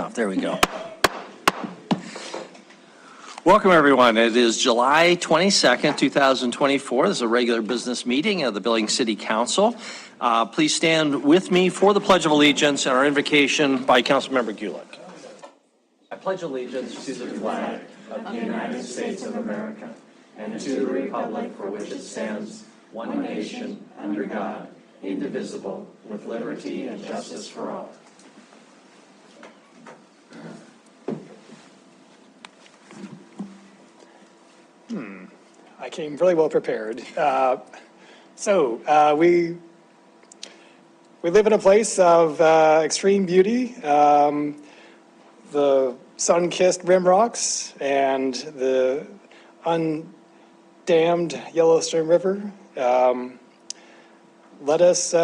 off. There we go. Welcome, everyone. It is July 22nd, 2024. This is a regular business meeting of the Billings City Council. Please stand with me for the Pledge of Allegiance and our invocation by Councilmember Gulick. I pledge allegiance to the flag of the United States of America and to the republic for which it stands, one nation, under God, indivisible, with liberty and justice for all. I came really well prepared. We live in a place of extreme beauty. The sun-kissed rim rocks and the undammed Yellowstone River. Let us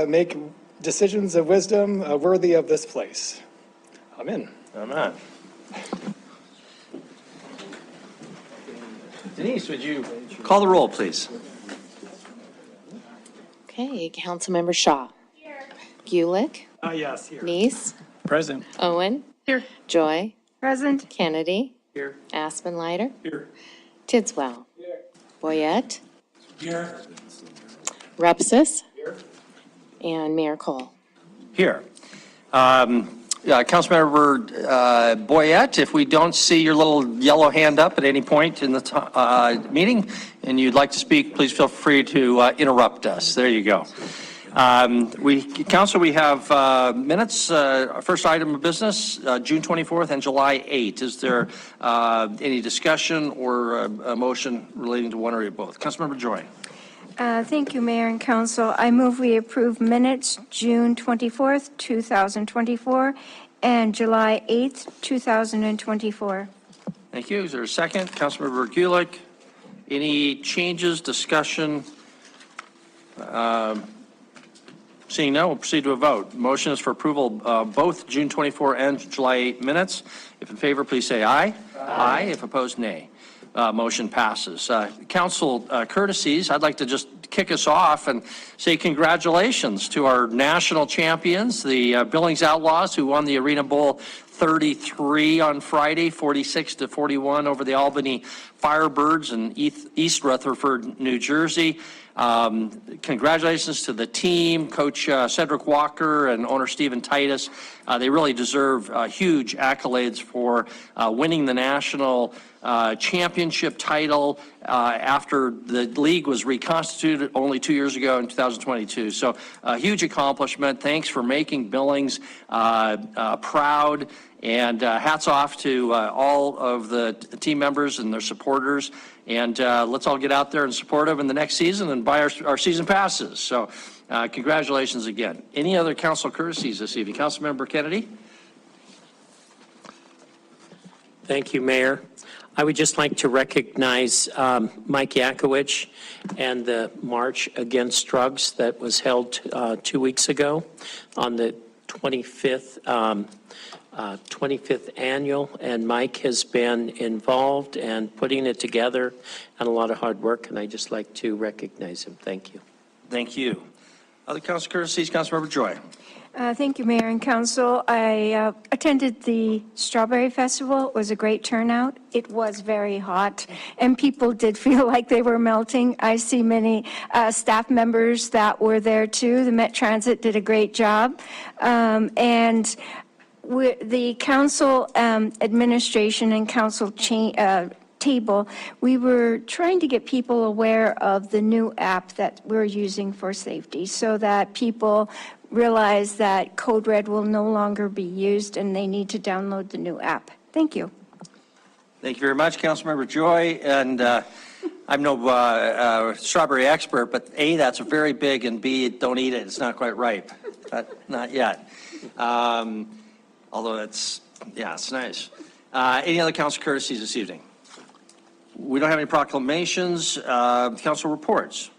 make decisions of wisdom worthy of this place. Amen. Amen. Denise, would you call the roll, please? Okay, Councilmember Shaw. Here. Gulick. Yes, here. Neese. Present. Owen. Here. Joy. Present. Kennedy. Here. Aspenlighter. Here. Tidswell. Here. Boyette. Here. Repsis. Here. And Mayor Cole. Here. Councilmember Boyette, if we don't see your little yellow hand up at any point in the meeting and you'd like to speak, please feel free to interrupt us. There you go. Council, we have minutes. First item of business, June 24th and July 8th. Is there any discussion or a motion relating to one or both? Councilmember Joy. Thank you, Mayor and Council. I move we approve minutes June 24th, 2024, and July 8th, 2024. Thank you. Is there a second? Councilmember Gulick. Any changes, discussion? Seeing none, we'll proceed to a vote. Motion is for approval both June 24 and July 8 minutes. If in favor, please say aye. Aye. If opposed, nay. Motion passes. Council courtesies, I'd like to just kick us off and say congratulations to our national champions, the Billings Outlaws, who won the Arena Bowl 33 on Friday, 46-41 over the Albany Firebirds in East Rutherford, New Jersey. Congratulations to the team, Coach Cedric Walker and owner Stephen Titus. They really deserve huge accolades for winning the national championship title after the league was reconstituted only 2 years ago in 2022. So a huge accomplishment. Thanks for making Billings proud. And hats off to all of the team members and their supporters. And let's all get out there and support them in the next season and buy our season passes. So congratulations again. Any other council courtesies this evening? Councilmember Kennedy. Thank you, Mayor. I would just like to recognize Mike Yakowicz and the March Against Drugs that was held 2 weeks ago on the 25th annual, and Mike has been involved and putting it together and a lot of hard work, and I just like to recognize him. Thank you. Thank you. Other council courtesies, Councilmember Joy. Thank you, Mayor and Council. I attended the Strawberry Festival. It was a great turnout. It was very hot, and people did feel like they were melting. I see many staff members that were there too. The Met Transit did a great job. And the council administration and council table, we were trying to get people aware of the new app that we're using for safety so that people realize that Code Red will no longer be used and they need to download the new app. Thank you. Thank you very much, Councilmember Joy. And I'm no strawberry expert, but A, that's very big, and B, don't eat it. It's not quite ripe. Not yet. Although it's nice. Any other council courtesies this evening? We don't have any proclamations. Council reports.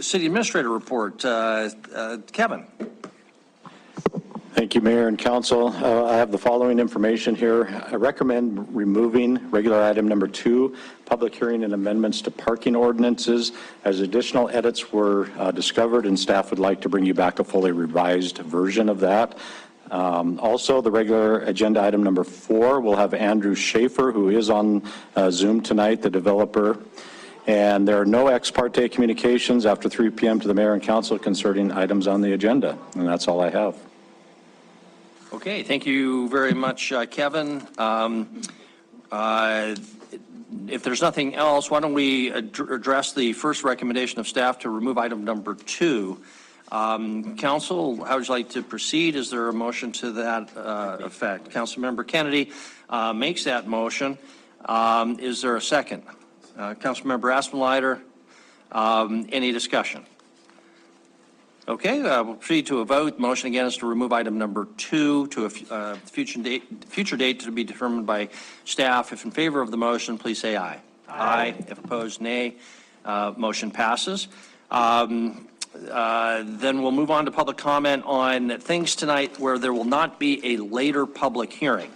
City Administrator report. Kevin. Thank you, Mayor and Council. I have the following information here. I recommend removing regular item number 2, public hearing and amendments to parking ordinances, as additional edits were discovered, and staff would like to bring you back a fully revised version of that. Also, the regular agenda item number 4 will have Andrew Schaefer, who is on Zoom tonight, the developer. And there are no ex parte communications after 3 p.m. to the mayor and council concerning items on the agenda. And that's all I have. Okay, thank you very much, Kevin. If there's nothing else, why don't we address the first recommendation of staff to remove item number 2. Council, how would you like to proceed? Is there a motion to that effect? Councilmember Kennedy makes that motion. Is there a second? Councilmember Aspenleiter, any discussion? Okay, we'll proceed to a vote. Motion again is to remove item number 2 to a future date to be determined by staff. If in favor of the motion, please say aye. Aye. If opposed, nay. Motion passes. Then we'll move on to public comment on things tonight where there will not be a later public hearing.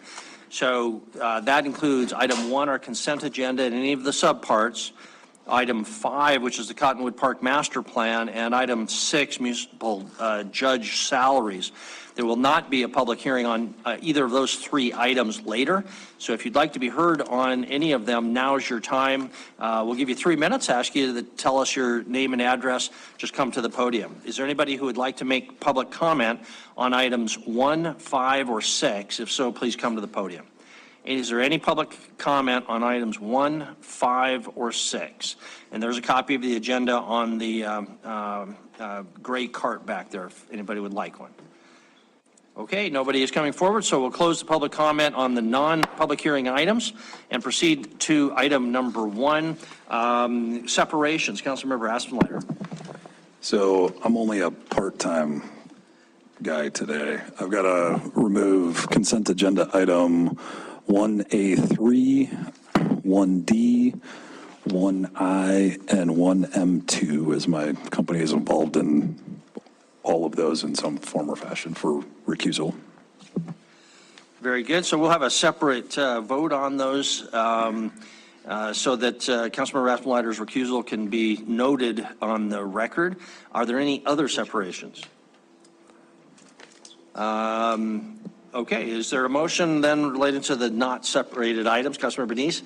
So that includes item 1, our consent agenda, and any of the subparts. Item 5, which is the Cottonwood Park Master Plan, and item 6, municipal judge salaries. There will not be a public hearing on either of those 3 items later. So if you'd like to be heard on any of them, now's your time. We'll give you 3 minutes, ask you to tell us your name and address. Just come to the podium. Is there anybody who would like to make public comment on items 1, 5, or 6? If so, please come to the podium. Is there any public comment on items 1, 5, or 6? And there's a copy of the agenda on the gray cart back there if anybody would like one. Okay, nobody is coming forward, so we'll close the public comment on the non-public hearing items and proceed to item number 1, separations. Councilmember Aspenleiter. So I'm only a part-time guy today. I've got to remove consent agenda item 1A3, 1D, 1I, and 1M2, as my company is involved in all of those in some form or fashion for recusal. Very good. So we'll have a separate vote on those so that Councilmember Aspenleiter's recusal can be noted on the record. Are there any other separations? Okay, is there a motion then related to the not separated items? Councilmember Bernice?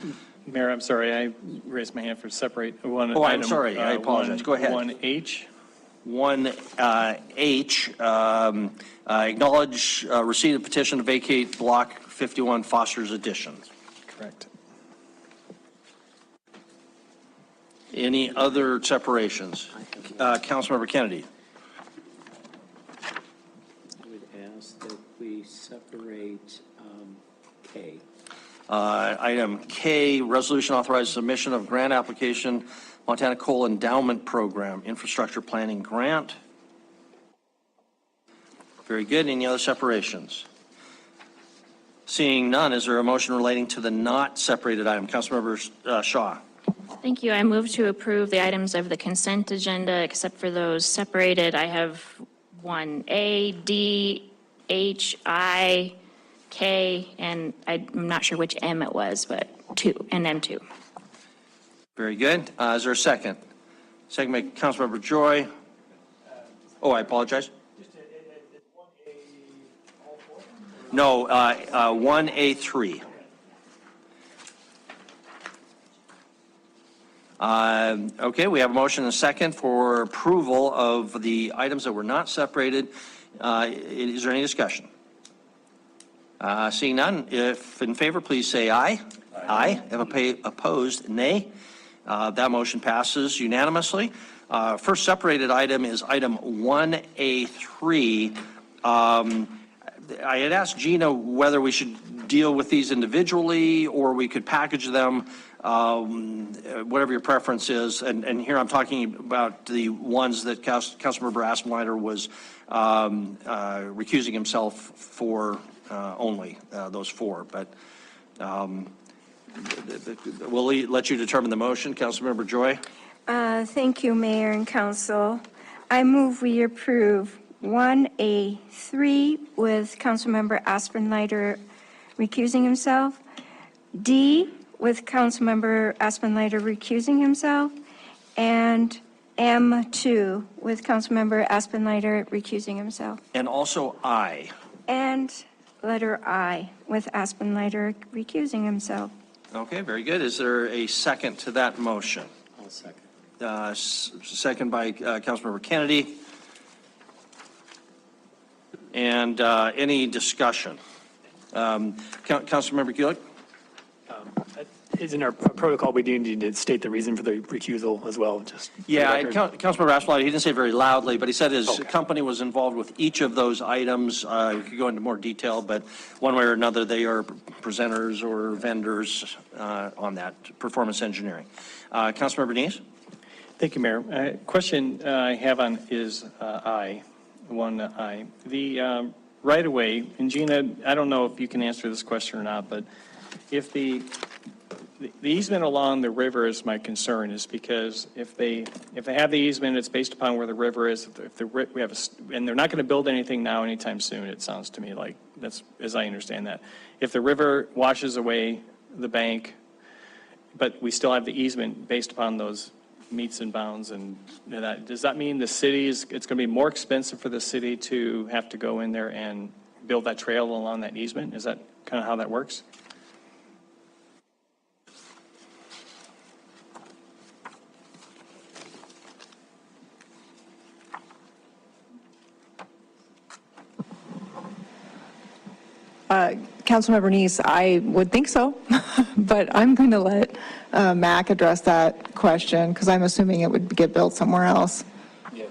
Mayor, I'm sorry, I raised my hand for separate one. Oh, I'm sorry, I apologize. Go ahead. 1H. 1H, acknowledge receipt of petition to vacate Block 51 Foster's Addition. Correct. Any other separations? Councilmember Kennedy. That we separate K. Item K, resolution authorizing submission of grant application, Montana Coal Endowment Program, Infrastructure Planning Grant. Very good. Any other separations? Seeing none, is there a motion relating to the not separated item? Councilmember Shaw. Thank you. I move to approve the items of the consent agenda, except for those separated. I have 1A, D, H, I, K, and I'm not sure which M it was, but 2, and M2. Very good. Is there a second? Second by Councilmember Joy. Oh, I apologize. No, 1A3. Okay, we have a motion and a second for approval of the items that were not separated. Is there any discussion? Seeing none, if in favor, please say aye. Aye. If opposed, nay. That motion passes unanimously. First separated item is item 1A3. I had asked Gina whether we should deal with these individually or we could package them, whatever your preference is. And here I'm talking about the ones that Councilmember Aspenleiter was recusing himself for only, those 4. But we'll let you determine the motion. Councilmember Joy. Thank you, Mayor and Council. I move we approve 1A3 with Councilmember Aspenleiter recusing himself, D with Councilmember Aspenleiter recusing himself, and M2 with Councilmember Aspenleiter recusing himself. And also I. and letter I, with Aspen Leiter recusing himself. Okay, very good. Is there a second to that motion? I'll second. Second by Councilmember Kennedy. And any discussion? Councilmember Kulik? Isn't our protocol, we do need to state the reason for the recusal as well, just. for the Yeah, record? Councilmember Asplund, he didn't say it very loudly, but he said his company was involved with each of those items. We could go into more detail, but one way or another, they are presenters or vendors on that, performance engineering. Councilmember Dees? Thank you, Mayor. Question I have on is I. The right-of-way, and Gina, I don't know if you can answer this question or not, but if the easement along the river is my concern, is because if they have the easement, it's based upon where the river is. And they're not going to build anything now anytime soon, it sounds to me like, that's, as I understand that. If the river washes away the bank, but we still have the easement based upon those meets and bounds, and that, does that mean the it's going to be more expensive for the city to have to go in there and build that trail along that easement? Is that kind of how that works? Councilmember Neese, I would think so, but I'm going to let Mac address that question because I'm assuming it would get built somewhere else. Yeah,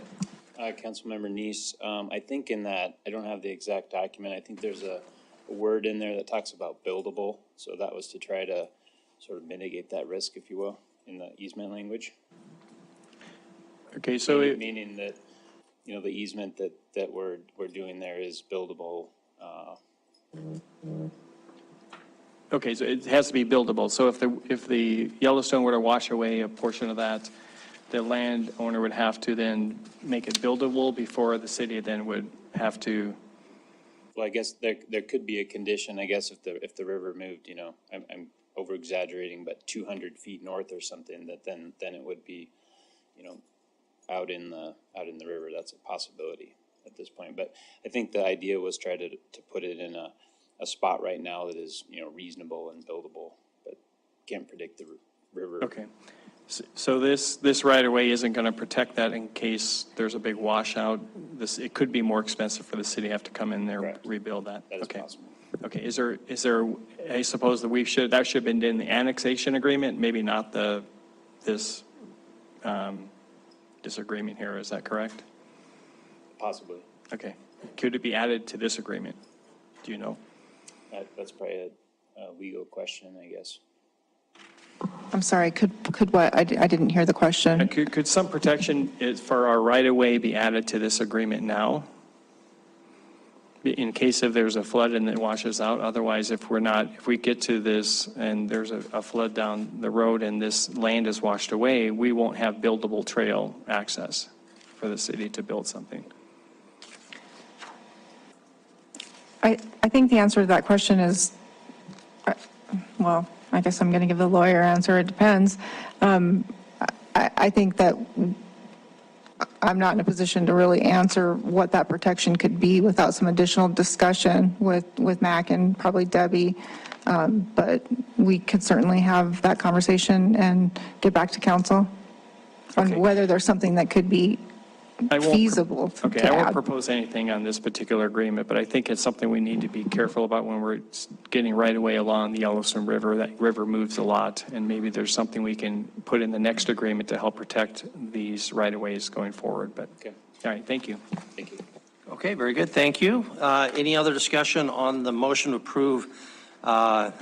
Councilmember Neese, I think in that, I don't have the exact document, I think there's a word in there that talks about buildable, so that was to try to sort of mitigate that risk, if you will, in the easement language. Okay, so Meaning that, you know, the easement that we're doing there is buildable. okay, so it has to be buildable. So if the Yellowstone were to wash away a portion of that, the landowner would have to then make it buildable before the city then would have to. Well, I guess there could be a condition, I guess, if the river moved, you know, I'm over exaggerating, but 200 feet north or something, that then it would be, you know, out in the river. That's a possibility at this point. But I think the idea was try to put it in a spot right now that is, you know, reasonable and buildable, but can't predict the river. Okay. So this right-of-way isn't going to protect that in case there's a big washout? It could be more expensive for the city to have to come in there and rebuild that? That is Okay. possible. Okay, is there, I suppose that that should have been in the annexation agreement, maybe not this disagreement here, is that correct? Possibly. Okay. Could it be added to this agreement? Do you know? That's probably a legal question, I guess. I'm sorry, could what? I didn't hear the question. Could some protection for our right-of-way be added to this agreement now? In case if there's a flood and it washes out, otherwise if we get to this and there's a flood down the road and this land is washed away, we won't have buildable trail access for the city to build something. I think the answer to that question is, well, I guess I'm going to give the lawyer answer. It depends. I think that I'm not in a position to really answer what that protection could be without some additional discussion with Mac and probably Debbie. But we could certainly have that conversation and get back to council on whether there's something that could be feasible to Okay, I won't add. propose anything on this particular agreement, but I think it's something we need to be careful about when we're getting right away along the Yellowstone River. That river moves a lot, and maybe there's something we can put in the next agreement to help protect these right-of-ways going forward. But, Okay. all right, thank you. Thank you. Okay, very good, thank you. Any other discussion on the motion to approve the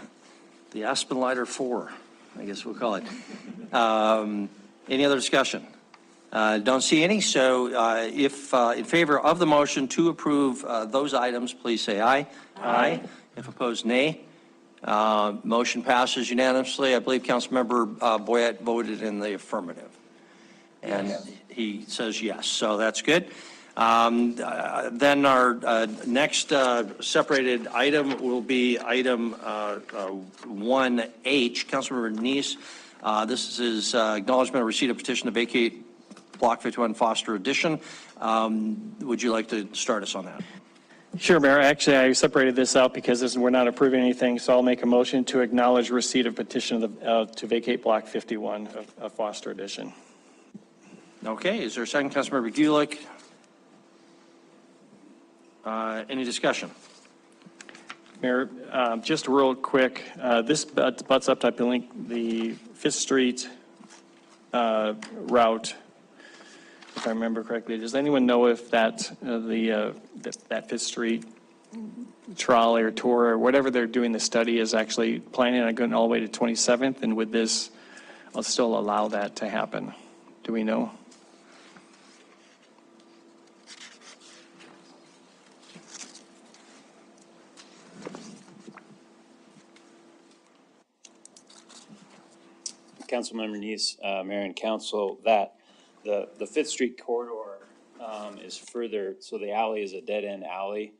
Aspen Leiter 4, I guess we'll call it. Any other discussion? Don't see any, so if in favor of the motion to approve those items, please say aye. Aye. If opposed, nay. Motion passes unanimously. I believe Councilmember Boyette voted in the affirmative. And he says yes, so that's good. Then our next separated item will be item 1H. Councilmember Neese, this is acknowledgement of receipt of petition to vacate Block 51 Foster Edition. Would you like to start us on that? Sure, Mayor. Actually, I separated this out because we're not approving anything, so I'll make a motion to acknowledge receipt of petition to vacate Block 51 of Foster Edition. Okay, is there a second, Councilmember Gulick? Any discussion? Mayor, just real quick, this butts up to, I believe, the Fifth Street route, if I remember correctly. Does anyone know if that Fifth Street trolley or tour or whatever they're doing the study is actually planning on going all the way to 27th? And would this still allow that to happen? Do we know? Councilmember Neese, Mayor and Council, that the Fifth Street corridor is further, so the alley is a dead-end alley.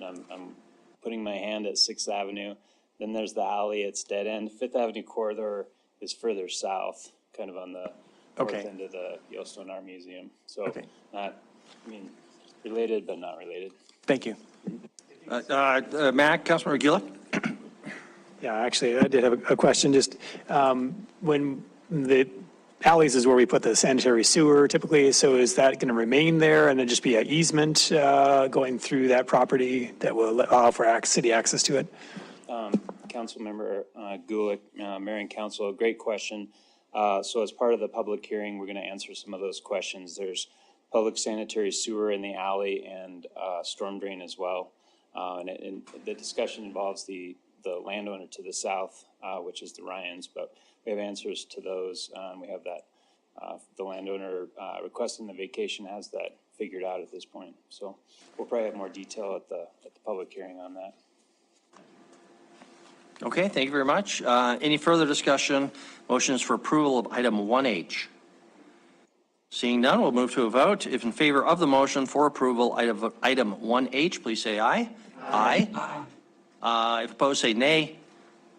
And I'm putting my hand at Sixth Avenue. Then there's the alley, it's dead end. Fifth Avenue corridor is further south, kind of on the north end of the Yellowstone Art Museum. So not, related, but not related. Thank you. Mac, Councilmember Gulick? Yeah, actually, I did have a question. Just when the alleys is where we put the sanitary sewer typically, so is that going to remain there and then just be an easement going through that property that will allow for city access to it? Councilmember Gulick, Mayor and Council, great question. So as part of the public hearing, we're going to answer some of those questions. There's public sanitary sewer in the alley and storm drain as well. And the discussion involves the landowner to the south, which is the Ryans, but we have answers to those. We have that, the landowner requesting the vacation has that figured out at this point. So we'll probably have more detail at the public hearing on that. Okay, thank you very much. Any further discussion? Motions for approval of item 1H. Seeing none, we'll move to a vote. If in favor of the motion for approval, item 1H, please say aye. Aye. If opposed, say nay.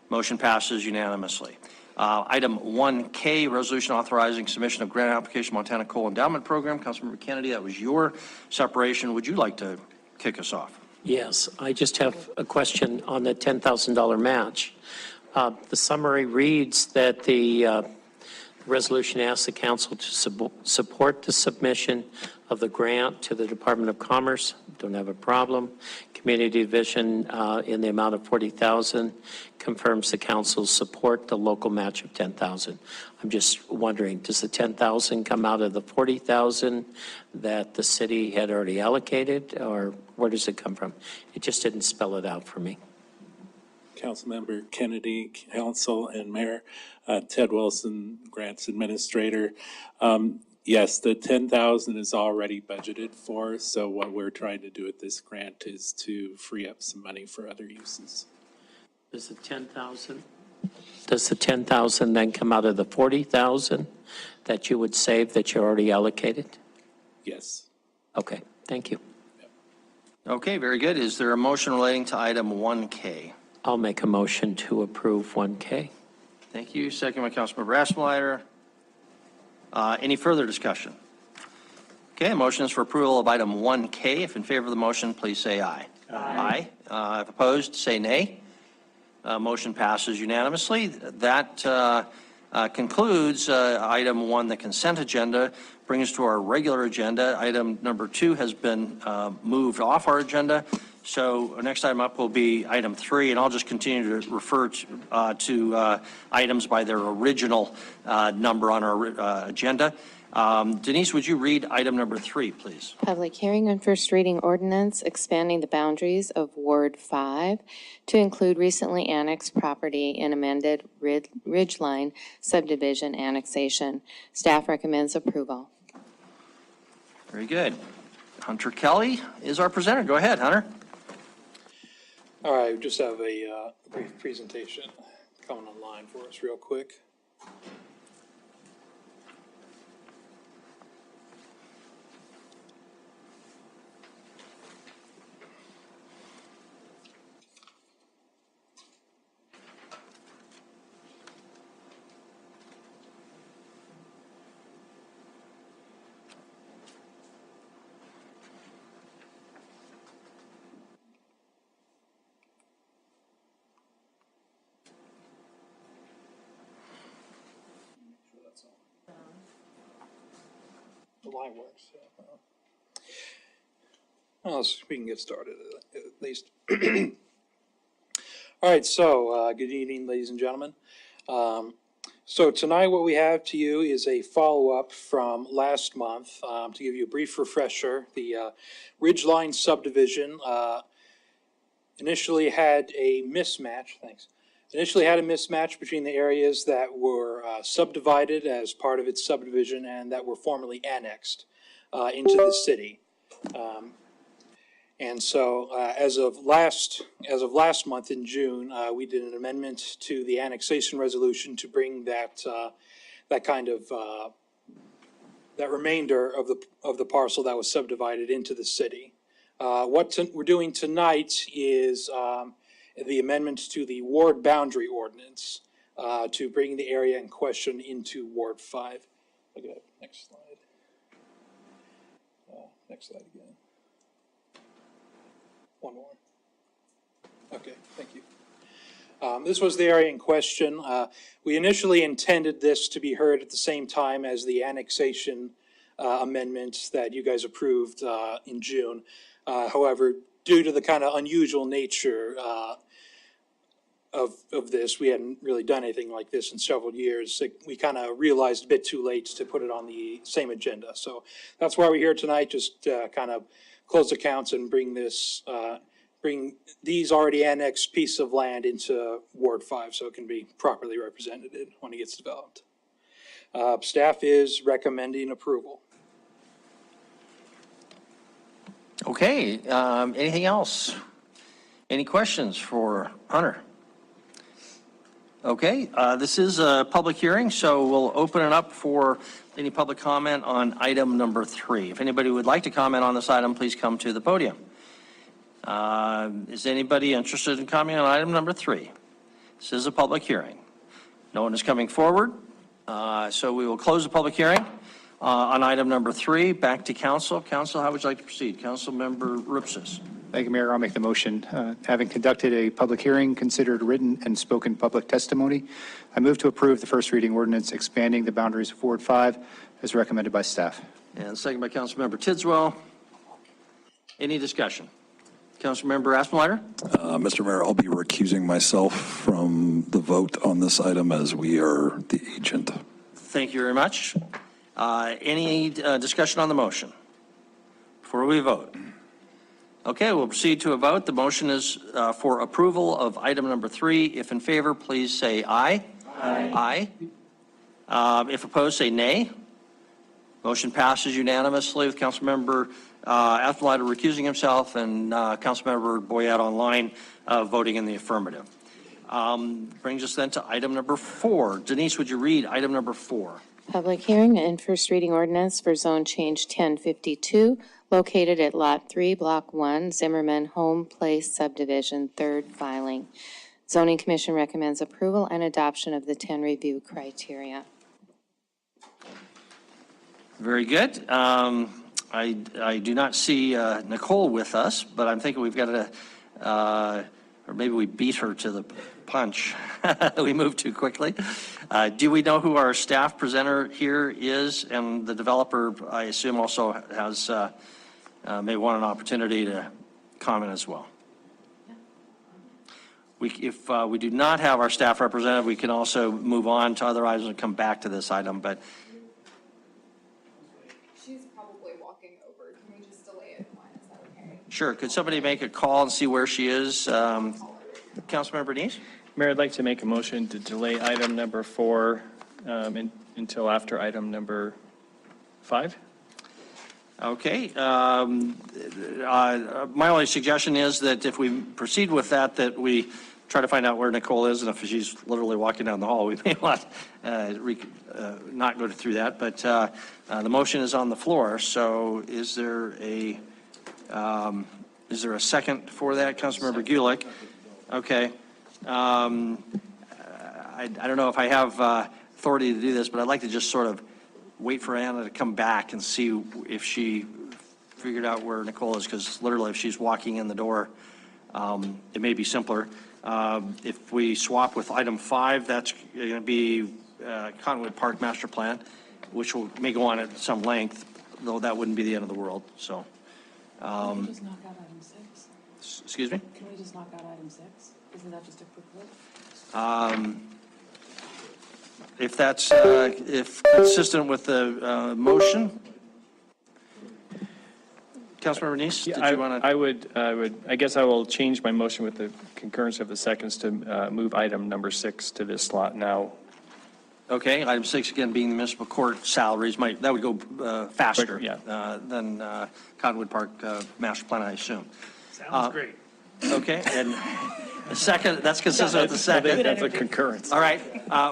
Motion passes unanimously. Item 1K, resolution authorizing submission of grant application Montana Coal Endowment Program. Councilmember Kennedy, that was your separation. Would you like to kick us off? Yes, I just have a question on the $10,000 match. The summary reads that the resolution asks the council to support the submission of the grant to the Department of Commerce. Don't have a problem. Community Division in the amount of $40,000 confirms the council's support the local match of $10,000. I'm just wondering, does the $10,000 come out of the $40,000 that the city had already allocated, or where does it come from? It just didn't spell it out for me. Councilmember Kennedy, Council and Mayor, Ted Wilson, Grants Administrator. Yes, the $10,000 is already budgeted for, so what we're trying to do with this grant is to free up some money for other uses. Does the $10,000 then come out of the $40,000 that you would save that you already allocated? Yes. Okay, thank you. Okay, very good. Is there a motion relating to item 1K? I'll make a motion to approve 1K. Thank you. Second by Councilmember Asselmeyer. Any further discussion? Okay, motion is for approval of item 1K. If in favor of the motion, please say aye. Aye. If opposed, say nay. Motion passes unanimously. That concludes item 1, the consent agenda. Brings us to our regular agenda. Item number 2 has been moved off our agenda. So next item up will be item 3, and I'll just continue to refer to items by their original number on our agenda. Denise, would you read item number 3, please? Public hearing on first reading ordinance expanding the boundaries of Ward 5 to include recently annexed property in amended Ridgeline subdivision annexation. Staff recommends approval. Very good. Hunter Kelly is our presenter. Go ahead, Hunter. All right, we just have a brief presentation coming online for us real quick. the line works. Well, we can get started at least. All right, so good evening, ladies and gentlemen. So tonight what we have to you is a follow-up from last month. To give you a brief refresher, the Ridgeline subdivision initially had a mismatch, between the areas that were subdivided as part of its subdivision and that were formerly annexed into the city. And so, as of last month in June, we did an amendment to the annexation resolution to bring that remainder of the parcel that was subdivided into the city. What we're doing tonight is the amendment to the ward boundary ordinance to bring the area in question into Ward 5. Look at that. Next slide. Next slide again. One more. Okay, thank you. This was the area in question. We initially intended this to be heard at the same time as the annexation amendments that you guys approved in June. However, due to the kind of unusual nature of this, we hadn't really done anything like this in several years. We kind of realized a bit too late to put it on the same agenda. So that's why we're here tonight, just kind of close accounts and bring these already annexed piece of land into Ward 5 so it can be properly represented when it gets developed. Staff is recommending approval. Okay, anything else? Any questions for Hunter? Okay, this is a public hearing, so we'll open it up for any public comment on item number 3. If anybody would like to comment on this item, please come to the podium. Is anybody interested in commenting on item number 3? This is a public hearing. No one is coming forward, so we will close the public hearing. On item number 3, back to council. Council, how would you like to proceed? Councilmember Rupsis. Thank you, Mayor. I'll make the motion. Having conducted a public hearing, considered written and spoken public testimony, I move to approve the first reading ordinance expanding the boundaries of Ward 5 as recommended by staff. And second by Councilmember Tidswell. Any discussion? Councilmember Aspenlighter? Mr. Mayor, I'll be recusing myself from the vote on this item as we are the agent. Thank you very much. Any discussion on the motion before we vote? Okay, we'll proceed to a vote. The motion is for approval of item number 3. If in favor, please say aye. Aye. If opposed, say nay. Motion passes unanimously with Councilmember Aspenlighter recusing himself and Councilmember Boyette online voting in the affirmative. Brings us then to item number 4. Denise, would you read item number 4? Public hearing and first reading ordinance for zone change 1052, located at Lot 3, Block 1, Zimmerman Home Place Subdivision, third filing. Zoning Commission recommends approval and adoption of the 10 review criteria. Very good. I do not see Nicole with us, but I'm thinking we've got to, or maybe we beat her to the punch. We moved too quickly. Do we know who our staff presenter here is? And the developer, I assume, also has may want an opportunity to comment as well. If we do not have our staff representative, we can also move on to other items and come back to this item, but she's probably walking over. Can we just delay it one? Is that okay? sure. Could somebody make a call and see where she is? Councilmember Denise? Mayor, I'd like to make a motion to delay item number 4 until after item number 5. Okay. My only suggestion is that if we proceed with that, that we try to find out where Nicole is, and if she's literally walking down the hall, we may want not go through that. But the motion is on the floor. So is there a second for that, Councilmember Gulick? Okay. I don't know if I have authority to do this, but I'd like to just sort of wait for Anna to come back and see if she figured out where Nicole is, because literally if she's walking in the door, it may be simpler. If we swap with item 5, that's going to be Cottonwood Park Master Plan, which may go on at some length. though that wouldn't be the end of the world, so. Can we just knock out item 6? Excuse me? Can we just knock out item 6? Isn't that just a quick vote? If that's, if consistent with the motion. Councilmember Neese, did you want to? I guess I will change my motion with the concurrence of the seconds to move item number 6 to this slot now. Okay, item 6, again, being the municipal court salaries, that would go faster Quicker, yeah. than Cottonwood Park master plan, I assume. Sounds great. Okay, and the second, that's consistent with the second. That's a concurrence. All right,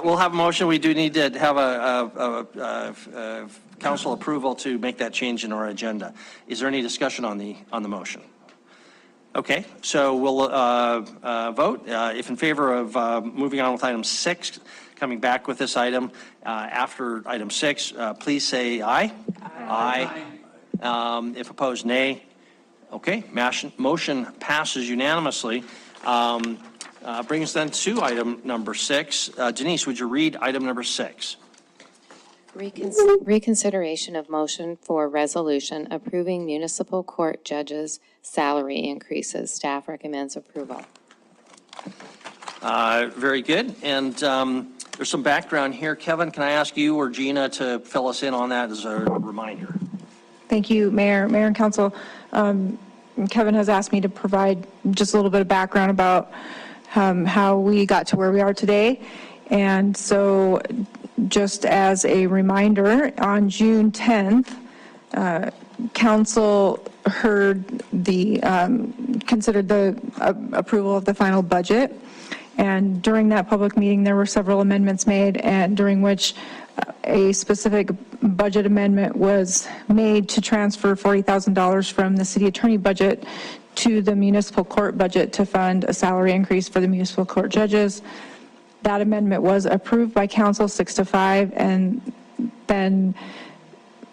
we'll have a motion. We do need to have a council approval to make that change in our agenda. Is there any discussion on the motion? Okay, so we'll vote. If in favor of moving on with item 6, coming back with this item after item 6, please say aye. Aye. If opposed, nay. Okay, motion passes unanimously. Brings us then to item number 6. Denise, would you read item number 6? Reconsideration of motion for resolution approving municipal court judges' salary increases. Staff recommends approval. Very good. And there's some background here. Kevin, can I ask you or Gina to fill us in on that as a reminder? Thank you, Mayor and Council. Kevin has asked me to provide just a little bit of background about how we got to where we are today. And so just as a reminder, on June 10th, Council considered the approval of the final budget. And during that public meeting, there were several amendments made, and during which a specific budget amendment was made to transfer $40,000 from the city attorney budget to the municipal court budget to fund a salary increase for the municipal court judges. That amendment was approved by council 6-5, and then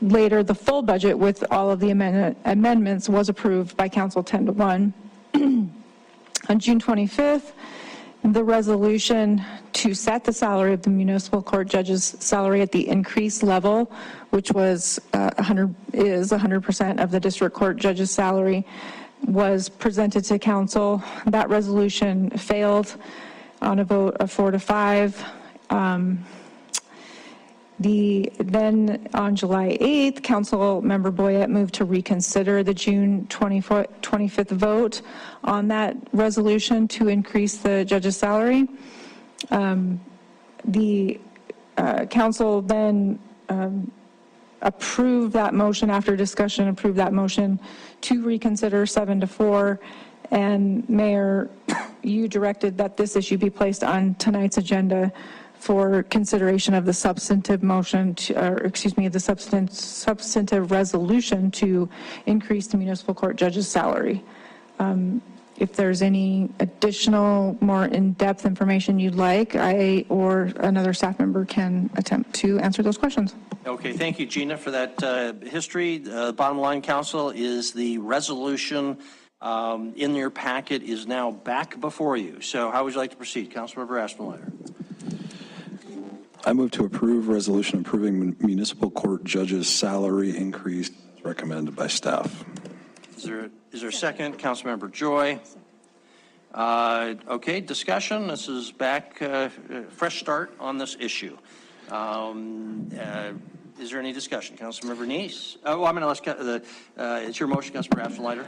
later the full budget with all of the amendments was approved by council 10-1. On June 25th, the resolution to set the salary of the municipal court judge's salary at the increased level, which was 100% of the district court judge's salary, was presented to council. That resolution failed on a vote of 4-5. Then on July 8th, Council Member Boyette moved to reconsider the June 25th vote on that resolution to increase the judge's salary. The council then approved that motion after discussion, approved that motion to reconsider 7-4. And Mayor, you directed that this issue be placed on tonight's agenda for consideration of the substantive motion, the substantive resolution to increase the municipal court judge's salary. If there's any additional, more in-depth information you'd like, I or another staff member can attempt to answer those questions. Okay, thank you, Gina, for that history. Bottom line, council, is the resolution in your packet is now back before you. So how would you like to proceed? Councilmember Aspenleiter. I move to approve resolution approving municipal court judges' salary increase as recommended by staff. Is there a second? Councilmember Joy. Okay, discussion. This is back, fresh start on this issue. Is there any discussion? Councilmember Neese? Oh, I'm going to ask, it's your motion, Councilmember Aspenleiter.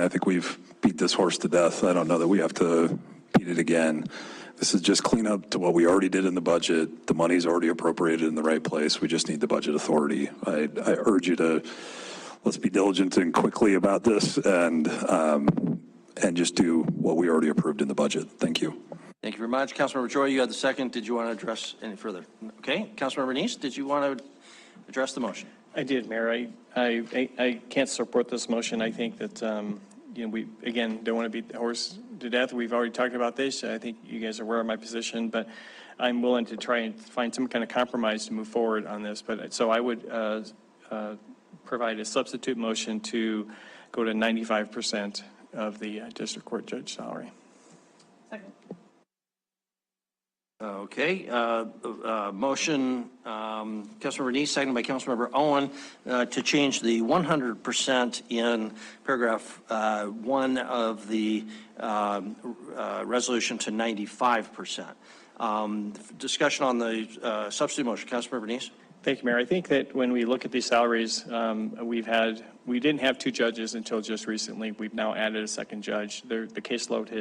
I think we've beat this horse to death. I don't know that we have to beat it again. This is just clean up to what we already did in the budget. The money's already appropriated in the right place. We just need the budget authority. I urge you to, let's be diligent and quickly about this and just do what we already approved in the budget. Thank you. Thank you very much. Councilmember Joy, you had the second. Did you want to address any further? Okay. Councilmember Neese, did you want to address the motion? I did, Mayor. I can't support this motion. I think that, we, again, don't want to beat the horse to death. We've already talked about this. I think you guys are aware of my position, but I'm willing to try and find some kind of compromise to move forward on this. But so I would provide a substitute motion to go to 95% of the district court judge salary. Second. Okay, motion, Councilmember Neese, seconded by Councilmember Owen, to change the 100% in paragraph 1 of the resolution to 95%. Discussion on the substitute motion. Councilmember Neese? Thank you, Mayor. I think that when we look at these salaries, we didn't have 2 judges until just recently. We've now added a second judge. The caseload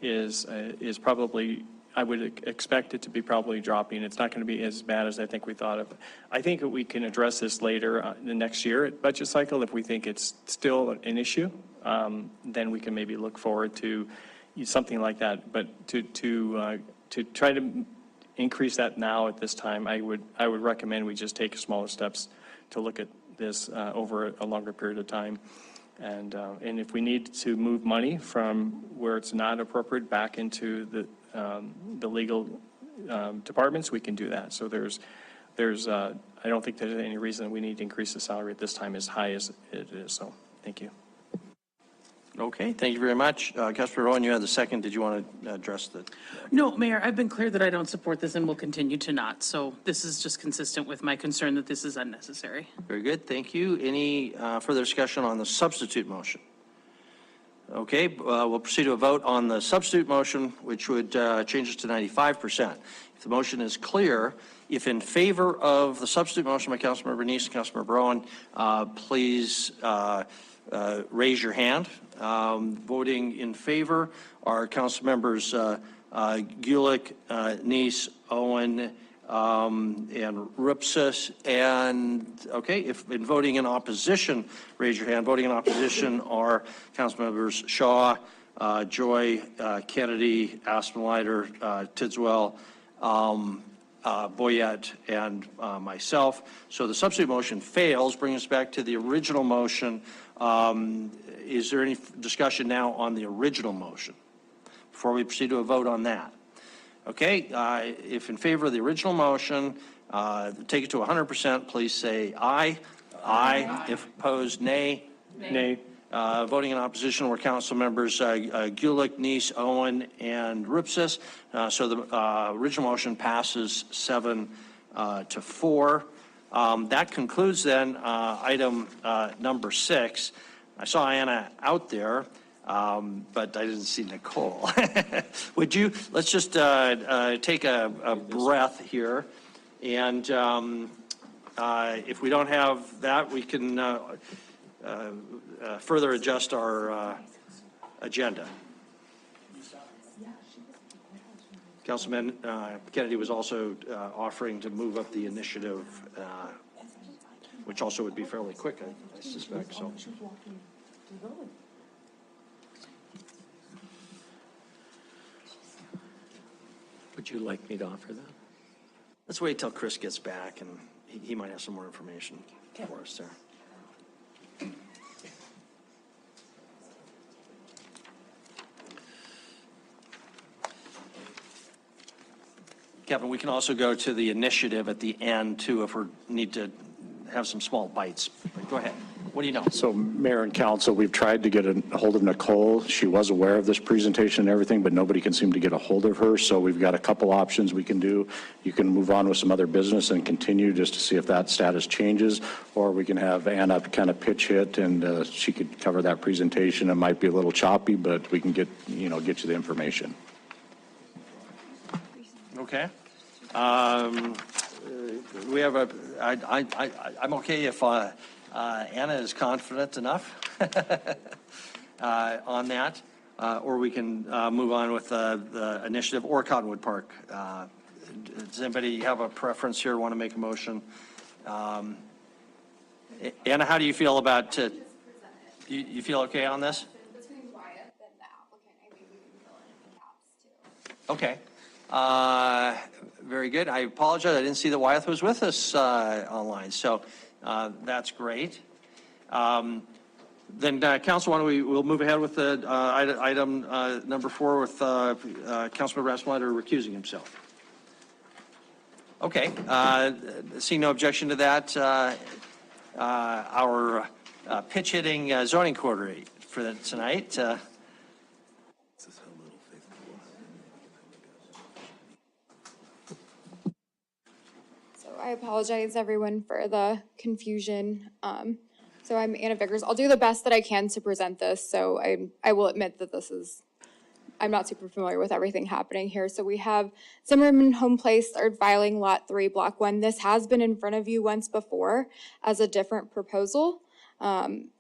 is probably, I would expect it to be probably dropping. It's not going to be as bad as I think we thought of. I think that we can address this later the next year at budget cycle. If we think it's still an issue, then we can maybe look forward to something like that. But to try to increase that now at this time, I would recommend we just take smaller steps to look at this over a longer period of time. And if we need to move money from where it's not appropriate back into the legal departments, we can do that. So I don't think there's any reason we need to increase the salary at this time as high as it is. So thank you. Okay, thank you very much. Councilmember Owen, you had the second. Did you want to address the? No, Mayor, I've been clear that I don't support this and will continue to not. So this is just consistent with my concern that this is unnecessary. Very good, thank you. Any further discussion on the substitute motion? Okay, we'll proceed to a vote on the substitute motion, which would change us to 95%. If the motion is clear, if in favor of the substitute motion by Councilmember Neese and Councilmember Owen, please raise your hand. Voting in favor are Council Members Gulick, Neese, Owen, and Rupsis. And, okay, if in voting in opposition, raise your hand. Voting in opposition are Council Members Shaw, Joy, Kennedy, Aspenlider, Tidswell, Boyette, and myself. So the substitute motion fails, bringing us back to the original motion. Is there any discussion now on the original motion before we proceed to a vote on that? Okay, if in favor of the original motion, take it to 100%, please say aye. Aye. If opposed, nay. Nay. Voting in opposition were Council Members Gulick, Neese, Owen, and Rupsis. So the original motion passes 7-4. That concludes then item number 6. I saw Anna out there, but I didn't see Nicole. Would you, let's just take a breath here. And if we don't have that, we can further adjust our agenda. Councilman Kennedy was also offering to move up the initiative, which also would be fairly quick, I suspect. So. Would you like me to offer that? Let's wait till Chris gets back, and he might have some more information for us there. Kevin, we can also go to the initiative at the end, too, if we need to have some small bites. Go ahead. What do you know? So, Mayor and Council, we've tried to get a hold of Nicole. She was aware of this presentation and everything, but nobody can seem to get a hold of her. So we've got a couple options we can do. You can move on with some other business and continue just to see if that status changes, or we can have Anna kind of pitch hit and she could cover that presentation. It might be a little choppy, but we can get you the information. Okay. We have I'm okay if Anna is confident enough on that, or we can move on with the initiative or Cottonwood Park. Does anybody have a preference here, want to make a motion? Anna, how do you feel about you feel okay on this? Between Wyatt and the applicant, I think we can fill in the gaps too. Okay. Very good. I apologize. I didn't see that Wyeth was with us online. So that's great. Then, Council, why don't we'll move ahead with the item number 4 with Councilmember Aspenlider recusing himself. Okay. Seeing no objection to that, our pitch-hitting zoning coordinator for tonight. apologize, everyone, for the confusion. So I'm Anna Vickers. I'll do the best that I can to present this. So I will admit that I'm not super familiar with everything happening here. So we have Zimmerman Home Place, third filing, Lot 3, Block 1. This has been in front of you once before as a different proposal.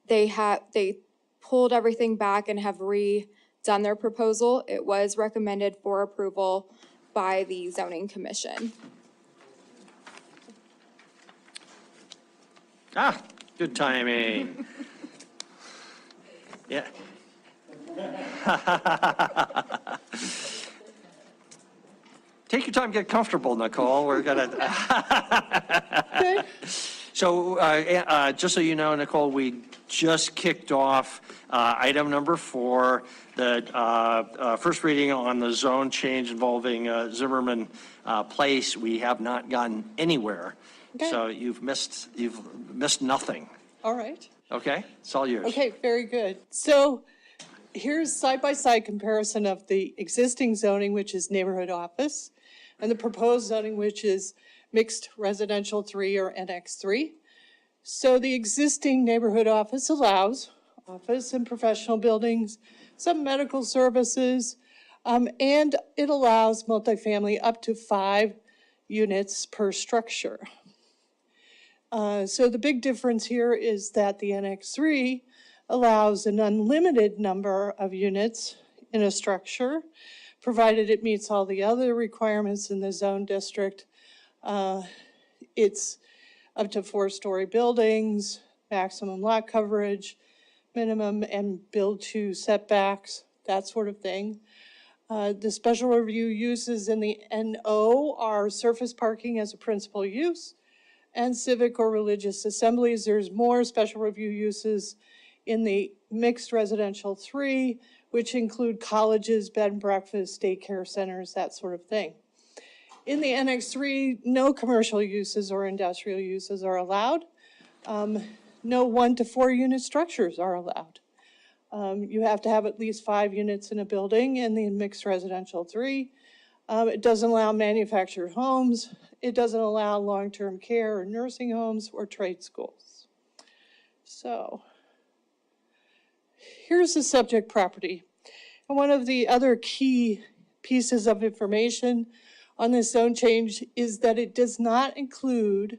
They pulled everything back and have redone their proposal. It was recommended for approval by the Zoning Commission. Ah, good timing. Yeah. Take your time, get comfortable, Nicole. We're gonna. So, just so you know, Nicole, we just kicked off item number 4, the first reading on the zone change involving Zimmerman Place. We have not gotten anywhere. Okay. So you've missed nothing. All right. Okay, it's all yours. Okay, very good. So here's side-by-side comparison of the existing zoning, which is neighborhood office, and the proposed zoning, which is mixed residential 3 or NX 3. So the existing neighborhood office allows office and professional buildings, some medical services, and it allows multifamily up to 5 units per structure. So the big difference here is that the NX3 allows an unlimited number of units in a structure, provided it meets all the other requirements in the zone district. It's up to 4-story buildings, maximum lot coverage, minimum and build-to setbacks, that sort of thing. The special review uses in the NO are surface parking as a principal use, and civic or religious assemblies. There's more special review uses in the mixed residential 3, which include colleges, bed and breakfast, daycare centers, that sort of thing. In the NX3, no commercial uses or industrial uses are allowed. No 1 to 4 unit structures are allowed. You have to have at least 5 units in a building in the mixed residential 3. It doesn't allow manufactured homes. It doesn't allow long-term care or nursing homes or trade schools. So here's the subject property. And one of the other key pieces of information on this zone change is that it does not include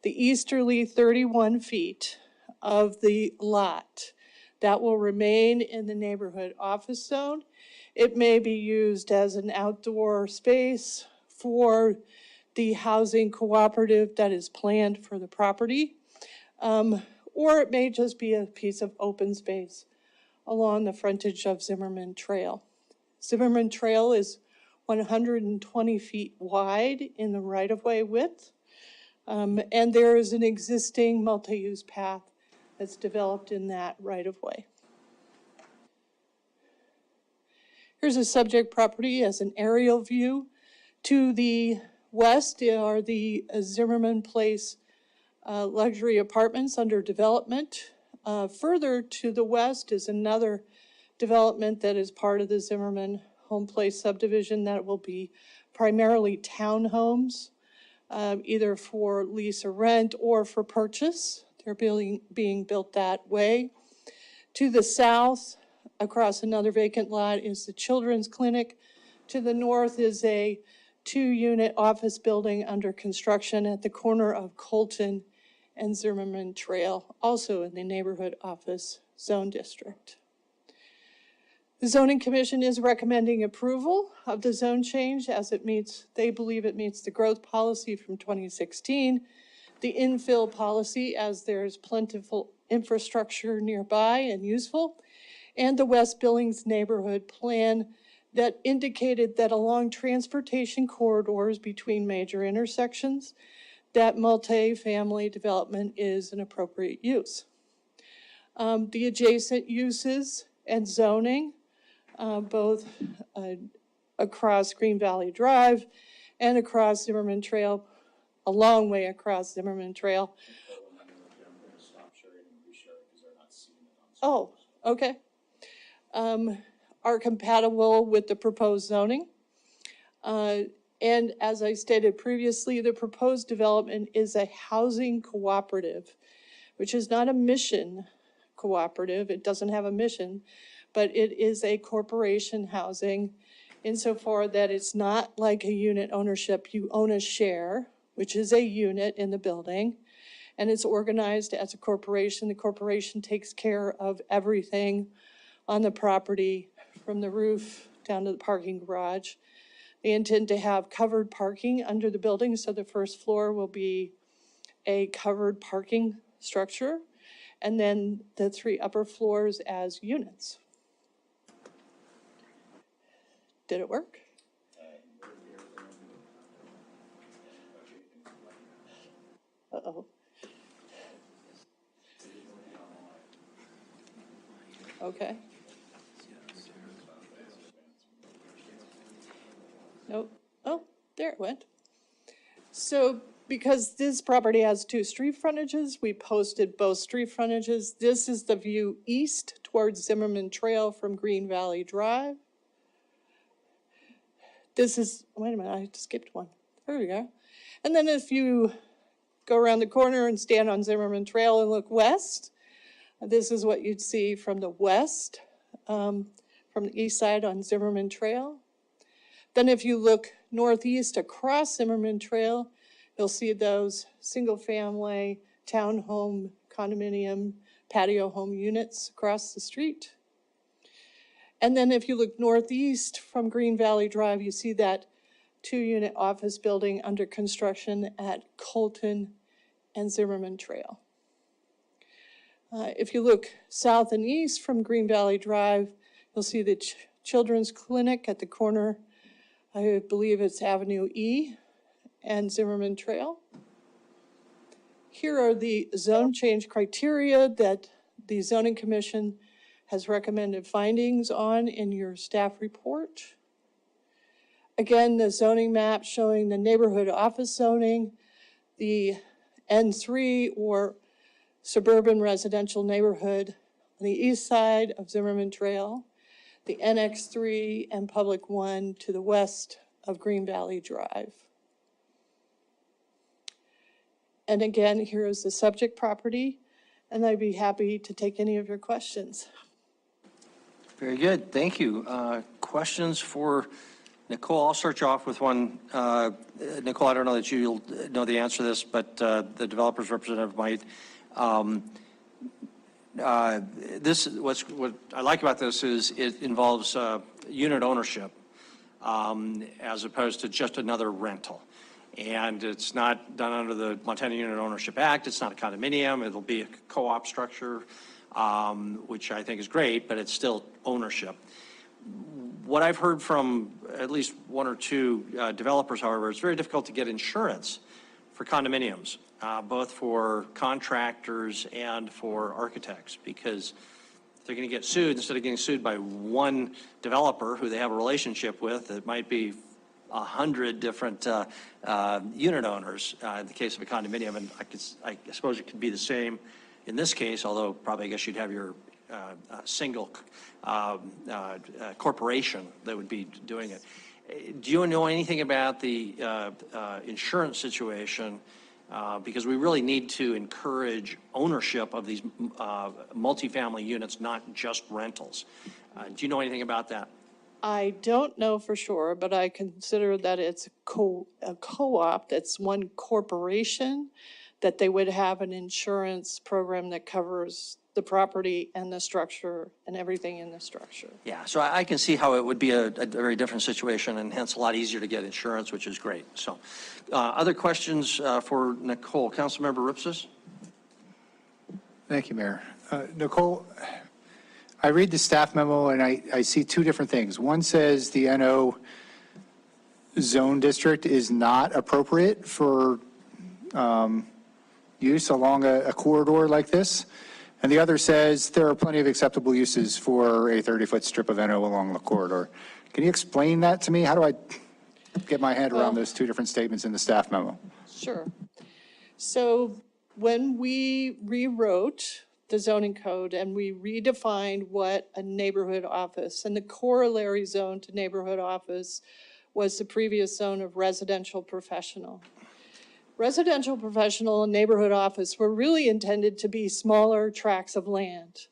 the easterly 31 feet of the lot. That will remain in the neighborhood office zone. It may be used as an outdoor space for the housing cooperative that is planned for the property. Or it may just be a piece of open space along the frontage of Zimmerman Trail. Zimmerman Trail is 120 feet wide in the right-of-way width. And there is an existing multi-use path that's developed in that right-of-way. Here's a subject property as an aerial view. To the west are the Zimmerman Place luxury apartments under development. Further to the west is another development that is part of the Zimmerman Home Place subdivision that will be primarily townhomes, either for lease or rent or for purchase. They're being built that way. To the south, across another vacant lot, is the Children's Clinic. To the north is a 2-unit office building under construction at the corner of Colton and Zimmerman Trail, also in the neighborhood office zone district. The Zoning Commission is recommending approval of the zone change as they believe it meets the growth policy from 2016, the infill policy as there's plentiful infrastructure nearby and useful, and the West Billings neighborhood plan that indicated that along transportation corridors between major intersections, that multi-family development is an appropriate use. The adjacent uses and zoning, both across Green Valley Drive and across Zimmerman Trail, a long way across Zimmerman Trail. Oh, okay. Are compatible with the proposed zoning. And as I stated previously, the proposed development is a housing cooperative, which is not a mission cooperative. It doesn't have a mission, but it is a corporation housing insofar that it's not like a unit ownership. You own a share, which is a unit in the building, and it's organized as a corporation. The corporation takes care of everything on the property, from the roof down to the parking garage. They intend to have covered parking under the building, so the first floor will be a covered parking structure, and then the 3 upper floors as units. Did it work? Uh-oh. Okay. Nope. Oh, there it went. So because this property has 2 street frontages, we posted both street frontages. This is the view east towards Zimmerman Trail from Green Valley Drive. This is, wait a minute, I skipped one. There we go. And then if you go around the corner and stand on Zimmerman Trail and look west, this is what you'd see from the west, from the east side on Zimmerman Trail. Then if you look northeast across Zimmerman Trail, you'll see those single-family townhome condominium patio home units across the street. And then if you look northeast from Green Valley Drive, you see that 2-unit office building under construction at Colton and Zimmerman Trail. If you look south and east from Green Valley Drive, you'll see the Children's Clinic at the corner. I believe it's Avenue E and Zimmerman Trail. Here are the zone change criteria that the Zoning Commission has recommended findings on in your staff report. Again, the zoning map showing the neighborhood office zoning, the N3 or suburban residential neighborhood on the east side of Zimmerman Trail, the NX3 and Public 1 to the west of Green Valley Drive. And again, here is the subject property, and I'd be happy to take any of your questions. Very good, thank you. Questions for Nicole? I'll start you off with one. Nicole, I don't know that you'll know the answer to this, but the developer's representative might. What I like about this is it involves unit ownership as opposed to just another rental. And it's not done under the Montana Unit Ownership Act. It's not a condominium. It'll be a co-op structure, which I think is great, but it's still ownership. What I've heard from at least 1 or 2 developers, however, it's very difficult to get insurance for condominiums, both for contractors and for architects, because they're going to get sued. Instead of getting sued by one developer who they have a relationship with, it might be 100 different unit owners in the case of a condominium. And I suppose it could be the same in this case, although probably I guess you'd have your single corporation that would be doing it. Do you know anything about the insurance situation? Because we really need to encourage ownership of these multifamily units, not just rentals. Do you know anything about that? I don't know for sure, but I consider that it's a co-op, that's one corporation, that they would have an insurance program that covers the property and the structure and everything in the structure. Yeah, so I can see how it would be a very different situation and hence a lot easier to get insurance, which is great. So other questions for Nicole? Councilmember Ripsis? Thank you, Mayor. Nicole, I read the staff memo and I see 2 different things. One says the NO zone district is not appropriate for use along a corridor like this. And the other says there are plenty of acceptable uses for a 30-foot strip of NO along the corridor. Can you explain that to me? How do I get my head around those 2 different statements in the staff memo? Sure. So when we rewrote the zoning code and we redefined what a neighborhood office, and the corollary zone to neighborhood office was the previous zone of residential professional. Residential professional and neighborhood office were really intended to be smaller tracts of land.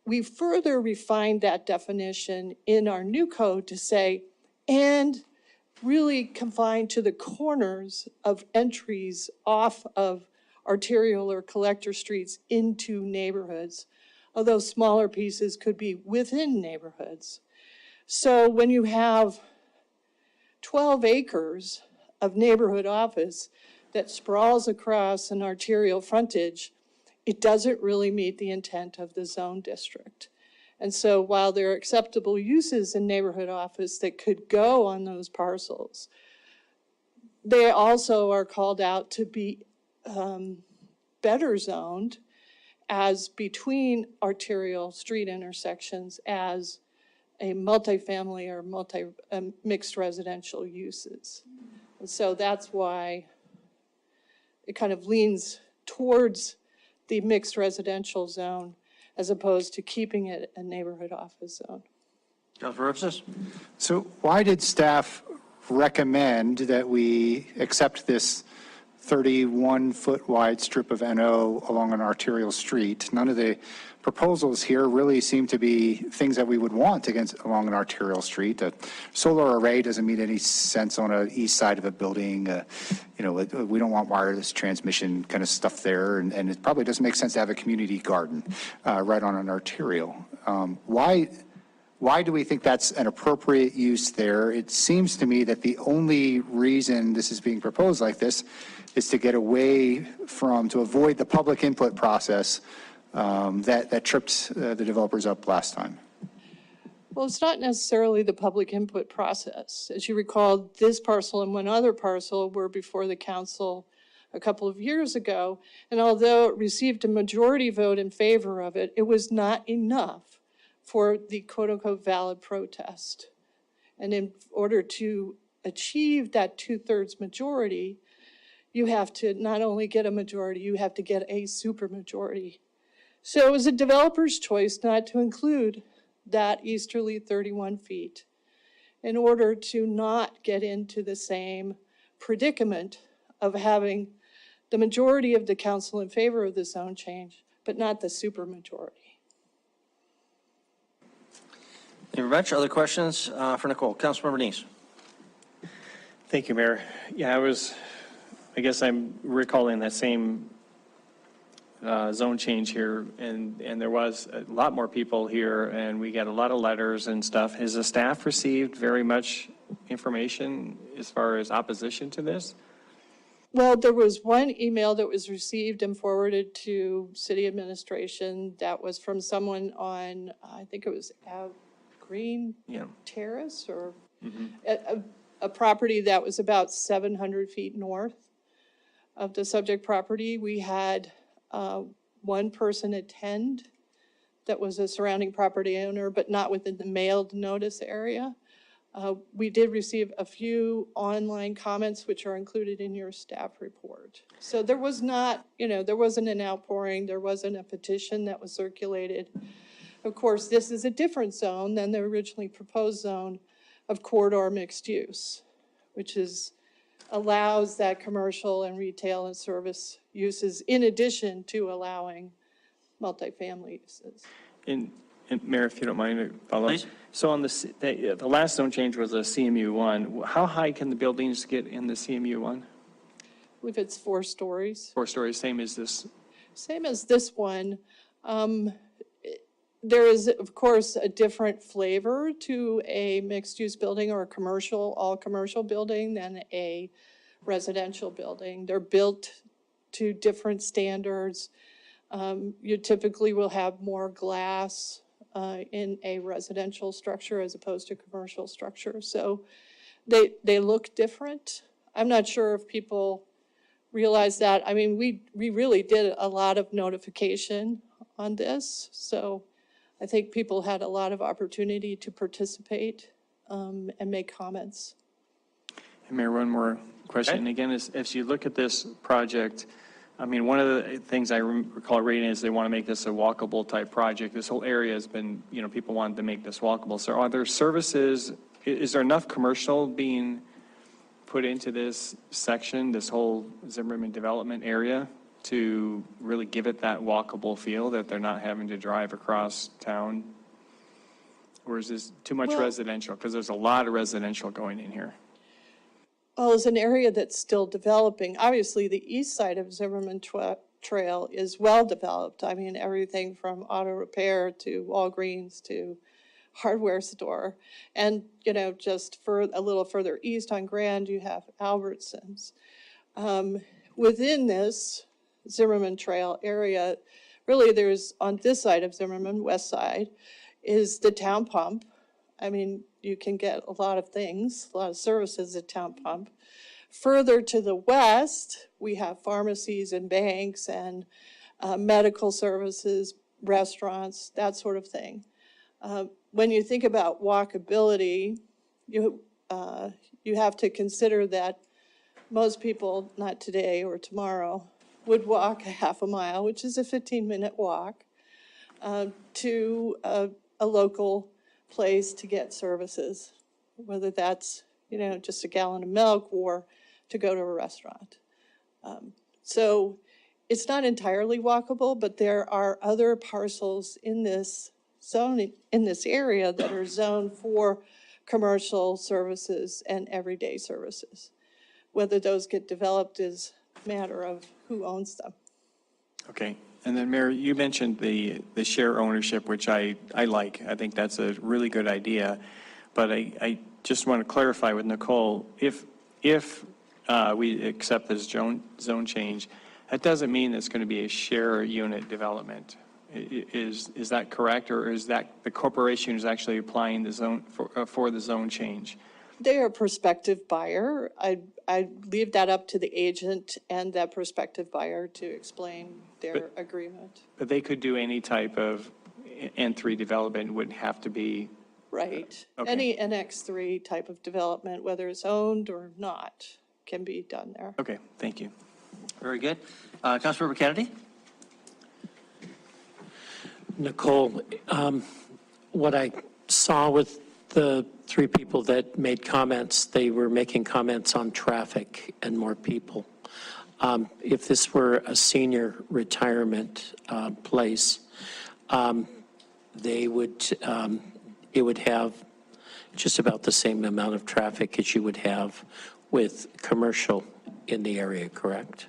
We further refined that definition in our new code to say, and really confined to the corners of entries off of arterial or collector streets into neighborhoods, although smaller pieces could be within neighborhoods. So when you have 12 acres of neighborhood office that sprawls across an arterial frontage, it doesn't really meet the intent of the zone district. And so while there are acceptable uses in neighborhood office that could go on those parcels, they also are called out to be better zoned as between arterial street intersections as a multifamily or mixed residential uses. And so that's why it kind of leans towards the mixed residential zone as opposed to keeping it a neighborhood office zone. Councilor Rivas? So why did staff recommend that we accept this 31-foot wide strip of NO along an arterial street? None of the proposals here really seem to be things that we would want along an arterial street. A solar array doesn't make any sense on the east side of a building. We don't want wireless transmission kind of stuff there, and it probably doesn't make sense to have a community garden right on an arterial. Why do we think that's an appropriate use there? It seems to me that the only reason this is being proposed like this is to get away from, to avoid the public input process that tripped the developers up last time. Well, it's not necessarily the public input process. As you recall, this parcel and one other parcel were before the council a couple of years ago. And although it received a majority vote in favor of it, it was not enough for the quote-unquote valid protest. And in order to achieve that 2/3 majority, you have to not only get a majority, you have to get a supermajority. So it was a developer's choice not to include that easterly 31 feet in order to not get into the same predicament of having the majority of the council in favor of the zone change, but not the supermajority. Thank you very much. Other questions for Nicole? Councilmember Neese. Thank you, Mayor. Yeah, I guess I'm recalling that same zone change here, and there was a lot more people here, and we got a lot of letters and stuff. Has the staff received very much information as far as opposition to this? Well, there was one email that was received and forwarded to city administration that was from someone on, I think it was Green Terrace, or a property that was about 700 feet north of the subject property. We had one person attend that was a surrounding property owner, but not within the mailed notice area. We did receive a few online comments, which are included in your staff report. So there was not, there wasn't an outpouring, there wasn't a petition that was circulated. Of course, this is a different zone than the originally proposed zone of corridor mixed use, which allows that commercial and retail and service uses in addition to allowing multifamily uses. And Mayor, if you don't mind, to follow. Please. So on the last zone change was a CMU1. How high can the buildings get in the CMU1? If it's 4 stories. 4 stories, same as this. Same as this one. There is, of course, a different flavor to a mixed-use building or a all-commercial building than a residential building. They're built to different standards. You typically will have more glass in a residential structure as opposed to commercial structure. So they look different. I'm not sure if people realize that. I mean, we really did a lot of notification on this. So I think people had a lot of opportunity to participate and make comments. And Mayor, one more question. Okay. Again, as you look at this project, I mean, one of the things I recall reading is they want to make this a walkable type project. This whole area has been, people wanted to make this walkable. So are there services is there enough commercial being put into this section, this whole Zimmerman development area, to really give it that walkable feel that they're not having to drive across town? Or is this too much residential? Because there's a lot of residential going in here. Well, it's an area that's still developing. Obviously, the east side of Zimmerman Trail is well developed. I mean, everything from auto repair to Walgreens to hardware store. And, you know, just for a little further east on Grand, you have Albertsons. Within this Zimmerman Trail area, really there's, on this side of Zimmerman, west side, is the town pump. I mean, you can get a lot of things, a lot of services at town pump. Further to the west, we have pharmacies and banks and medical services, restaurants, that sort of thing. When you think about walkability, you have to consider that most people, not today or tomorrow, would walk a half a mile, which is a 15-minute walk, to a local place to get services, whether that's, you know, just a gallon of milk or to go to a restaurant. So it's not entirely walkable, but there are other parcels in this zone, in this area, that are zoned for commercial services and everyday services. Whether those get developed is a matter of who owns them. Okay. And then, Mayor, you mentioned the share ownership, which I like. I think that's a really good idea. But I just want to clarify with Nicole, if we accept this zone change, that doesn't mean it's going to be a share unit development. Is that correct, or is that the corporation is actually applying the zone for the zone change? They are a prospective buyer. I leave that up to the agent and that prospective buyer to explain their agreement. But they could do any type of N3 development. It wouldn't have to be. Right. Okay. Any NX3 type of development, whether it's owned or not, can be done there. Okay, thank you. Very good. Councilmember Kennedy? Nicole, what I saw with the three people that made comments, they were making comments on traffic and more people. If this were a senior retirement place, it would have just about the same amount of traffic as you would have with commercial in the area, correct?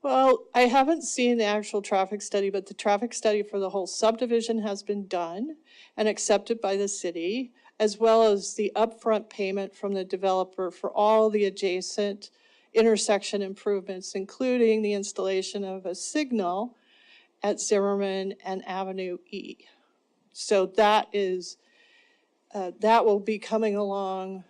Well, I haven't seen the actual traffic study, but the traffic study for the whole subdivision has been done and accepted by the city, as well as the upfront payment from the developer for all the adjacent intersection improvements, including the installation of a signal at Zimmerman and Avenue E. So that is, that will be coming along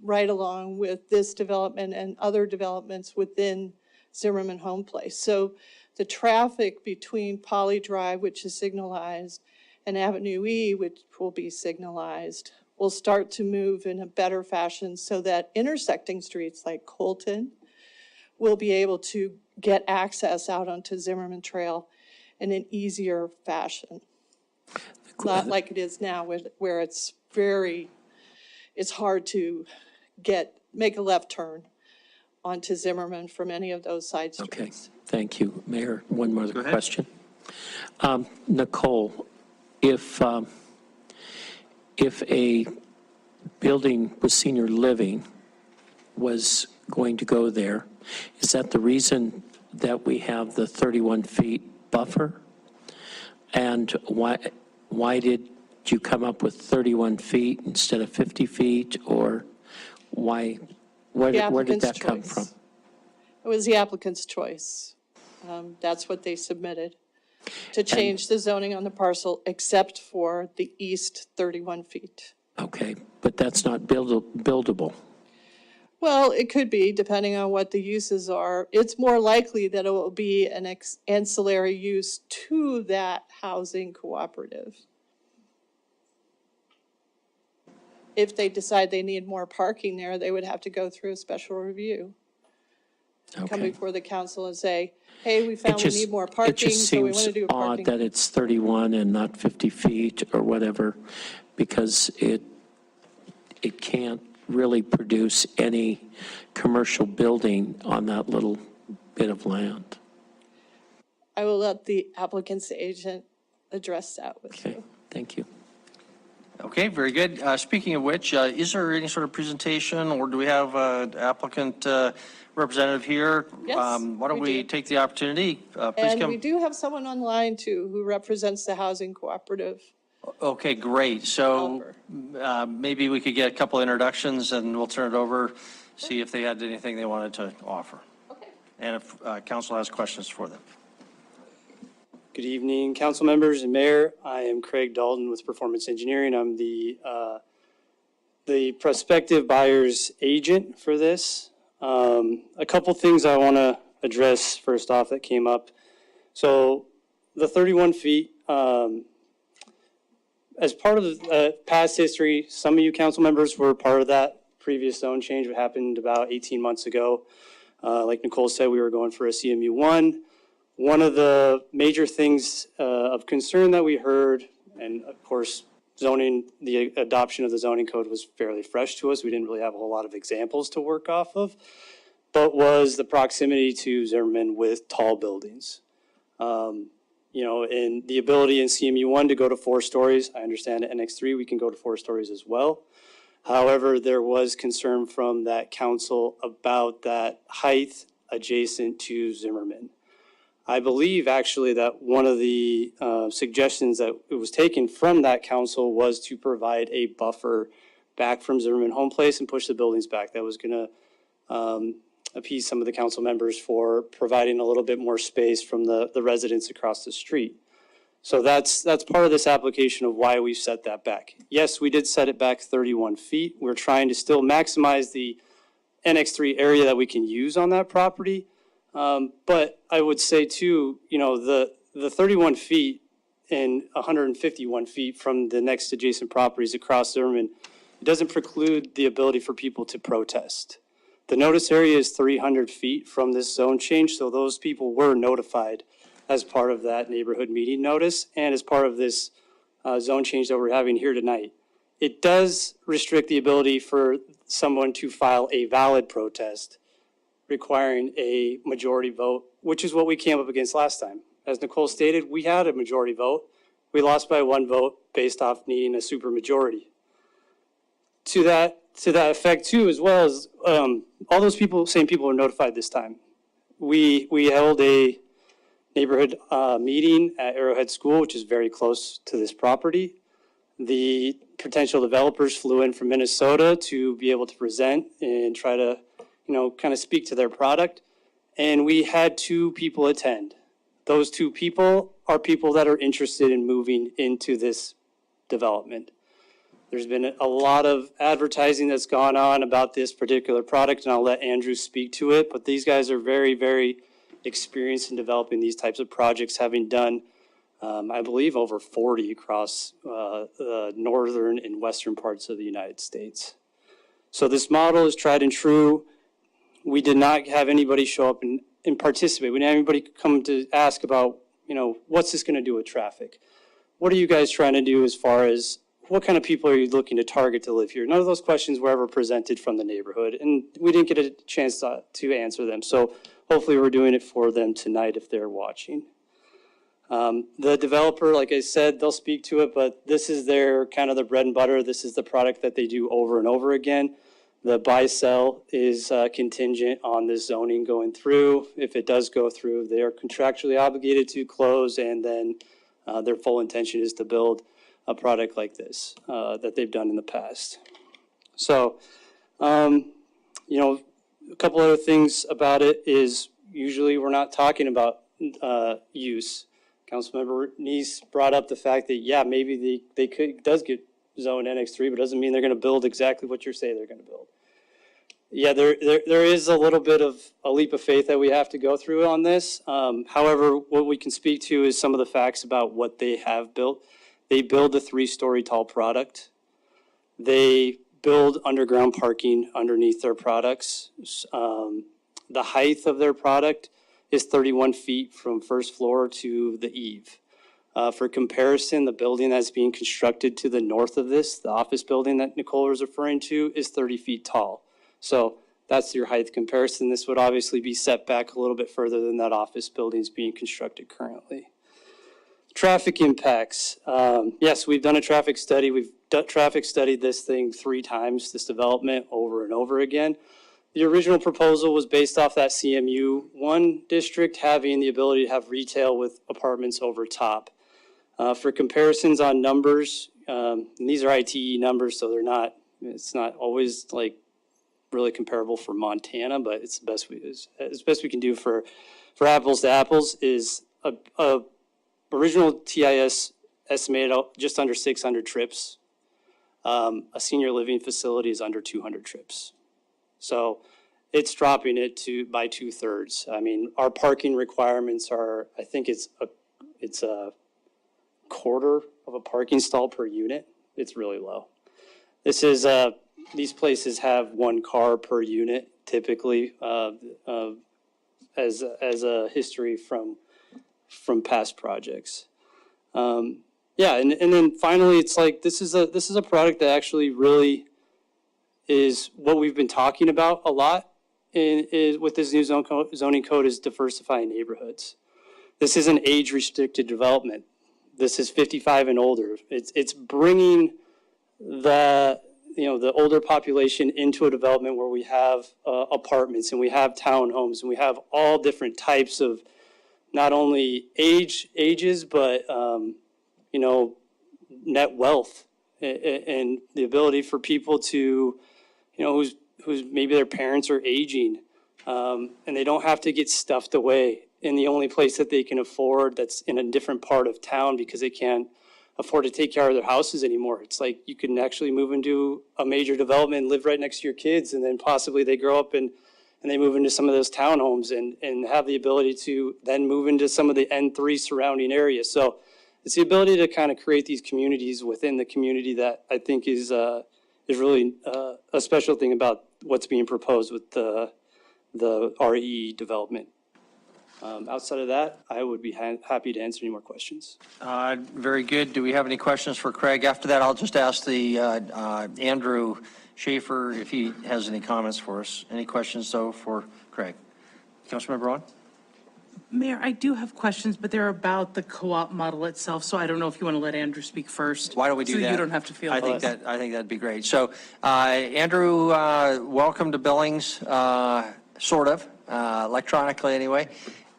right along with this development and other developments within Zimmerman Home Place. So the traffic between Poly Drive, which is signalized, and Avenue E, which will be signalized, will start to move in a better fashion so that intersecting streets like Colton will be able to get access out onto Zimmerman Trail in an easier fashion. Not like it is now where it's hard to make a left turn onto Zimmerman from any of those side streets. Okay, thank you. Mayor, one more question. Nicole, if a building with senior living was going to go there, is that the reason that we have the 31 feet buffer? And why did you come up with 31 feet instead of 50 feet, or where did that come from? It was the applicant's choice. That's what they submitted, to change the zoning on the parcel except for the east 31 feet. Okay, but that's not buildable. Well, it could be, depending on what the uses are. It's more likely that it will be an ancillary use to that housing cooperative. If they decide they need more parking there, they would have to go through a special review. Come Okay. before the council and say, hey, we found we need more parking, so we want to do a It just seems odd parking. that it's 31 and not 50 feet or whatever, because it can't really produce any commercial building on that little bit of land. I will let the applicant's agent address that with Okay, you. thank you. Okay, very good. Speaking of which, is there any sort of presentation, or do we have an applicant representative here? Yes, Why don't we we do. take the opportunity? Please And we come. do have someone online too who represents the housing cooperative. Okay, great. So maybe we could get a couple introductions and we'll turn it over, see if they had anything they wanted to offer. Okay. And if council has questions for them. Good evening, council members and mayor. I am Craig Dalton with Performance Engineering. I'm the prospective buyer's agent for this. A couple things I want to address first off that came up. So the 31 feet, as part of the past history, some of you council members were part of that previous zone change that happened about 18 months ago. Like Nicole said, we were going for a CMU 1. One of the major things of concern that we heard, and of course, the adoption of the zoning code was fairly fresh to us. We didn't really have a whole lot of examples to work off of, but was the proximity to Zimmerman with tall buildings. And the ability in CMU 1 to go to 4 stories. I understand at NX3 we can go to 4 stories as well. However, there was concern from that council about that height adjacent to Zimmerman. I believe actually that one of the suggestions that it was taken from that council was to provide a buffer back from Zimmerman Home Place and push the buildings back. That was going to appease some of the council members for providing a little bit more space from the residents across the street. So that's part of this application of why we set that back. Yes, we did set it back 31 feet. We're trying to still maximize the NX3 area that we can use on that property. But I would say too, the 31 feet and 151 feet from the next adjacent properties across Zimmerman, it doesn't preclude the ability for people to protest. The notice area is 300 feet from this zone change, so those people were notified as part of that neighborhood meeting notice and as part of this zone change that we're having here tonight. It does restrict the ability for someone to file a valid protest requiring a majority vote, which is what we came up against last time. As Nicole stated, we had a majority vote. We lost by 1 vote based off needing a supermajority. To that effect too, as well as all those same people were notified this time. We held a neighborhood meeting at Arrowhead School, which is very close to this property. The potential developers flew in from Minnesota to be able to present and try to kind of speak to their product. And we had 2 people attend. Those 2 people are people that are interested in moving into this development. There's been a lot of advertising that's gone on about this particular product, and I'll let Andrew speak to it, but these guys are very, very experienced in developing these types of projects, having done, I believe, over 40 across the northern and western parts of the United States. So this model is tried and true. We did not have anybody show up and participate. We didn't have anybody come to ask about, what's this going to do with traffic? What are you guys trying to do as far as what kind of people are you looking to target to live here? None of those questions were ever presented from the neighborhood, and we didn't get a chance to answer them. So hopefully we're doing it for them tonight if they're watching. The developer, like I said, they'll speak to it, but this is their kind of the bread and butter. This is the product that they do over and over again. The buy-sell is contingent on this zoning going through. If it does go through, they are contractually obligated to close, and then their full intention is to build a product like this that they've done in the past. So, a couple other things about it is usually we're not talking about use. Councilmember Neese brought up the fact that, yeah, maybe does get zoned NX3, but doesn't mean they're going to build exactly what you say they're going to build. Yeah, there is a little bit of a leap of faith that we have to go through on this. However, what we can speak to is some of the facts about what they have built. They build a 3-story tall product. They build underground parking underneath their products. The height of their product is 31 feet from first floor to the eave. For comparison, the building that's being constructed to the north of this, the office building that Nicole was referring to, is 30 feet tall. So that's your height comparison. This would obviously be set back a little bit further than that office building is being constructed currently. Traffic impacts. Yes, we've done a traffic study. We've traffic studied this thing 3 times, this development, over and over again. The original proposal was based off that CMU1 district having the ability to have retail with apartments over top. For comparisons on numbers, and these are ITE numbers, so it's not always like really comparable for Montana, but it's the best as best we can do for apples to apples. Is a original TIS estimated just under 600 trips. A senior living facility is under 200 trips. So it's dropping it by 2/3. I mean, our parking requirements are, I think it's a quarter of a parking stall per unit. It's really low. This is, these places have 1 car per unit typically, as a history from past projects. Yeah, and then finally, it's like, this is a product that actually really is what we've been talking about a lot with this new zoning code, is diversifying neighborhoods. This is an age-restricted development. This is 55 and older. It's bringing the older population into a development where we have apartments and we have townhomes and we have all different types of not only ages, but net wealth and the ability for people to, who's maybe their parents are aging, and they don't have to get stuffed away in the only place that they can afford that's in a different part of town because they can't afford to take care of their houses anymore. It's like you can actually move into a major development and live right next to your kids, and then possibly they grow up and they move into some of those townhomes and have the ability to then move into some of the N3 surrounding areas. So it's the ability to kind of create these communities within the community that I think is really a special thing about what's being proposed with the RE development. Outside of that, I would be happy to answer any more questions. Very good. Do we have any questions for Craig? After that, I'll just ask the Andrew Schaefer if he has any comments for us. Any questions, though, for Craig? Councilmember Rowan? Mayor, I do have questions, but they're about the co-op model itself, so I don't know if you want to let Andrew speak first. Why don't we do that? So you don't have to feel. I think that'd be great. So, Andrew, welcome to Billings, sort of, electronically anyway.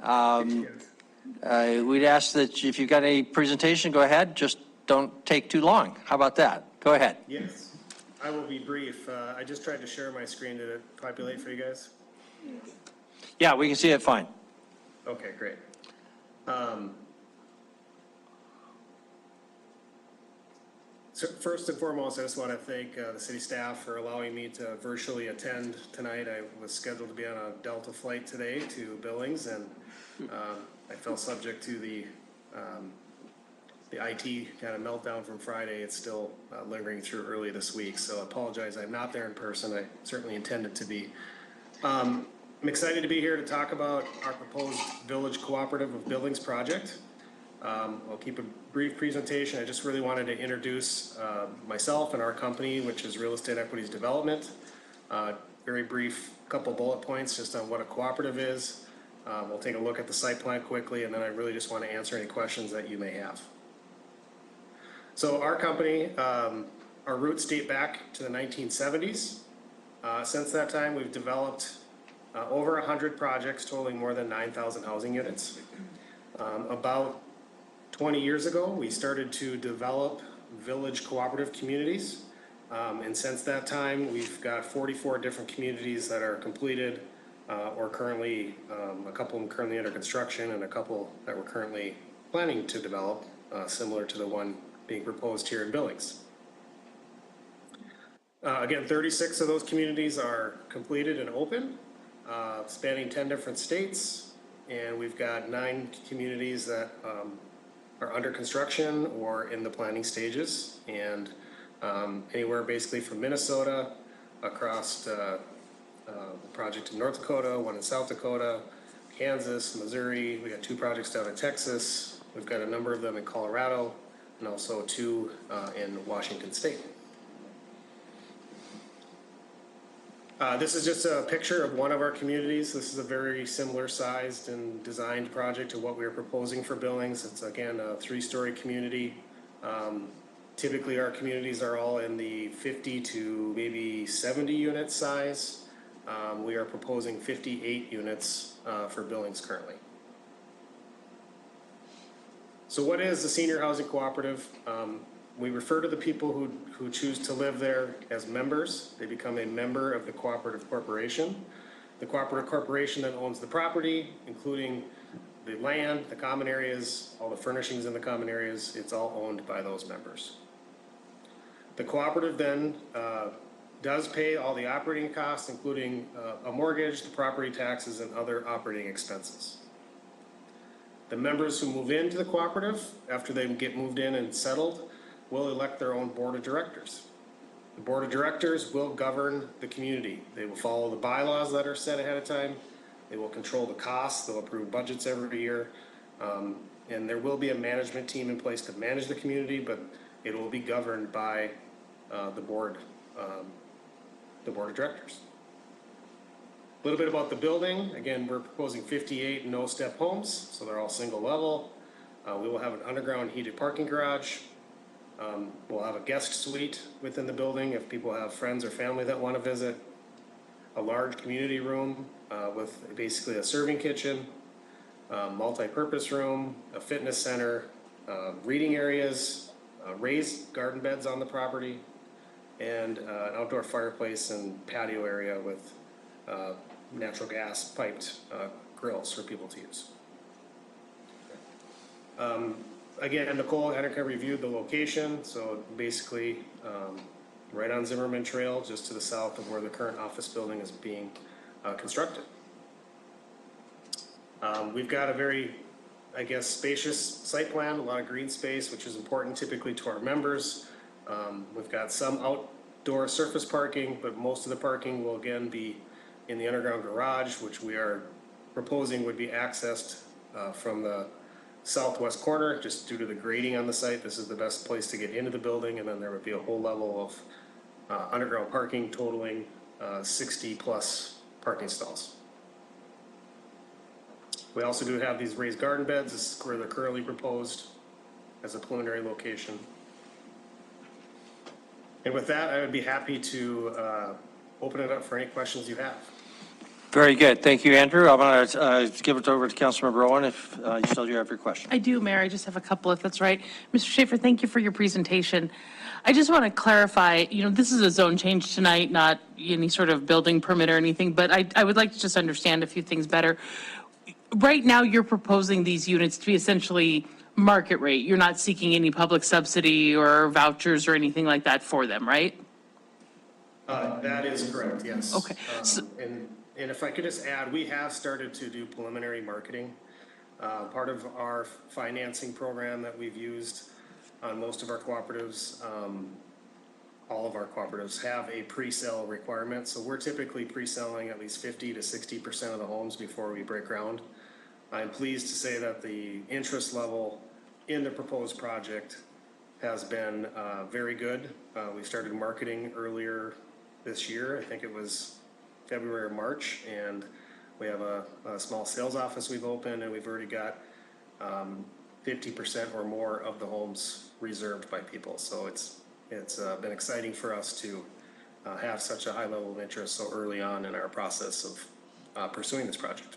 We'd ask that if you've got any presentation, go ahead. Just don't take too long. How about that? Go ahead. Yes, I will be brief. I just tried to share my screen. Did it populate for you guys? Yeah, we can see it fine. Okay, great. So first and foremost, I just want to thank the city staff for allowing me to virtually attend tonight. I was scheduled to be on a Delta flight today to Billings, and I fell subject to the IT kind of meltdown from Friday. It's still lingering through early this week, so I apologize. I'm not there in person. I certainly intended to be. I'm excited to be here to talk about our proposed Village Cooperative of Billings project. I'll keep a brief presentation. I just really wanted to introduce myself and our company, which is Real Estate Equities Development. Very brief couple bullet points just on what a cooperative is. We'll take a look at the site plan quickly, and then I really just want to answer any questions that you may have. So our company, our roots date back to the 1970s. Since that time, we've developed over 100 projects totaling more than 9,000 housing units. About 20 years ago, we started to develop village cooperative communities. And since that time, we've got 44 different communities that are completed or currently, a couple of them currently under construction and a couple that we're currently planning to develop, similar to the one being proposed here in Billings. Again, 36 of those communities are completed and open, spanning 10 different states. And we've got 9 communities that are under construction or in the planning stages. And anywhere basically from Minnesota across the project in North Dakota, one in South Dakota, Kansas, Missouri. We got 2 projects down in Texas, We've got a number of them in Colorado and also 2 in Washington State. This is just a picture of one of our communities. This is a very similar sized and designed project to what we are proposing for Billings. It's again a 3-story community. Typically our communities are all in the 50 to maybe 70 unit size. We are proposing 58 units for Billings currently. So what is the senior housing cooperative? We refer to the people who choose to live there as members. They become a member of the cooperative corporation. The cooperative corporation then owns the property, including the land, the common areas, all the furnishings in the common areas. It's all owned by those members. The cooperative then does pay all the operating costs, including a mortgage, the property taxes, and other operating expenses. The members who move into the cooperative, after they get moved in and settled, will elect their own board of directors. The board of directors will govern the community. They will follow the bylaws that are set ahead of time. They will control the costs. They'll approve budgets every year. And there will be a management team in place to manage the community, but it will be governed by the board of directors. A little bit about the building. Again, we're proposing 58 no-step homes, so they're all single level. We will have an underground heated parking garage. We'll have a guest suite within the building if people have friends or family that want to visit. A large community room with basically a serving kitchen, multi-purpose room, a fitness center, reading areas, raised garden beds on the property, and an outdoor fireplace and patio area with natural gas piped grills for people to use. Again, Nicole Henniker reviewed the location, so basically right on Zimmerman Trail, just to the south of where the current office building is being constructed. We've got a very, I guess, spacious site plan, a lot of green space, which is important typically to our members. We've got some outdoor surface parking, but most of the parking will again be in the underground garage, which we are proposing would be accessed from the southwest corner, just due to the grading on the site. This is the best place to get into the building, and then there would be a whole level of underground parking totaling 60 plus parking stalls. We also do have these raised garden beds. This is where they're currently proposed as a preliminary location. And with that, I would be happy to open it up for any questions you have. Very good. Thank you, Andrew. I'm going to give it over to Councilmember Rowan if you still do have your question. I do, Mayor. I just have a couple, if that's right. Mr. Schaefer, thank you for your presentation. I just want to clarify, this is a zone change tonight, not any sort of building permit or anything, but I would like to just understand a few things better. Right now, you're proposing these units to be essentially market rate. You're not seeking any public subsidy or vouchers or anything like that for them, right? That is correct, yes. Okay. And if I could just add, we have started to do preliminary marketing. Part of our financing program that we've used on most of our cooperatives, all of our cooperatives have a pre-sale requirement. So we're typically pre-selling at least 50 to 60% of the homes before we break ground. I'm pleased to say that the interest level in the proposed project has been very good. We started marketing earlier this year. I think it was February or March, and we have a small sales office we've opened, and we've already got 50% or more of the homes reserved by people. So it's been exciting for us to have such a high level of interest so early on in our process of pursuing this project.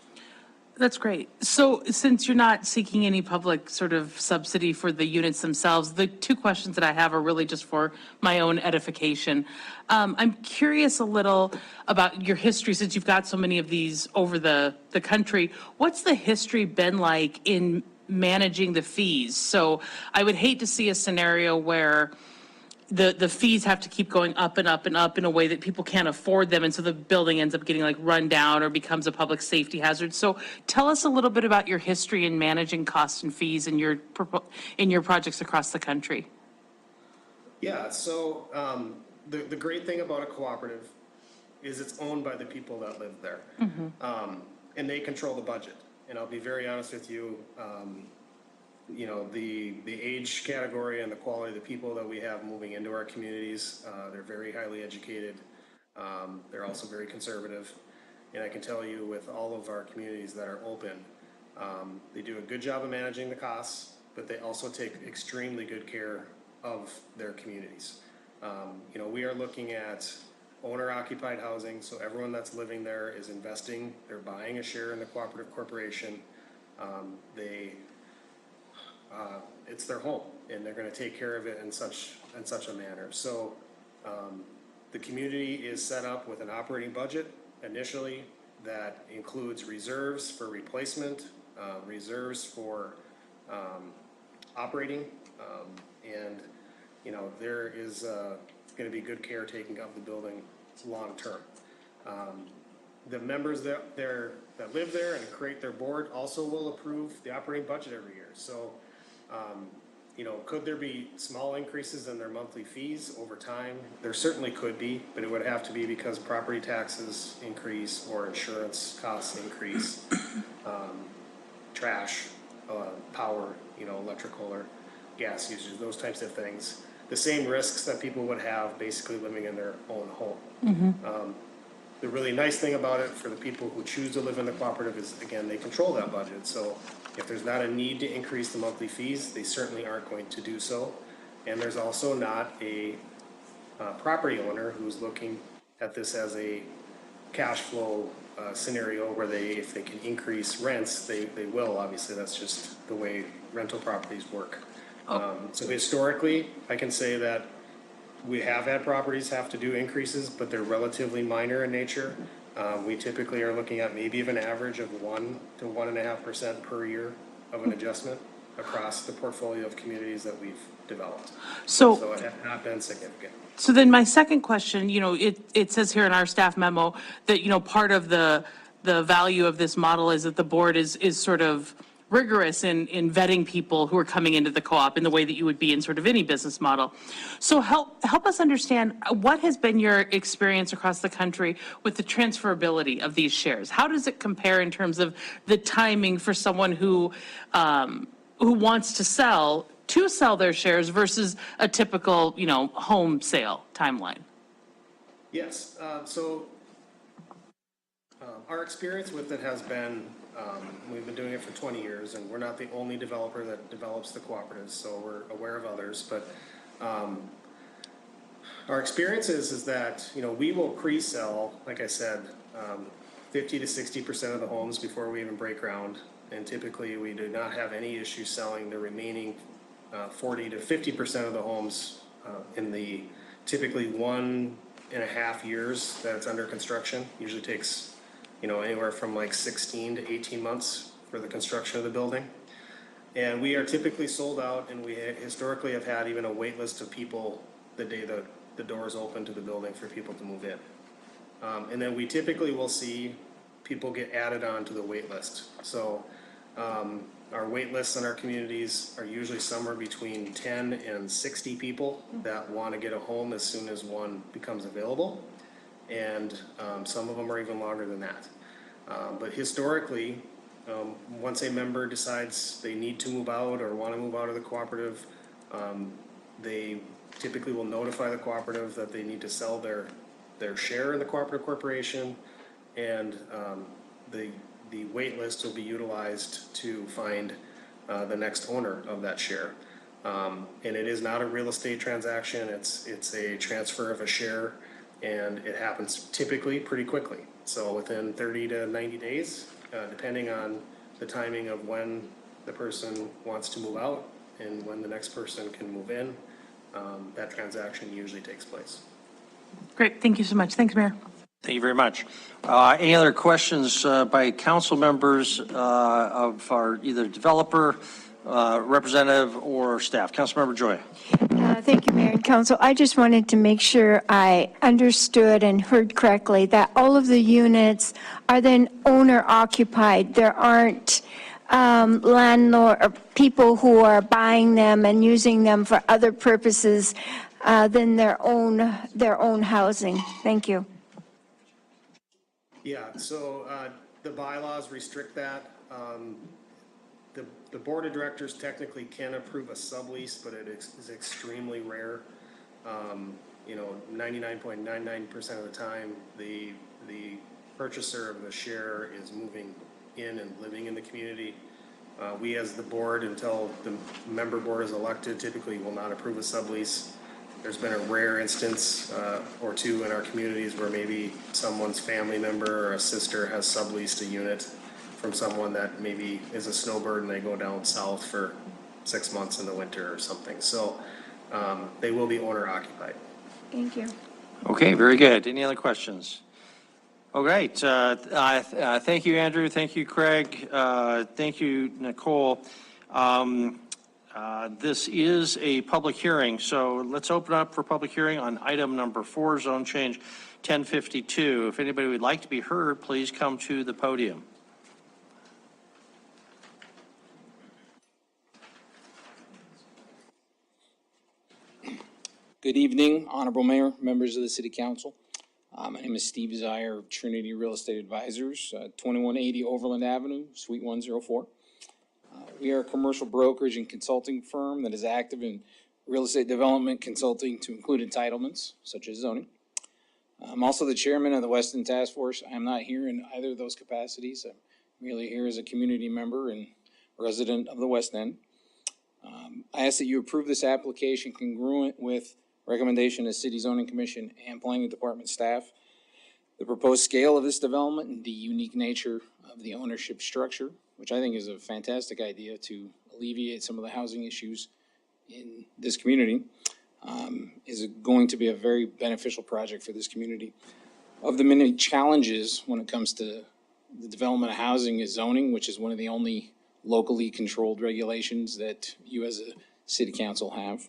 That's great. So since you're not seeking any public sort of subsidy for the units themselves, the two questions that I have are really just for my own edification. I'm curious a little about your history, since you've got so many of these over the country. What's the history been like in managing the fees? So I would hate to see a scenario where the fees have to keep going up and up and up in a way that people can't afford them, and so the building ends up getting like run down or becomes a public safety hazard. So tell us a little bit about your history in managing costs and fees in your projects across the country. Yeah, so the great thing about a cooperative is it's owned by the people that live there. And they control the budget. And I'll be very honest with you, the age category and the quality of the people that we have moving into our communities. They're very highly educated. They're also very conservative. And I can tell you with all of our communities that are open, they do a good job of managing the costs, but they also take extremely good care of their communities. We are looking at owner-occupied housing, so everyone that's living there is investing, they're buying a share in the cooperative corporation. It's their home, and they're gonna take care of it in such a manner. So, the community is set up with an operating budget initially that includes reserves for replacement, reserves for, operating, and, there is, gonna be good care taken of the building long-term. The members that live there and create their board also will approve the operating budget every year. So, could there be small increases in their monthly fees over time? There certainly could be, but it would have to be because property taxes increase or insurance costs increase, trash, power, electrical or gas usage, those types of things. The same risks that people would have basically living in their own home. The really nice thing about it for the people who choose to live in the cooperative is, again, they control that budget. So if there's not a need to increase the monthly fees, they certainly aren't going to do so. And there's also not a property owner who's looking at this as a cash flow scenario where if they can increase rents, they will. Obviously, that's just the way rental properties work. So historically, I can say that we have had properties have to do increases, but they're relatively minor in nature. We typically are looking at maybe an average of 1 to 1.5% per year of an adjustment across the portfolio of communities that we've developed. So it has not been significant. So then my second question, it says here in our staff memo that, part of the value of this model is that the board is sort of rigorous in vetting people who are coming into the co-op in the way that you would be in sort of any business model. So help us understand what has been your experience across the country with the transferability of these shares? How does it compare in terms of the timing for someone who wants to sell their shares versus a typical, home sale timeline? Yes. Our experience with it has been, we've been doing it for 20 years, and we're not the only developer that develops the cooperatives, so we're aware of others. But our experience is that, we will pre-sell, like I said, 50 to 60% of the homes before we even break ground. And typically, we do not have any issue selling the remaining 40 to 50% of the homes in the typically 1.5 years that it's under construction. Usually takes anywhere from like 16 to 18 months for the construction of the building. And we are typically sold out, and we historically have had even a wait list of people the day the doors open to the building for people to move in. And then we typically will see people get added on to the wait list. So our wait lists in our communities are usually somewhere between 10 and 60 people that want to get a home as soon as one becomes available. And some of them are even longer than that. But historically, once a member decides they need to move out or want to move out of the cooperative, they typically will notify the cooperative that they need to sell their share in the cooperative corporation, and the wait list will be utilized to find the next owner of that share. And it is not a real estate transaction. It's a transfer of a share, and it happens typically pretty quickly. So within 30 to 90 days, depending on the timing of when the person wants to move out and when the next person can move in, that transaction usually takes place. Great, thank you so much. Thanks, Mayor. Thank you very much. Any other questions by council members of our either developer, representative, or staff? Councilmember Joy. Thank you, Mayor and Council. I just wanted to make sure I understood and heard correctly that all of the units are then owner occupied. There aren't landlord or people who are buying them and using them for other purposes than their own housing. Thank you. Yeah, so the bylaws restrict that. the board of directors technically can approve a sublease, but it is extremely rare. 99.99% of the time, the purchaser of the share is moving in and living in the community. We as the board, until the member board is elected, typically will not approve a sublease. There's been a rare instance or two in our communities where maybe someone's family member or a sister has subleased a unit from someone that maybe is a snowbird and they go down south for 6 months in the winter or something. So they will be owner occupied. Thank you. Okay, very good. Any other questions? Oh, great. Thank you, Andrew. Thank you, Craig. Thank you, Nicole. This is a public hearing, so let's open up for public hearing on item number 4, zone change 1052. If anybody would like to be heard, please come to the podium. Good evening, Honorable Mayor, members of the City Council. My name is Steve Zier of Trinity Real Estate Advisors, 2180 Overland Avenue, Suite 104. We are a commercial brokerage and consulting firm that is active in real estate development consulting to include entitlements, such as zoning. I'm also the chairman of the Weston Task Force. I am not here in either of those capacities. I'm merely here as a community member and resident of the West End. I ask that you approve this application congruent with recommendation of City Zoning Commission and Planning Department staff. The proposed scale of this development and the unique nature of the ownership structure, which I think is a fantastic idea to alleviate some of the housing issues in this community, is going to be a very beneficial project for this community. Of the many challenges when it comes to the development of housing is zoning, which is one of the only locally controlled regulations that you as a city council have.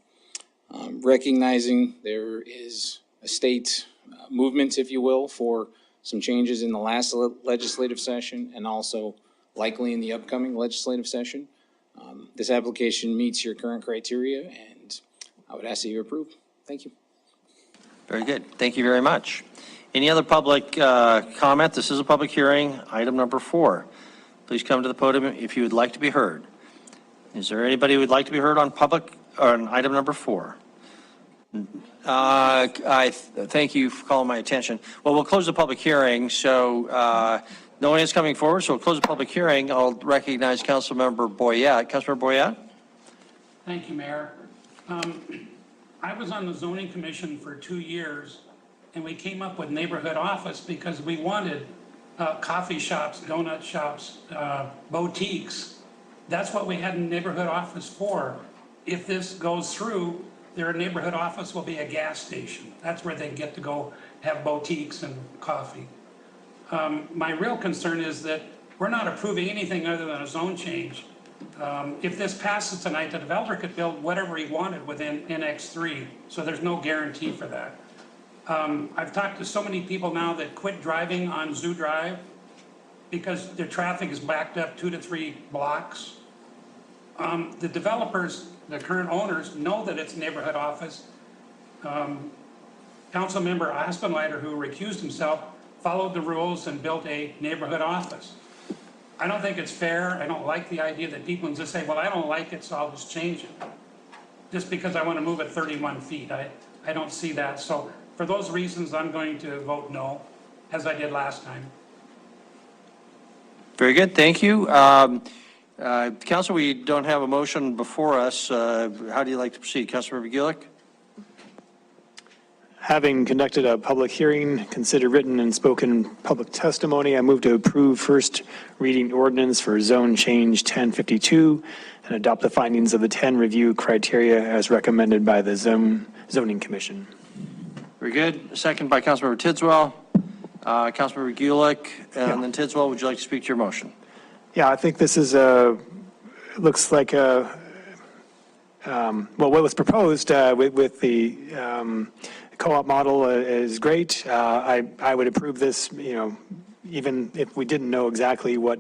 Recognizing there is a state movement, if you will, for some changes in the last legislative session and also likely in the upcoming legislative session. This application meets your current criteria, and I would ask that you approve. Thank you. Very good. Thank you very much. Any other public comment? This is a public hearing. Item number 4. Please come to the podium if you would like to be heard. Is there anybody who would like to be heard on item number 4? I thank you for calling my attention. Well, we'll close the public hearing, so no one is coming forward, so we'll close the public hearing. I'll recognize Councilmember Boyette. Councilmember Boyette? Thank you, Mayor. I was on the zoning commission for 2 years, and we came up with neighborhood office because we wanted coffee shops, donut shops, boutiques. That's what we had a neighborhood office for. If this goes through, their neighborhood office will be a gas station. That's where they get to go have boutiques and coffee. My real concern is that we're not approving anything other than a zone change. If this passes tonight, the developer could build whatever he wanted within NX3, so there's no guarantee for that. I've talked to so many people now that quit driving on Zoo Drive because their traffic is backed up 2 to 3 blocks. The developers, the current owners, know that it's neighborhood office. Councilmember Aspenleiter, who recused himself, followed the rules and built a neighborhood office. I don't think it's fair. I don't like the idea that people can just say, well, I don't like it, so I'll just change it. Just because I want to move it 31 feet. I don't see that. So for those reasons, I'm going to vote no, as I did last time. Very good. Thank you. Council, we don't have a motion before us. How do you like to proceed? Councilmember Gulick? Having conducted a public hearing, considered written and spoken public testimony, I move to approve first reading ordinance for zone change 1052 and adopt the findings of the 10 review criteria as recommended by the zoning commission. Very good. Second by Councilmember Tidswell. Councilmember Gulick, and then Tidswell, would you like to speak to your motion? Yeah, I think this is looks like well, what was proposed with the co-op model is great. I would approve this, even if we didn't know exactly what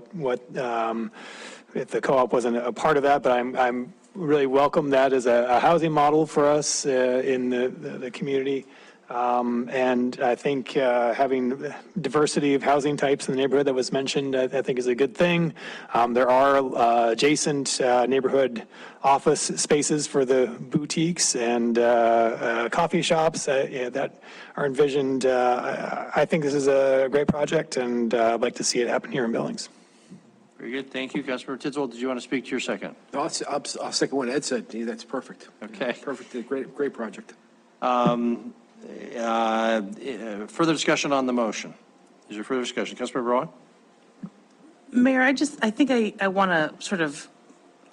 if the co-op wasn't a part of that, but I'm really welcome that as a housing model for us in the community. And I think having diversity of housing types in the neighborhood that was mentioned, I think is a good thing. There are adjacent neighborhood office spaces for the boutiques and coffee shops that are envisioned. I think this is a great project, and I'd like to see it happen here in Billings. Very good. Thank you. Councilmember Tidswell, did you want to speak to your second? No, I'll second what Ed said. Yeah, that's perfect. Okay. Perfect. Great project. Further discussion on the motion? Is there further discussion? Councilmember Rowan? Mayor, I think I want to sort of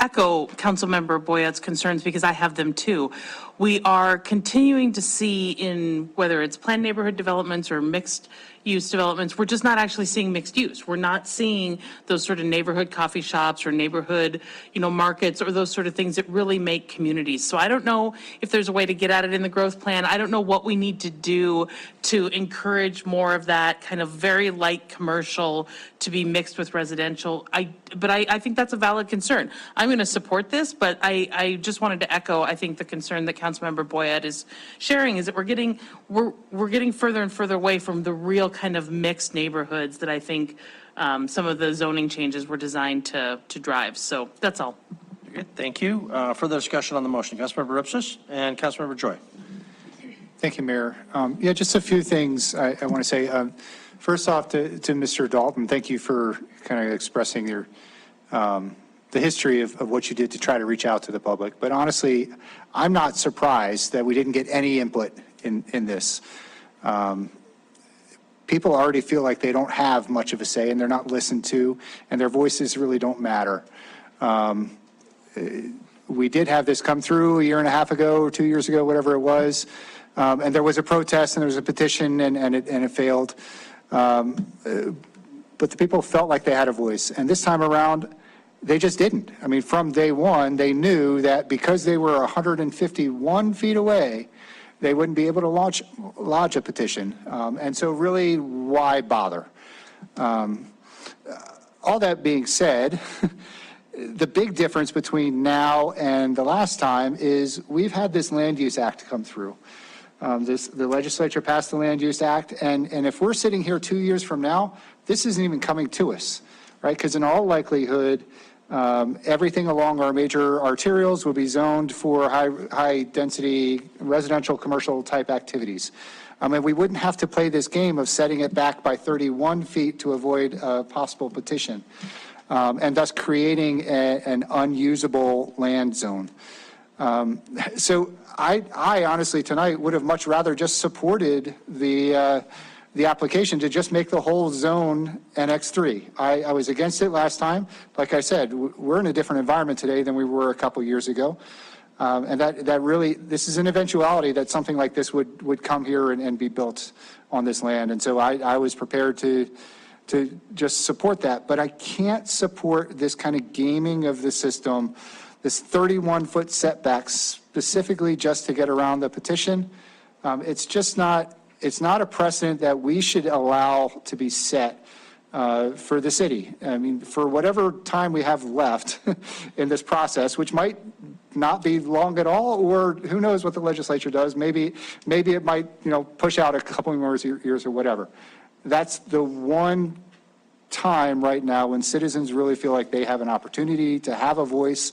echo Councilmember Boyette's concerns because I have them too. We are continuing to see in whether it's planned neighborhood developments or mixed use developments, we're just not actually seeing mixed use. We're not seeing those sort of neighborhood coffee shops or neighborhood, markets or those sort of things that really make communities. So I don't know if there's a way to get at it in the growth plan. I don't know what we need to do to encourage more of that kind of very light commercial to be mixed with residential. But I think that's a valid concern. I'm going to support this, but I just wanted to echo, I think, the concern that Councilmember Boyette is sharing is that we're getting further and further away from the real kind of mixed neighborhoods that I think some of the zoning changes were designed to drive. So that's all. Good. Thank you. Further discussion on the motion. Councilmember Ripsis and Councilmember Joy. Thank you, Mayor. Just a few things I want to say. First off, to Mr. Dalton, thank you for kind of expressing your the history of what you did to try to reach out to the public. But honestly, I'm not surprised that we didn't get any input in this. People already feel like they don't have much of a say and they're not listened to, and their voices really don't matter. We did have this come through a year and a half ago or 2 years ago, whatever it was, and there was a protest and there was a petition and it failed. But the people felt like they had a voice, and this time around, they just didn't. I mean, from day one, they knew that because they were 151 feet away, they wouldn't be able to lodge a petition. And so really, why bother? All that being said, the big difference between now and the last time is we've had this Land Use Act come through. The legislature passed the Land Use Act, and if we're sitting here 2 years from now, this isn't even coming to us, right? Because in all likelihood, everything along our major arterials will be zoned for high-density residential, commercial-type activities. And we wouldn't have to play this game of setting it back by 31 feet to avoid a possible petition, and thus creating an unusable land zone. So I honestly tonight would have much rather just supported the application to just make the whole zone NX3. I was against it last time. Like I said, we're in a different environment today than we were a couple years ago. And that really, this is an eventuality that something like this would come here and be built on this land. And so I was prepared to just support that. But I can't support this kind of gaming of the system, this 31-foot setback specifically just to get around the petition. It's just not, it's not a precedent that we should allow to be set for the city. I mean, for whatever time we have left in this process, which might not be long at all, or who knows what the legislature does. Maybe it might, push out a couple more years or whatever. That's the one time right now when citizens really feel like they have an opportunity to have a voice.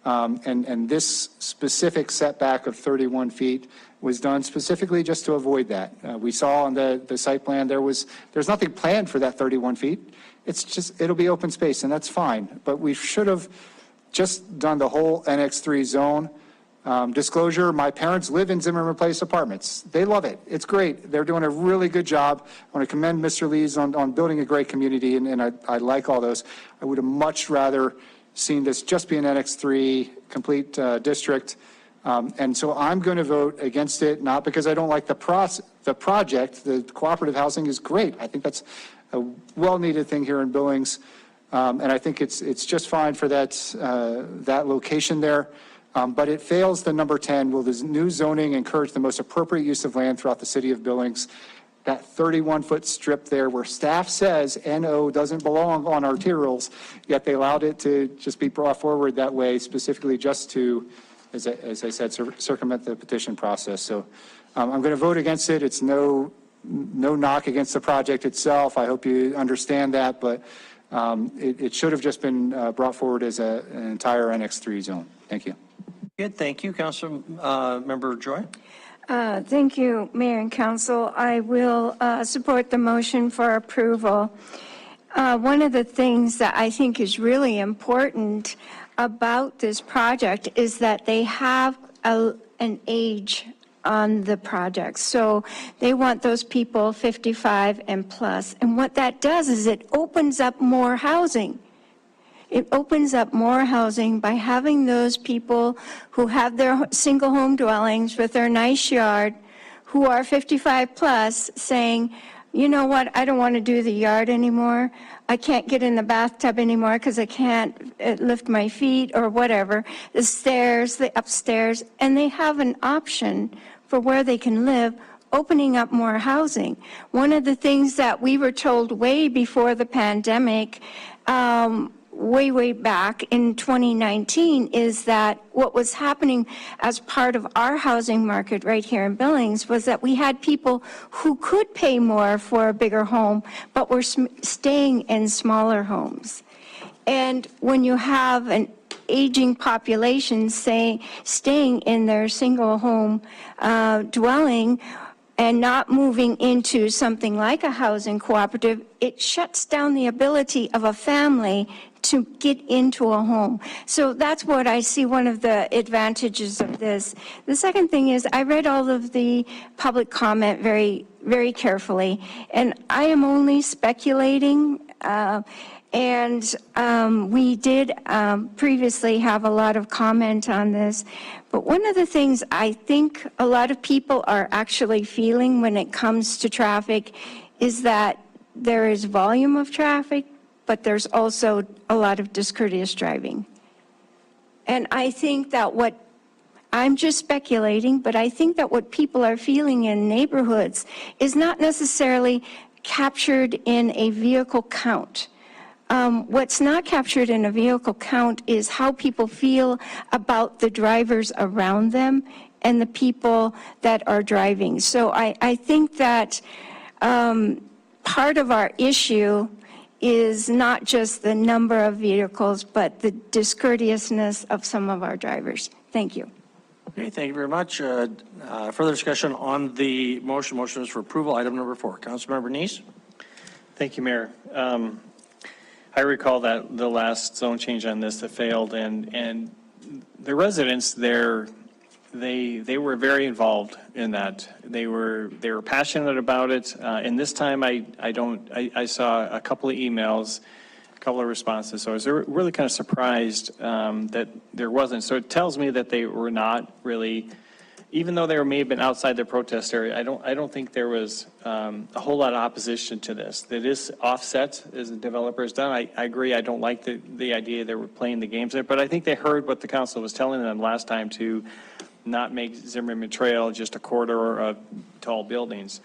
And this specific setback of 31 feet was done specifically just to avoid that. We saw on the site plan, there's nothing planned for that 31 feet. It's just, it'll be open space, and that's fine. But we should have just done the whole NX3 zone. Disclosure, my parents live in Zimmerman Place Apartments. They love it. It's great. They're doing a really good job. I want to commend Mr. Lees on building a great community, and I like all those. I would have much rather seen this just be an NX3 complete district. And so I'm going to vote against it, not because I don't like the project. The cooperative housing is great. I think that's a well-needed thing here in Billings. And I think it's just fine for that location there. But it fails the number 10. Will this new zoning encourage the most appropriate use of land throughout the city of Billings? That 31-foot strip there where staff says NO doesn't belong on arterials, yet they allowed it to just be brought forward that way specifically just to, as I said, circumvent the petition process. So I'm going to vote against it. It's no knock against the project itself. I hope you understand that, but it should have just been brought forward as an entire NX3 zone. Thank you. Good, thank you. Council Member Joy? Thank you, Mayor and Council. I will support the motion for approval. One of the things that I think is really important about this project is that they have an age on the project. So they want those people 55 and plus. And what that does is it opens up more housing. It opens up more housing by having those people who have their single home dwellings with their nice yard, who are 55 plus, saying, you know what, I don't want to do the yard anymore. I can't get in the bathtub anymore because I can't lift my feet or whatever. The stairs, the upstairs, and they have an option for where they can live, opening up more housing. One of the things that we were told way before the pandemic, way back in 2019, is that what was happening as part of our housing market right here in Billings was that we had people who could pay more for a bigger home, but were staying in smaller homes. And when you have an aging population staying in their single home dwelling, and not moving into something like a housing cooperative, it shuts down the ability of a family to get into a home. So that's what I see one of the advantages of this. The second thing is I read all of the public comment very, very carefully, and I am only speculating. We did previously have a lot of comment on this, but one of the things I think a lot of people are actually feeling when it comes to traffic is that there is volume of traffic, but there's also a lot of discourteous driving. And I think that I'm just speculating, but I think that what people are feeling in neighborhoods is not necessarily captured in a vehicle count. What's not captured in a vehicle count is how people feel about the drivers around them and the people that are driving. So I think that part of our issue is not just the number of vehicles, but the discourteousness of some of our drivers. Thank you. Okay, thank you very much. Further discussion on the motion. Motion is for approval. Item number 4. Councilmember Neese? Thank you, Mayor. I recall that the last zone change on this that failed, and the residents there, they were very involved in that. They were passionate about it. And this time I saw a couple of emails, a couple of responses. So I was really kind of surprised that there wasn't. So it tells me that they were not really, even though they may have been outside the protest area, I don't think there was a whole lot of opposition to this. That is offset as the developer has done. I agree. I don't like the idea they were playing the games there, but I think they heard what the council was telling them last time to not make Zimmerman Trail just a corridor of tall buildings.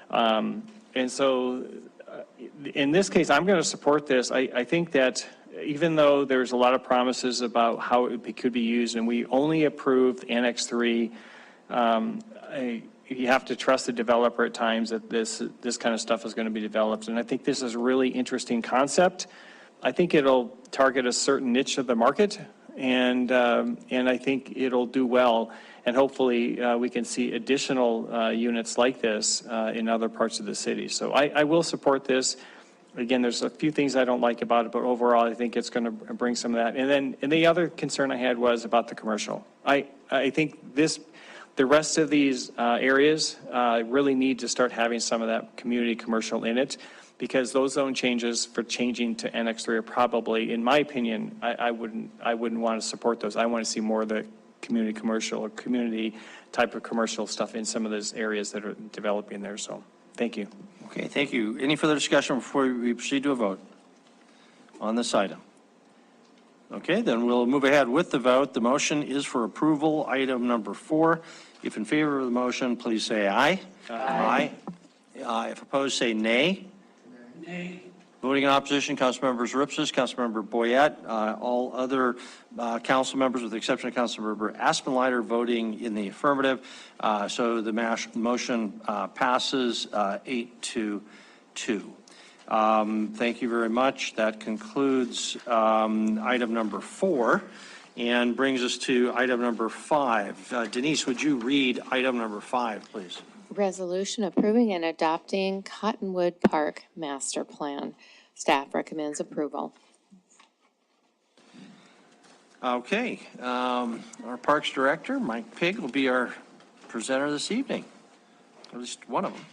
And so in this case, I'm going to support this. I think that even though there's a lot of promises about how it could be used, and we only approved Annex 3, you have to trust the developer at times that this kind of stuff is going to be developed. And I think this is a really interesting concept. I think it'll target a certain niche of the market, and I think it'll do well. And hopefully we can see additional units like this in other parts of the city. So I will support this. Again, there's a few things I don't like about it, but overall I think it's going to bring some of that. And the other concern I had was about the commercial. I think the rest of these areas really need to start having some of that community commercial in it, because those zone changes for changing to Annex 3 are probably, in my opinion, I wouldn't want to support those. I want to see more of the community commercial or community type of commercial stuff in some of those areas that are developing there. So thank you. Okay, thank you. Any further discussion before we proceed to a vote on this item? Okay, then we'll move ahead with the vote. The motion is for approval, item number 4. If in favor of the motion, please say aye. Aye. If opposed, say nay. Nay. Voting in opposition, Councilmembers Ripsis, Councilmember Boyette, all other council members with the exception of Councilmember Aspenlighter voting in the affirmative. So the motion passes 8-2. Thank you very much. That concludes item number 4 and brings us to item number 5. Denise, would you read item number 5, please? Resolution approving and adopting Cottonwood Park Master Plan. Staff recommends approval. Okay, our Parks Director, Mike Pigg, will be our presenter this evening, at least one of them.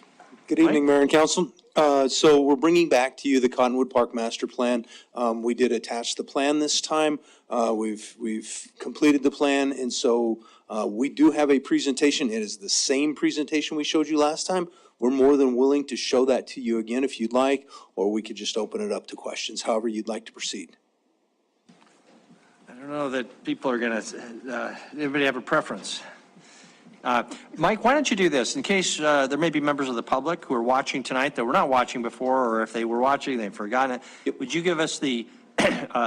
Good evening, Mayor and Council. So we're bringing back to you the Cottonwood Park Master Plan. We did attach the plan this time. We've completed the plan, and so we do have a presentation. It is the same presentation we showed you last time. We're more than willing to show that to you again if you'd like, or we could just open it up to questions, however you'd like to proceed. I don't know that people are going to, anybody have a preference? Mike, why don't you do this, in case there may be members of the public who are watching tonight that were not watching before, or if they were watching, they've forgotten it. Would you give us the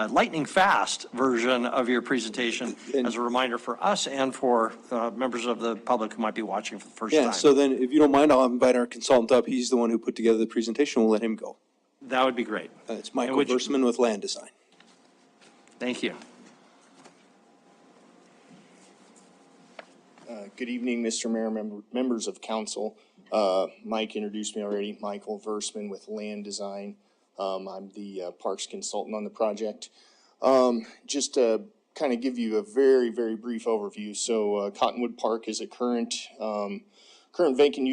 lightning fast version of your presentation as a reminder for us and for members of the public who might be watching for the first time? Yeah, so then if you don't mind, I'll invite our consultant up. He's the one who put together the presentation. We'll let him go. That would be great. It's Michael Versman with Land Design. Thank you. Good evening, Mr. Mayor, members of council. Mike introduced me already, Michael Versman with Land Design. I'm the parks consultant on the project. Just to kind of give you a very, very brief overview. So Cottonwood Park is a current vacant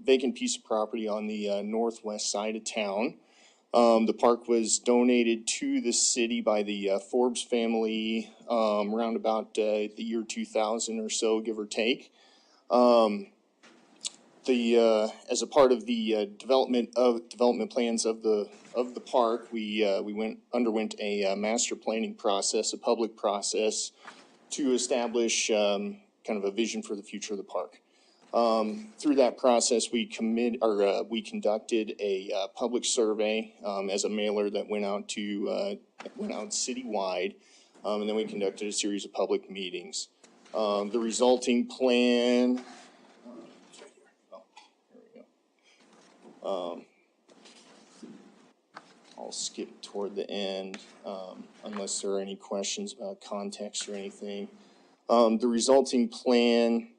vacant piece of property on the northwest side of town. The park was donated to the city by the Forbes family around about the year 2000 or so, give or take. As a part of the development plans of the park, we underwent a master planning process, a public process, to establish kind of a vision for the future of the park. Through that process, we conducted a public survey as a mailer that went out citywide, and then we conducted a series of public meetings. The resulting plan. I'll skip toward the end unless there are any questions about context or anything. The resulting plan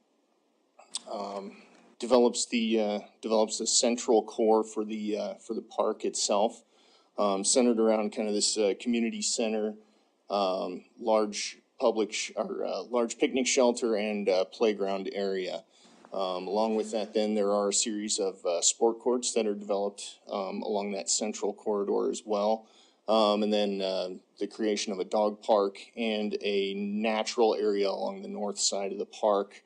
develops the central core for the park itself, centered around kind of this community center, large picnic shelter and playground area. Along with that, then there are a series of sport courts that are developed along that central corridor as well. And then the creation of a dog park and a natural area along the north side of the park,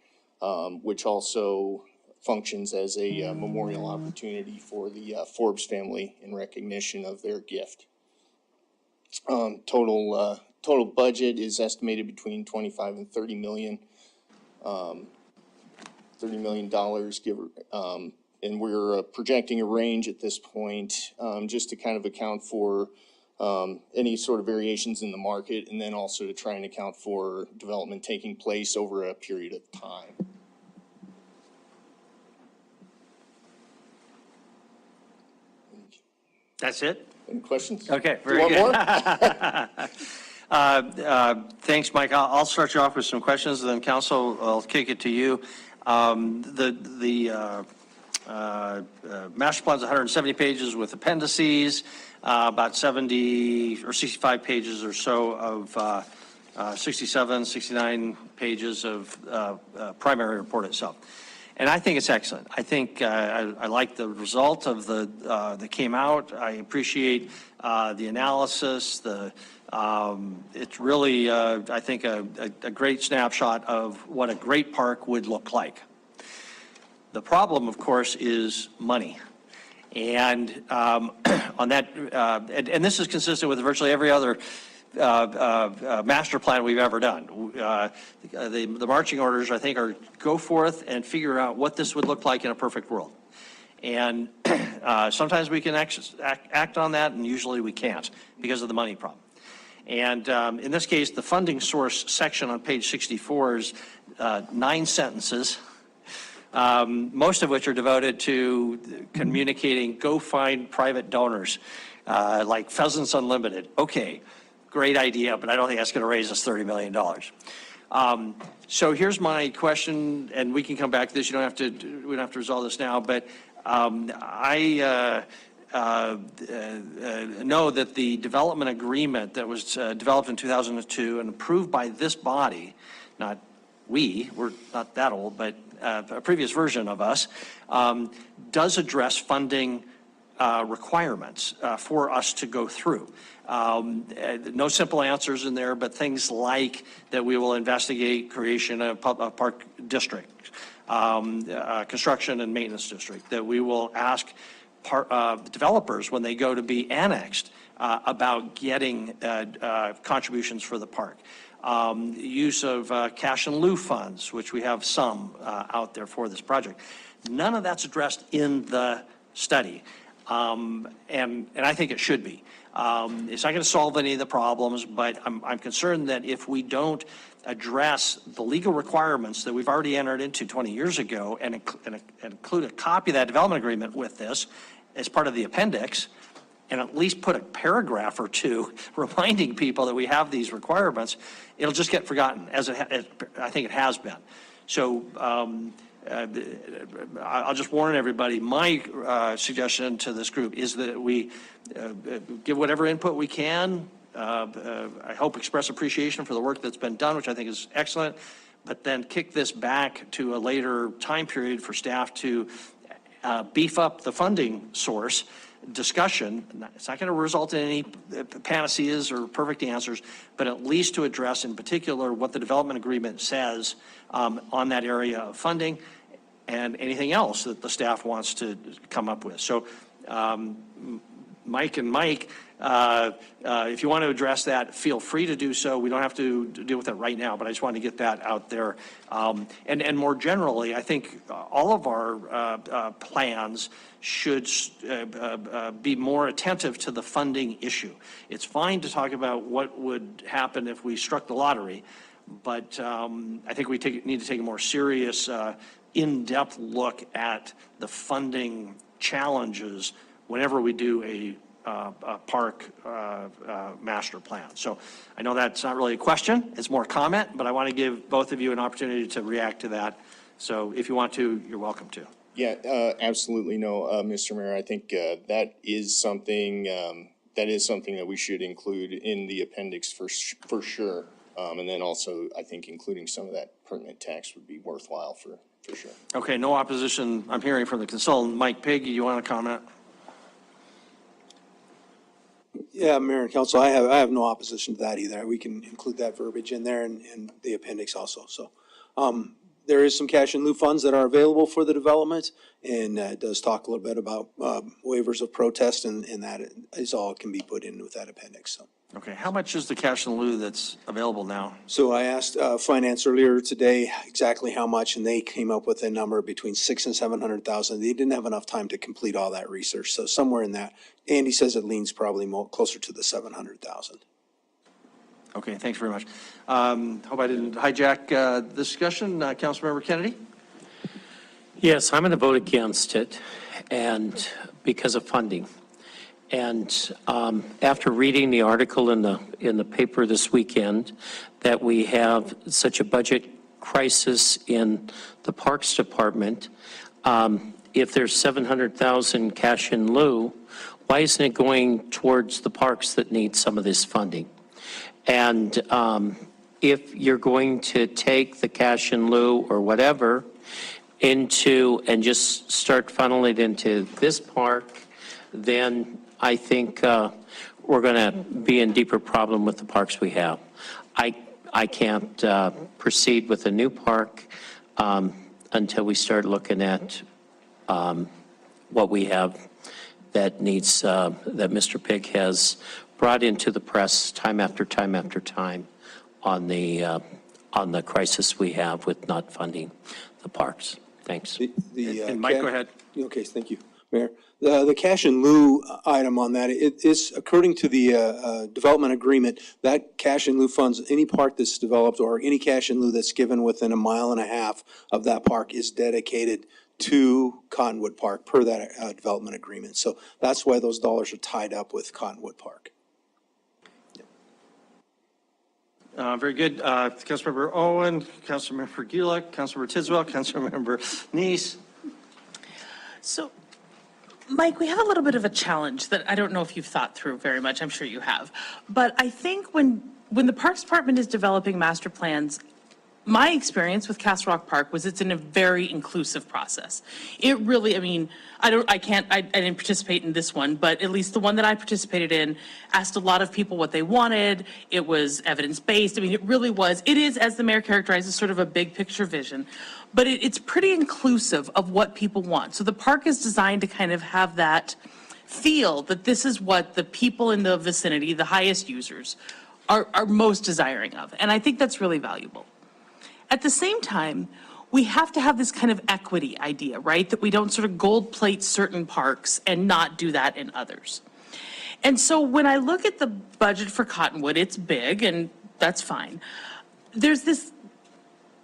which also functions as a memorial opportunity for the Forbes family in recognition of their gift. Total budget is estimated between 25 and 30 million. $30 million, and we're projecting a range at this point just to kind of account for any sort of variations in the market, and then also to try and account for development taking place over a period of time. That's it? Any questions? Okay, very good. Thanks, Mike. I'll start you off with some questions, and then council, I'll kick it to you. The master plan's 170 pages with appendices, about 70 or 65 pages or so of 67, 69 pages of primary report itself. And I think it's excellent. I think I like the result of that came out. I appreciate the analysis. It's really, I think, a great snapshot of what a great park would look like. The problem, of course, is money. And on that, and this is consistent with virtually every other master plan we've ever done. The marching orders, I think, are go forth and figure out what this would look like in a perfect world. And sometimes we can act on that, and usually we can't because of the money problem. And in this case, the funding source section on page 64 is 9 sentences, most of which are devoted to communicating, go find private donors, like Pheasants Unlimited. Okay, great idea, but I don't think that's going to raise us $30 million. So here's my question, and we can come back to this. We don't have to resolve this now, but I know that the development agreement that was developed in 2002 and approved by this body, not we're not that old, but a previous version of us, does address funding requirements for us to go through. No simple answers in there, but things like that we will investigate creation of a park district, construction and maintenance district, that we will ask developers when they go to be annexed about getting contributions for the park. Use of cash in lieu funds, which we have some out there for this project. None of that's addressed in the study, and I think it should be. It's not going to solve any of the problems, but I'm concerned that if we don't address the legal requirements that we've already entered into 20 years ago and include a copy of that development agreement with this as part of the appendix, and at least put a paragraph or two reminding people that we have these requirements, it'll just get forgotten, as I think it has been. So I'll just warn everybody, my suggestion to this group is that we give whatever input we can. I hope express appreciation for the work that's been done, which I think is excellent, but then kick this back to a later time period for staff to beef up the funding source discussion. It's not going to result in any panaceas or perfect answers, but at least to address in particular what the development agreement says on that area of funding and anything else that the staff wants to come up with. So Mike, if you want to address that, feel free to do so. We don't have to deal with it right now, but I just wanted to get that out there. And more generally, I think all of our plans should be more attentive to the funding issue. It's fine to talk about what would happen if we struck the lottery, but I think we need to take a more serious, in-depth look at the funding challenges whenever we do a park master plan. So I know that's not really a question, it's more comment, but I want to give both of you an opportunity to react to that. So if you want to, you're welcome to. Yeah, absolutely. No, Mr. Mayor, I think that is something that we should include in the appendix for sure. And then also, I think including some of that pertinent text would be worthwhile for sure. Okay, no opposition I'm hearing from the consultant. Mike Pigg, you want to comment? Yeah, Mayor and Council, I have no opposition to that either. We can include that verbiage in there and the appendix also. So there is some cash in lieu funds that are available for the development, and it does talk a little bit about waivers of protest, and that is all can be put in with that appendix. So. Okay, how much is the cash in lieu that's available now? So I asked Finance earlier today exactly how much, and they came up with a number between $600,000 and $700,000. They didn't have enough time to complete all that research, so somewhere in that. Andy says it leans probably more closer to the $700,000. Okay, thanks very much. Hope I didn't hijack the discussion. Councilmember Kennedy? Yes, I'm going to vote against it, and because of funding. And after reading the article in the paper this weekend, that we have such a budget crisis in the Parks Department, if there's $700,000 cash in lieu, why isn't it going towards the parks that need some of this funding? And if you're going to take the cash in lieu or whatever into and just start funneling it into this park, then I think we're going to be in deeper problem with the parks we have. I can't proceed with a new park until we start looking at what we have that needs, that Mr. Pigg has brought into the press time after time after time on the crisis we have with not funding the parks. Thanks. And Mike, go ahead. Okay, thank you. Mayor, the cash in lieu item on that, it is, according to the development agreement, that cash in lieu funds, any park that's developed or any cash in lieu that's given within 1.5 miles of that park is dedicated to Cottonwood Park per that development agreement. So that's why those dollars are tied up with Cottonwood Park. Very good. Councilmember Owen, Councilmember Gulick, Councilmember Tiswell, Councilmember Neese. So, Mike, we have a little bit of a challenge that I don't know if you've thought through very much. I'm sure you have. But I think when the Parks Department is developing master plans, my experience with Castle Rock Park was it's in a very inclusive process. It really, I mean, I didn't participate in this one, but at least the one that I participated in asked a lot of people what they wanted. It was evidence-based. I mean, it really was. It is, as the mayor characterizes, sort of a big picture vision, but it's pretty inclusive of what people want. So the park is designed to kind of have that feel that this is what the people in the vicinity, the highest users, are most desiring of. And I think that's really valuable. At the same time, we have to have this kind of equity idea, right? That we don't sort of gold plate certain parks and not do that in others. And so when I look at the budget for Cottonwood, it's big and that's fine. There's this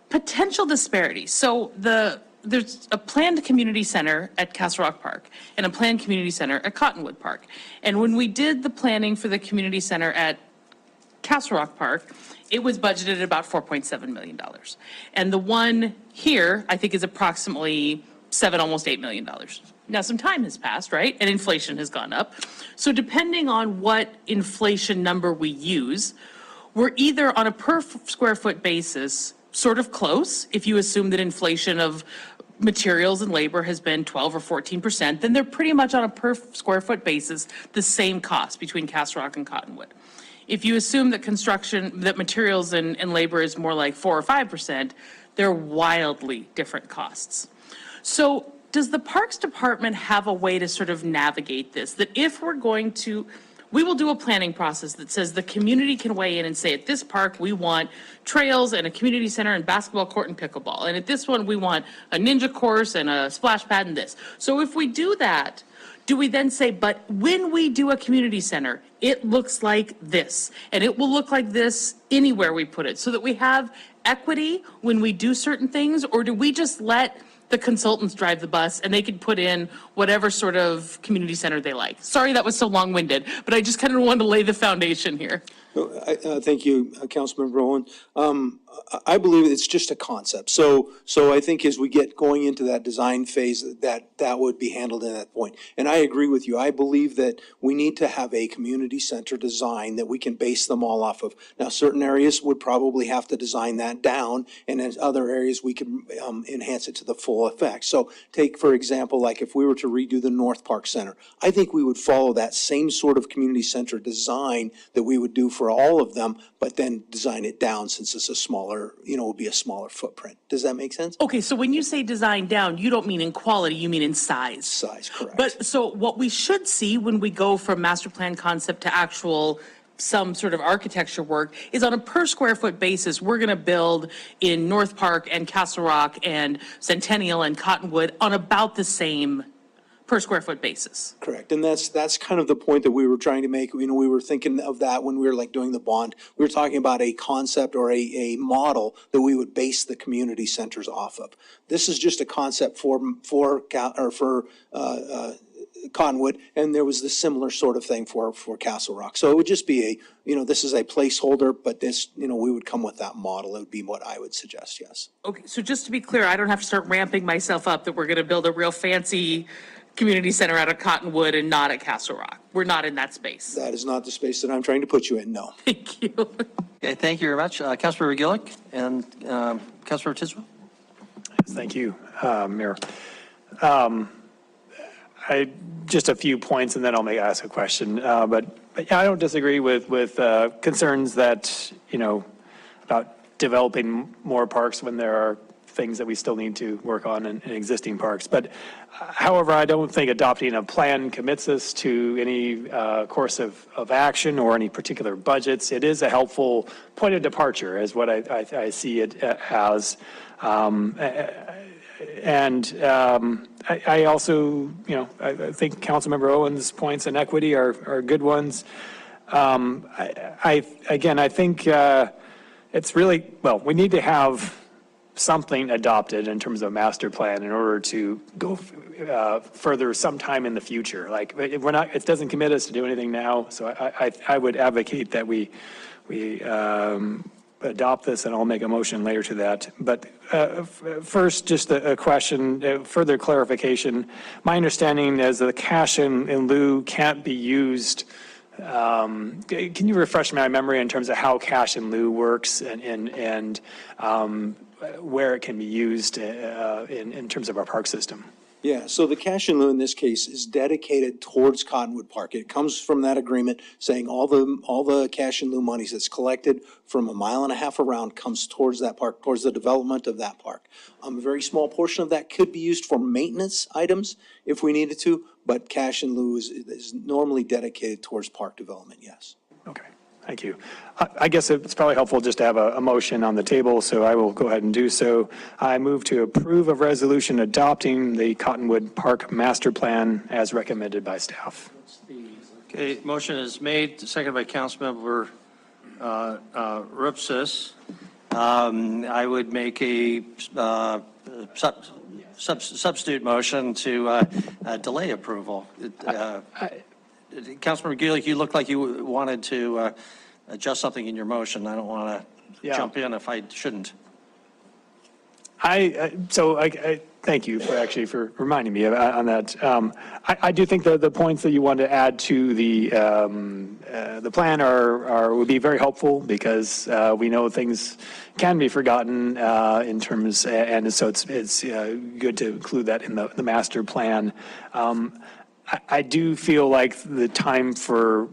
potential disparity. So there's a planned community center at Castle Rock Park and a planned community center at Cottonwood Park. And when we did the planning for the community center at Castle Rock Park, it was budgeted at about $4.7 million. And the one here, I think, is approximately almost $8 million. Now, some time has passed, right? And inflation has gone up. So depending on what inflation number we use, we're either on a per square foot basis, sort of close. If you assume that inflation of materials and labor has been 12 or 14%, then they're pretty much on a per square foot basis, the same cost between Castle Rock and Cottonwood. If you assume that that materials and labor is more like 4 or 5%, they're wildly different costs. So does the Parks Department have a way to sort of navigate this? That if we're going to, we will do a planning process that says the community can weigh in and say, at this park, we want trails and a community center and basketball court and pickleball. And at this one, we want a ninja course and a splash pad and this. So if we do that, do we then say, but when we do a community center, it looks like this, and it will look like this anywhere we put it, so that we have equity when we do certain things, or do we just let the consultants drive the bus and they can put in whatever sort of community center they like? Sorry that was so long-winded, but I just kind of wanted to lay the foundation here. Thank you, Councilmember Owen. I believe it's just a concept. So I think as we get going into that design phase, that would be handled at that point. And I agree with you. I believe that we need to have a community center design that we can base them all off of. Now, certain areas would probably have to design that down, and in other areas we can enhance it to the full effect. So take, for example, like if we were to redo the North Park Center, I think we would follow that same sort of community center design that we would do for all of them, but then design it down since it's a smaller, would be a smaller footprint. Does that make sense? Okay, so when you say design down, you don't mean in quality, you mean in size. Size, correct. But so what we should see when we go from master plan concept to actual some sort of architecture work is on a per square foot basis, we're going to build in North Park and Castle Rock and Centennial and Cottonwood on about the same per square foot basis. Correct. And that's kind of the point that we were trying to make. We were thinking of that when we were like doing the bond. We were talking about a concept or a model that we would base the community centers off of. This is just a concept for Cottonwood, and there was the similar sort of thing for Castle Rock. So it would just be this is a placeholder, but this, we would come with that model. It would be what I would suggest, yes. Okay, so just to be clear, I don't have to start ramping myself up that we're going to build a real fancy community center out of Cottonwood and not at Castle Rock. We're not in that space. That is not the space that I'm trying to put you in, no. Thank you. Okay, thank you very much. Councilmember Gillick and Councilmember Tiswell. Thank you, Mayor. Just a few points and then I'll ask a question. But yeah, I don't disagree with concerns that, about developing more parks when there are things that we still need to work on in existing parks. But however, I don't think adopting a plan commits us to any course of action or any particular budgets. It is a helpful point of departure, is what I see it as. I also, I think Councilmember Owen's points on equity are good ones. Again, I think it's really, well, we need to have something adopted in terms of a master plan in order to go further sometime in the future. Like, we're not, it doesn't commit us to do anything now, so I would advocate that we adopt this, and I'll make a motion later to that. But first, just a question, further clarification. My understanding is that the cash in lieu can't be used. Can you refresh my memory in terms of how cash in lieu works and where it can be used in terms of our park system? Yeah, so the cash in lieu in this case is dedicated towards Cottonwood Park. It comes from that agreement saying all the cash in lieu monies that's collected from a mile and a half around comes towards that park, towards the development of that park. A very small portion of that could be used for maintenance items if we needed to, but cash in lieu is normally dedicated towards park development, yes. Okay, thank you. I guess it's probably helpful just to have a motion on the table, so I will go ahead and do so. I move to approve a resolution adopting the Cottonwood Park Master Plan as recommended by staff. Okay, motion is made, seconded by Councilmember Rupsis. I would make a substitute motion to delay approval. Councilmember Gielich, you look like you wanted to adjust something in your motion. I don't want to jump in if I shouldn't. Thank you for reminding me on that. I do think the points that you want to add to the plan would be very helpful, because we know things can be forgotten in terms, and so it's good to include that in the master plan. I do feel like the time for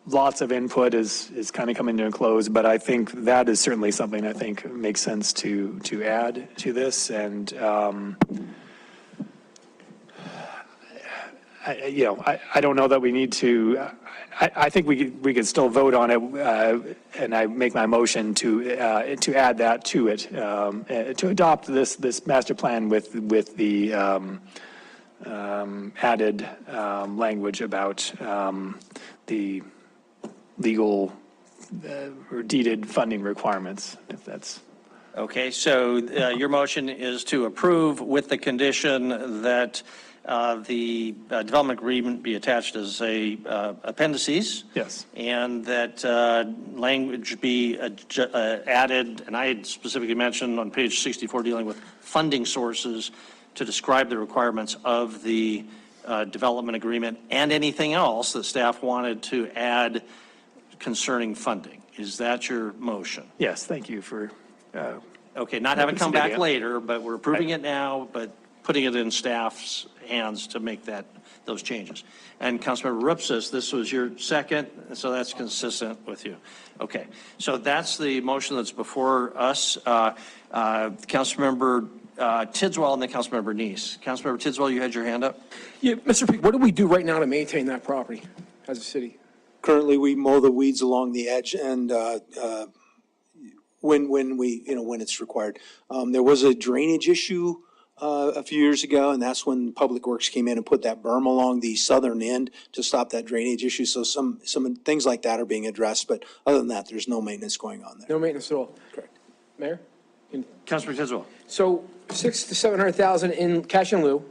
lots of input is kind of coming to a close, but I think that is certainly something I think makes sense to add to this. And, I don't know that we need to, I think we could still vote on it, and I make my motion to add that to it, to adopt this master plan with the added language about the legal or deeded funding requirements, if that's. Okay, so your motion is to approve with the condition that the development agreement be attached as a appendices. Yes. And that language be added, and I had specifically mentioned on page 64 dealing with funding sources to describe the requirements of the development agreement and anything else that staff wanted to add concerning funding. Is that your motion? Yes, thank you for. Okay, not having come back later, but we're approving it now, but putting it in staff's hands to make those changes. And Councilmember Rupsis, this was your second, so that's consistent with you. Okay, so that's the motion that's before us. Councilmember Tidswell and then Councilmember Neese. Councilmember Tidswell, you had your hand up? Yeah, Mr. Peak, what do we do right now to maintain that property as a city? Currently, we mow the weeds along the edge, and when it's required. There was a drainage issue a few years ago, and that's when Public Works came in and put that berm along the southern end to stop that drainage issue. So some things like that are being addressed, but other than that, there's no maintenance going on there. No maintenance at all? Correct. Mayor? Councilmember Tidswell. So 600,000 to 700,000 in cash in lieu,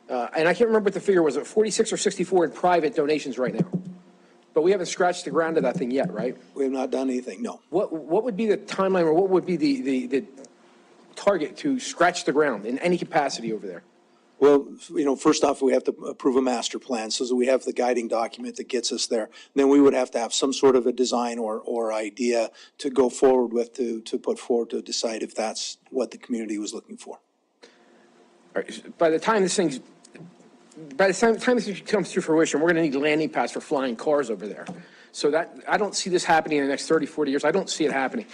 and I can't remember what the figure was, 46 or 64 in private donations right now. But we haven't scratched the ground of that thing yet, right? We have not done anything, no. What would be the timeline, or what would be the target to scratch the ground in any capacity over there? Well, first off, we have to approve a master plan so that we have the guiding document that gets us there. Then we would have to have some sort of a design or idea to go forward with, to put forward to decide if that's what the community was looking for. All right, by the time this thing comes to fruition, we're going to need landing pads for flying cars over there. So that, I don't see this happening in the next 30, 40 years. I don't see it happening.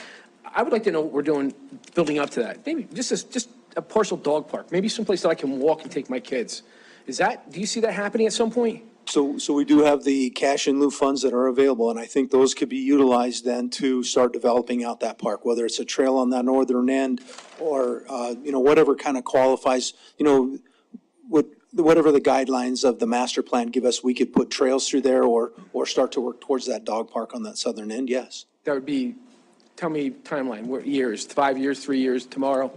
I would like to know what we're doing building up to that. Maybe just a partial dog park, maybe someplace that I can walk and take my kids. Do you see that happening at some point? So we do have the cash in lieu funds that are available, and I think those could be utilized then to start developing out that park, whether it's a trail on that northern end or, whatever kind of qualifies, whatever the guidelines of the master plan give us, we could put trails through there or start to work towards that dog park on that southern end, yes. That would be, tell me timeline, what years, 5 years, 3 years, tomorrow?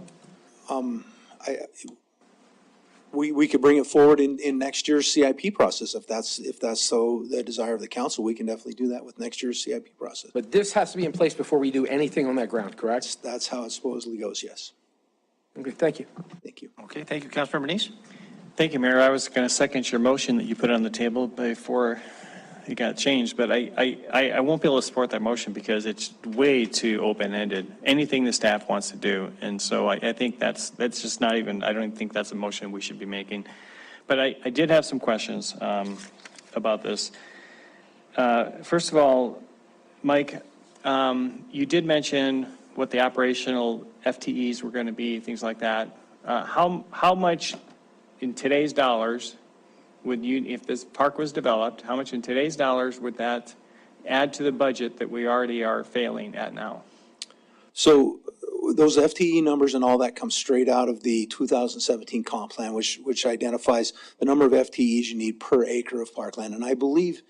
We could bring it forward in next year's CIP process. If that's so the desire of the council, we can definitely do that with next year's CIP process. But this has to be in place before we do anything on that ground, correct? That's how it supposedly goes, yes. Okay, thank you. Thank you. Okay, thank you, Councilmember Neese. Thank you, Mayor. I was going to second your motion that you put on the table before it got changed, but I won't be able to support that motion because it's way too open-ended. Anything the staff wants to do. And so I think that's just not even, I don't even think that's a motion we should be making. But I did have some questions about this. First of all, Mike, you did mention what the operational FTEs were going to be, things like that. How much in today's dollars would you, if this park was developed, how much in today's dollars would that add to the budget that we already are failing at now? So those FTE numbers and all that come straight out of the 2017 comp plan, which identifies the number of FTEs you need per acre of parkland. And I believe,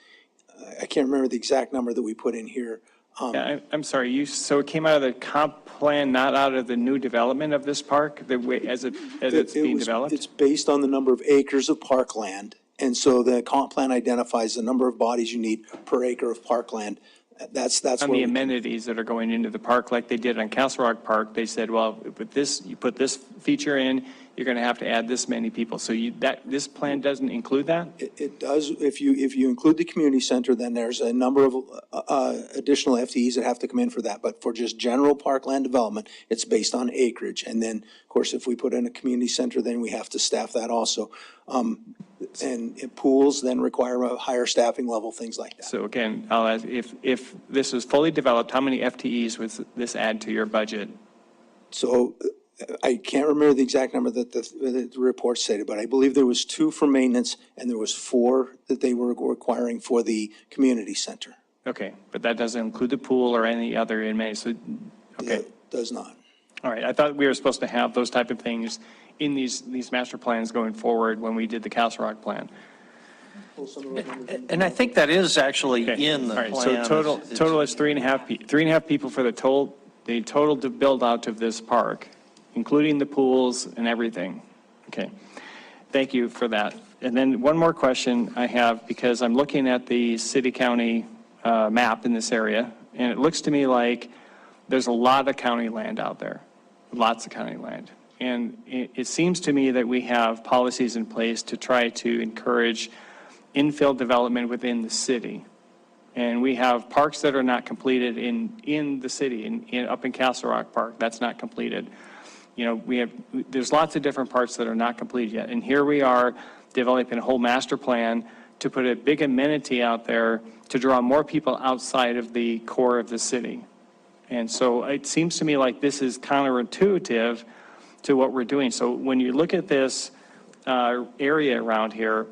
I can't remember the exact number that we put in here. Yeah, I'm sorry, so it came out of the comp plan, not out of the new development of this park, the way, as it's being developed? It's based on the number of acres of parkland. And so the comp plan identifies the number of bodies you need per acre of parkland. That's On where the amenities that are going into the park, like they did on Castle Rock Park, they said, well, with this, you put this feature in, you're going to have to add this many people. So this plan doesn't include that? It does. If you include the community center, then there's a number of additional FTEs that have to come in for that. But for just general parkland development, it's based on acreage. And then, of course, if we put in a community center, then we have to staff that also. And pools then require a higher staffing level, things like that. So again, I'll ask, if this was fully developed, how many FTEs would this add to your budget? So I can't remember the exact number that the report stated, but I believe there was 2 for maintenance and there was 4 that they were requiring for the community center. Okay, but that doesn't include the pool or any other inmates. So, okay. It does not. All right, I thought we were supposed to have those type of things in these master plans going forward when we did the Castle Rock plan. And I think that is actually Okay. in the All right, plan. so total is 3.5 people for the total to build out of this park, including the pools and everything. Okay, thank you for that. And then one more question I have, because I'm looking at the city-county map in this area, and it looks to me like there's a lot of county land out there, lots of county land. And it seems to me that we have policies in place to try to encourage infill development within the city. And we have parks that are not completed in the city, up in Castle Rock Park, that's not completed. You know, there's lots of different parts that are not completed yet. And here we are developing a whole master plan to put a big amenity out there to draw more people outside of the core of the city. And so it seems to me like this is counterintuitive to what we're doing. So when you look at this area around here,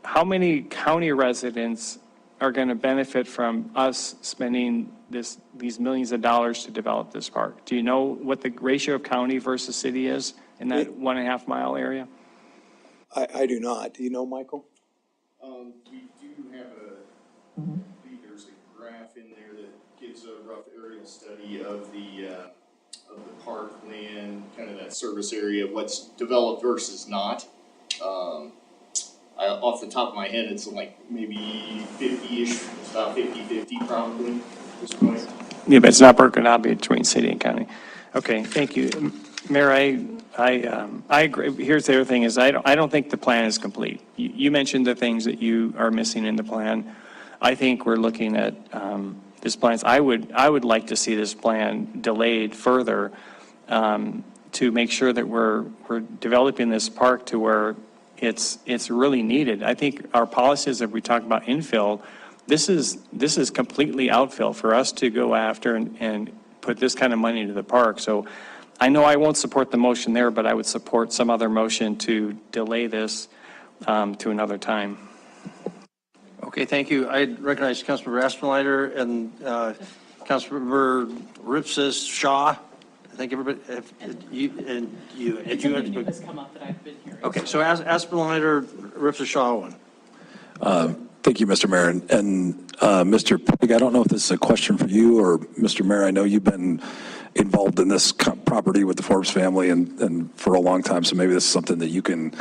how many county residents are going to benefit from us spending these millions of dollars to develop this park? Do you know what the ratio of county versus city is in that 1.5 mile area? I do not. Do you know, Michael? We do have there's a graph in there that gives a rough aerial study of the park land, kind of that service area, what's developed versus not. Off the top of my head, it's like maybe 50-ish, it's about 50-50 probably at this point. Yeah, but it's not broken out between city and county. Okay, thank you. Mayor, I agree. Here's the other thing is I don't think the plan is complete. You mentioned the things that you are missing in the plan. I think we're looking at this plan. I would like to see this plan delayed further to make sure that we're developing this park to where it's really needed. I think our policies, if we talk about infill, this is completely outfill for us to go after and put this kind of money into the park. So I know I won't support the motion there, but I would support some other motion to delay this to another time. Okay, thank you. I recognize Councilmember Aspenlider and Councilmember Ripsis Shaw. I think everybody, you. Something new has come up that I've been hearing. Okay, so Aspenlider, Ripsis Shaw one. Thank you, Mr. Mayor. And Mr. Pig, I don't know if this is a question for you or Mr. Mayor. I know you've been involved in this property with the Forbes family and for a long time, so maybe this is something that you can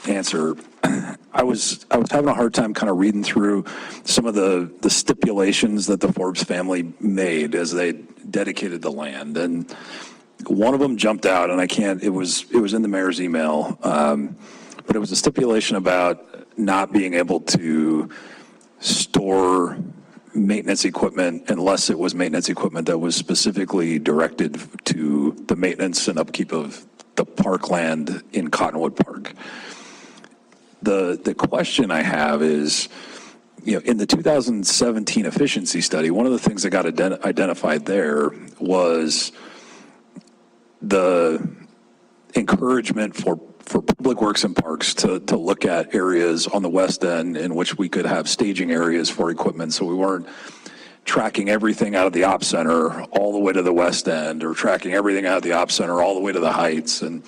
answer. I was having a hard time kind of reading through some of the stipulations that the Forbes family made as they dedicated the land, and one of them jumped out, and I can't. It was in the mayor's email, but it was a stipulation about not being able to store maintenance equipment unless it was maintenance equipment that was specifically directed to the maintenance and upkeep of the parkland in Cottonwood Park. The question I have is, in the 2017 efficiency study, one of the things that got identified there was the encouragement for Public Works and Parks to look at areas on the west end in which we could have staging areas for equipment, so we weren't tracking everything out of the op center all the way to the west end or tracking everything out of the op center all the way to the heights. And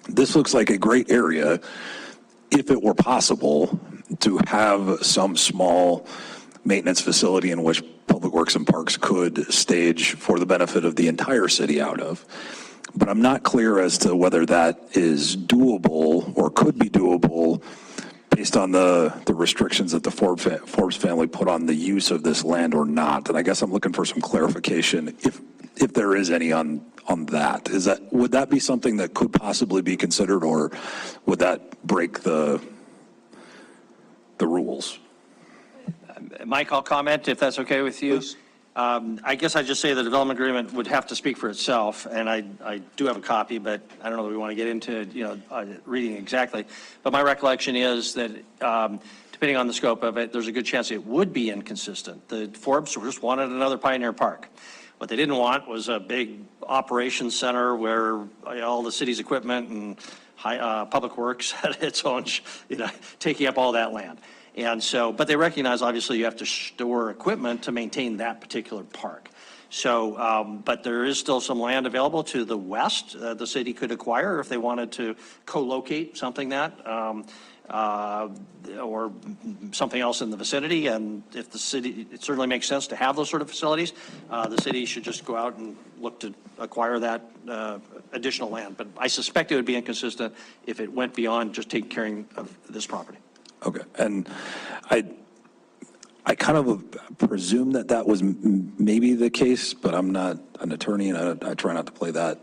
this looks like a great area if it were possible to have some small maintenance facility in which Public Works and Parks could stage for the benefit of the entire city out of. But I'm not clear as to whether that is doable or could be doable based on the restrictions that the Forbes family put on the use of this land or not. And I guess I'm looking for some clarification if there is any on that. Would that be something that could possibly be considered, or would that break the rules? Mike, I'll comment if that's okay with you. Please. I guess I'd just say the development agreement would have to speak for itself, and I do have a copy, but I don't know that we want to get into, reading exactly. But my recollection is that depending on the scope of it, there's a good chance it would be inconsistent. The Forbes just wanted another Pioneer Park. What they didn't want was a big operations center where all the city's equipment and Public Works had its own, taking up all that land. And so, but they recognize, obviously, you have to store equipment to maintain that particular park. So, but there is still some land available to the west the city could acquire if they wanted to co-locate something or something else in the vicinity. And if the city, it certainly makes sense to have those sort of facilities, the city should just go out and look to acquire that additional land. But I suspect it would be inconsistent if it went beyond just taking care of this property. Okay, and I kind of presume that was maybe the case, but I'm not an attorney, and I try not to play that.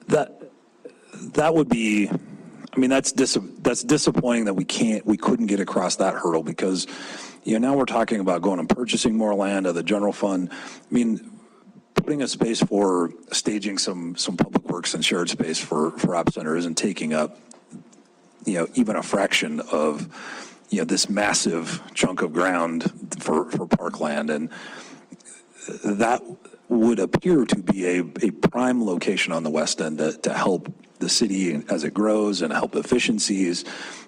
That would be, I mean, that's disappointing that we couldn't get across that hurdle, because now we're talking about going and purchasing more land out of the general fund. I mean, putting a space for staging some Public Works and shared space for Op Center isn't taking up even a fraction of, this massive chunk of ground for parkland. And that would appear to be a prime location on the west end to help the city as it grows and help efficiencies.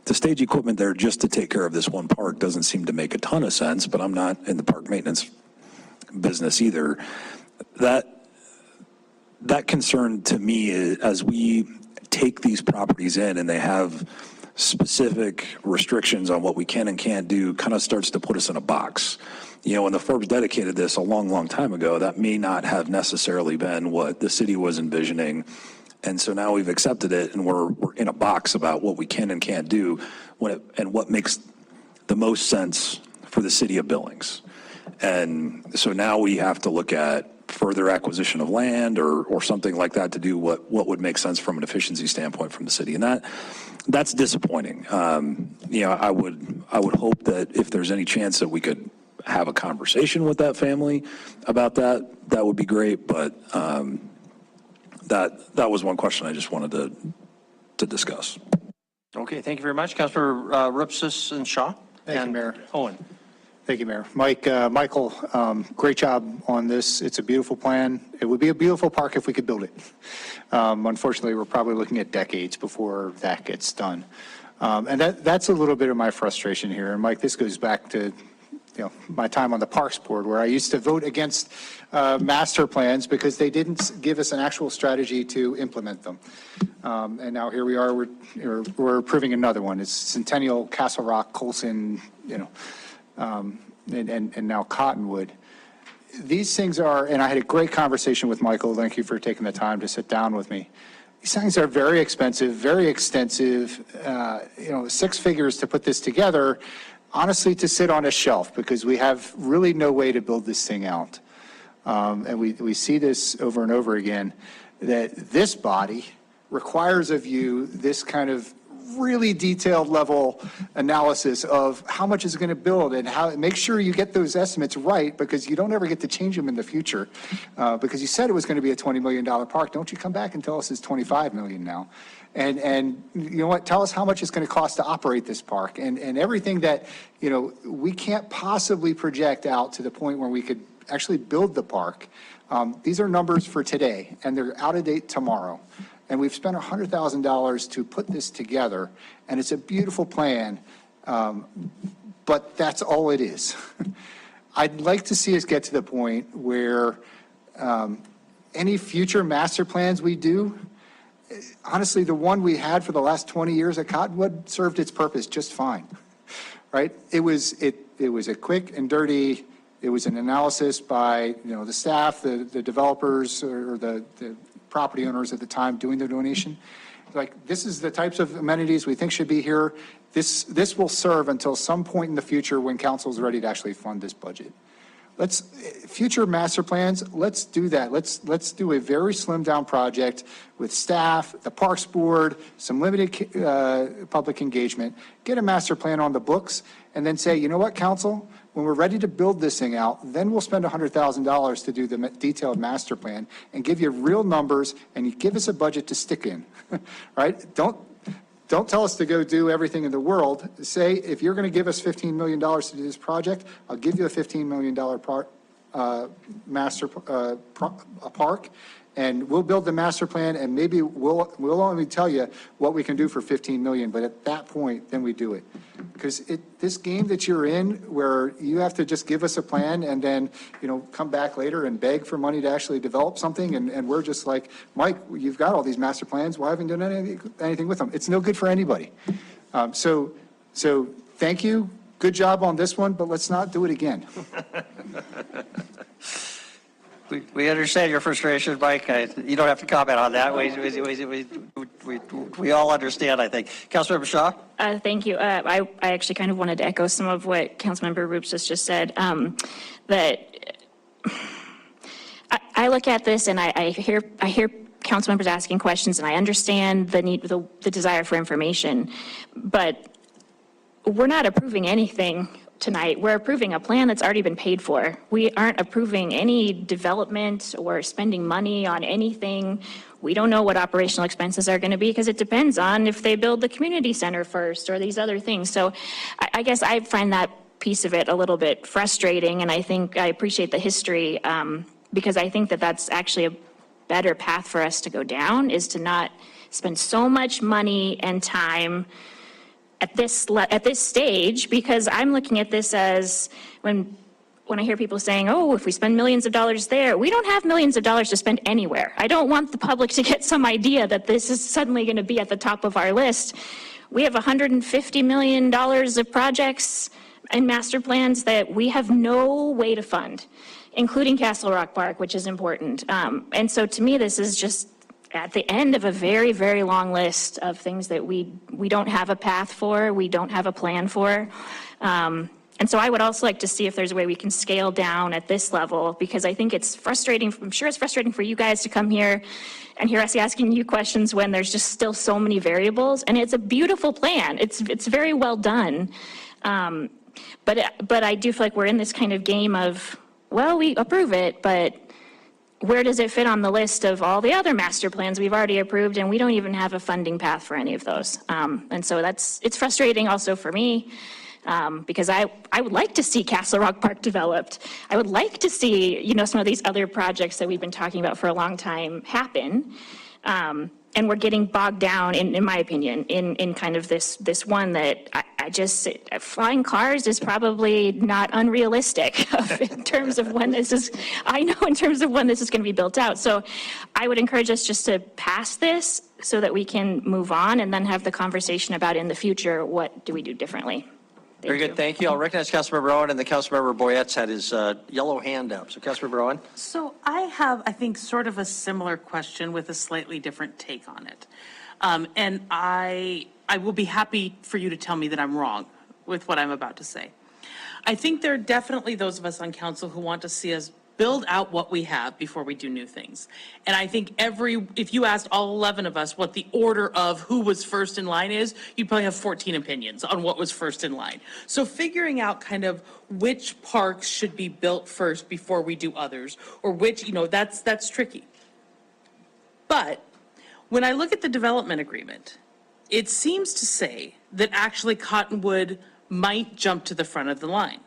To stage equipment there just to take care of this one park doesn't seem to make a ton of sense, but I'm not in the park maintenance business either. That concern to me is, as we take these properties in and they have specific restrictions on what we can and can't do, kind of starts to put us in a box. When the Forbes dedicated this a long, long time ago, that may not have necessarily been what the city was envisioning. And so now we've accepted it, and we're in a box about what we can and can't do and what makes the most sense for the city of Billings. And so now we have to look at further acquisition of land or something like that to do what would make sense from an efficiency standpoint from the city. And that's disappointing. I would hope that if there's any chance that we could have a conversation with that family about that would be great. But that was one question I just wanted to discuss. Okay, thank you very much. Councilor Ripsis and Shaw. Thank you, Mayor. Owen. Thank you, Mayor. Michael, great job on this. It's a beautiful plan. It would be a beautiful park if we could build it. Unfortunately, we're probably looking at decades before that gets done. And that's a little bit of my frustration here. And Mike, this goes back to, my time on the Parks Board, where I used to vote against master plans because they didn't give us an actual strategy to implement them. And now here we are, we're approving another one. It's Centennial, Castle Rock, Colson, and now Cottonwood. These things are, and I had a great conversation with Michael. Thank you for taking the time to sit down with me. These things are very expensive, very extensive, 6 figures to put this together, honestly, to sit on a shelf, because we have really no way to build this thing out. And we see this over and over again, that this body requires of you this kind of really detailed level analysis of how much is it going to build, and how make sure you get those estimates right, because you don't ever get to change them in the future. Because you said it was going to be a $20 million park. Don't you come back and tell us it's $25 million now. And you know what, tell us how much it's going to cost to operate this park, and everything that, we can't possibly project out to the point where we could actually build the park. These are numbers for today, and they're out of date tomorrow. And we've spent $100,000 to put this together, and it's a beautiful plan, but that's all it is. I'd like to see us get to the point where any future master plans we do, honestly, the one we had for the last 20 years at Cottonwood served its purpose just fine, right? It was a quick and dirty. It was an analysis by, the staff, the developers, or the property owners at the time doing the donation. Like, this is the types of amenities we think should be here. This will serve until some point in the future when council's ready to actually fund this budget. Future master plans, let's do that. Let's do a very slimmed down project with staff, the Parks Board, some limited public engagement, get a master plan on the books, and then say, you know what, council, when we're ready to build this thing out, then we'll spend $100,000 to do the detailed master plan and give you real numbers, and you give us a budget to stick in, right? Don't tell us to go do everything in the world. Say, if you're going to give us $15 million to do this project, I'll give you a $15 million park, and we'll build the master plan, and maybe we'll only tell you what we can do for $15 million, but at that point, then we do it. Because this game that you're in, where you have to just give us a plan and then, come back later and beg for money to actually develop something, and we're just like, Mike, you've got all these master plans, why haven't you done anything with them? It's no good for anybody. So thank you, good job on this one, but let's not do it again. We understand your frustration, Mike. You don't have to comment on that. We all understand, I think. Councilmember Shaw? Thank you. I actually kind of wanted to echo some of what Councilmember Roops just said, that I look at this and I hear council members asking questions, and I understand the need, the desire for information, but we're not approving anything tonight. We're approving a plan that's already been paid for. We aren't approving any development or spending money on anything. We don't know what operational expenses are going to be, because it depends on if they build the community center first or these other things. So I guess I find that piece of it a little bit frustrating, and I think I appreciate the history, because I think that that's actually a better path for us to go down, is to not spend so much money and time at this stage, because I'm looking at this as when I hear people saying, oh, if we spend millions of dollars there, we don't have millions of dollars to spend anywhere. I don't want the public to get some idea that this is suddenly going to be at the top of our list. We have $150 million of projects and master plans that we have no way to fund, including Castle Rock Park, which is important. And so to me, this is just at the end of a very, very long list of things that we don't have a path for, we don't have a plan for. And so I would also like to see if there's a way we can scale down at this level, because I think it's frustrating. I'm sure it's frustrating for you guys to come here and hear us asking you questions when there's just still so many variables. And it's a beautiful plan. It's very well done. But I do feel like we're in this kind of game of, well, we approve it, but where does it fit on the list of all the other master plans we've already approved, and we don't even have a funding path for any of those. And so it's frustrating also for me, because I would like to see Castle Rock Park developed. I would like to see, some of these other projects that we've been talking about for a long time happen. and we're getting bogged down, in my opinion, in kind of this one that I just, flying cars is probably not unrealistic in terms of when this is, I know in terms of when this is going to be built out. So I would encourage us just to pass this so that we can move on and then have the conversation about in the future, what do we do differently? Very good, thank you. I'll recognize Councilmember Owen, and the Councilmember Boyette's had his yellow hand up. So Councilmember Owen? So I have, I think, sort of a similar question with a slightly different take on it. And I will be happy for you to tell me that I'm wrong with what I'm about to say. I think there are definitely those of us on council who want to see us build out what we have before we do new things. And I think if you asked all 11 of us what the order of who was first in line is, you'd probably have 14 opinions on what was first in line. So figuring out kind of which parks should be built first before we do others, or which, that's tricky. But when I look at the development agreement, it seems to say that actually Cottonwood might jump to the front of the line.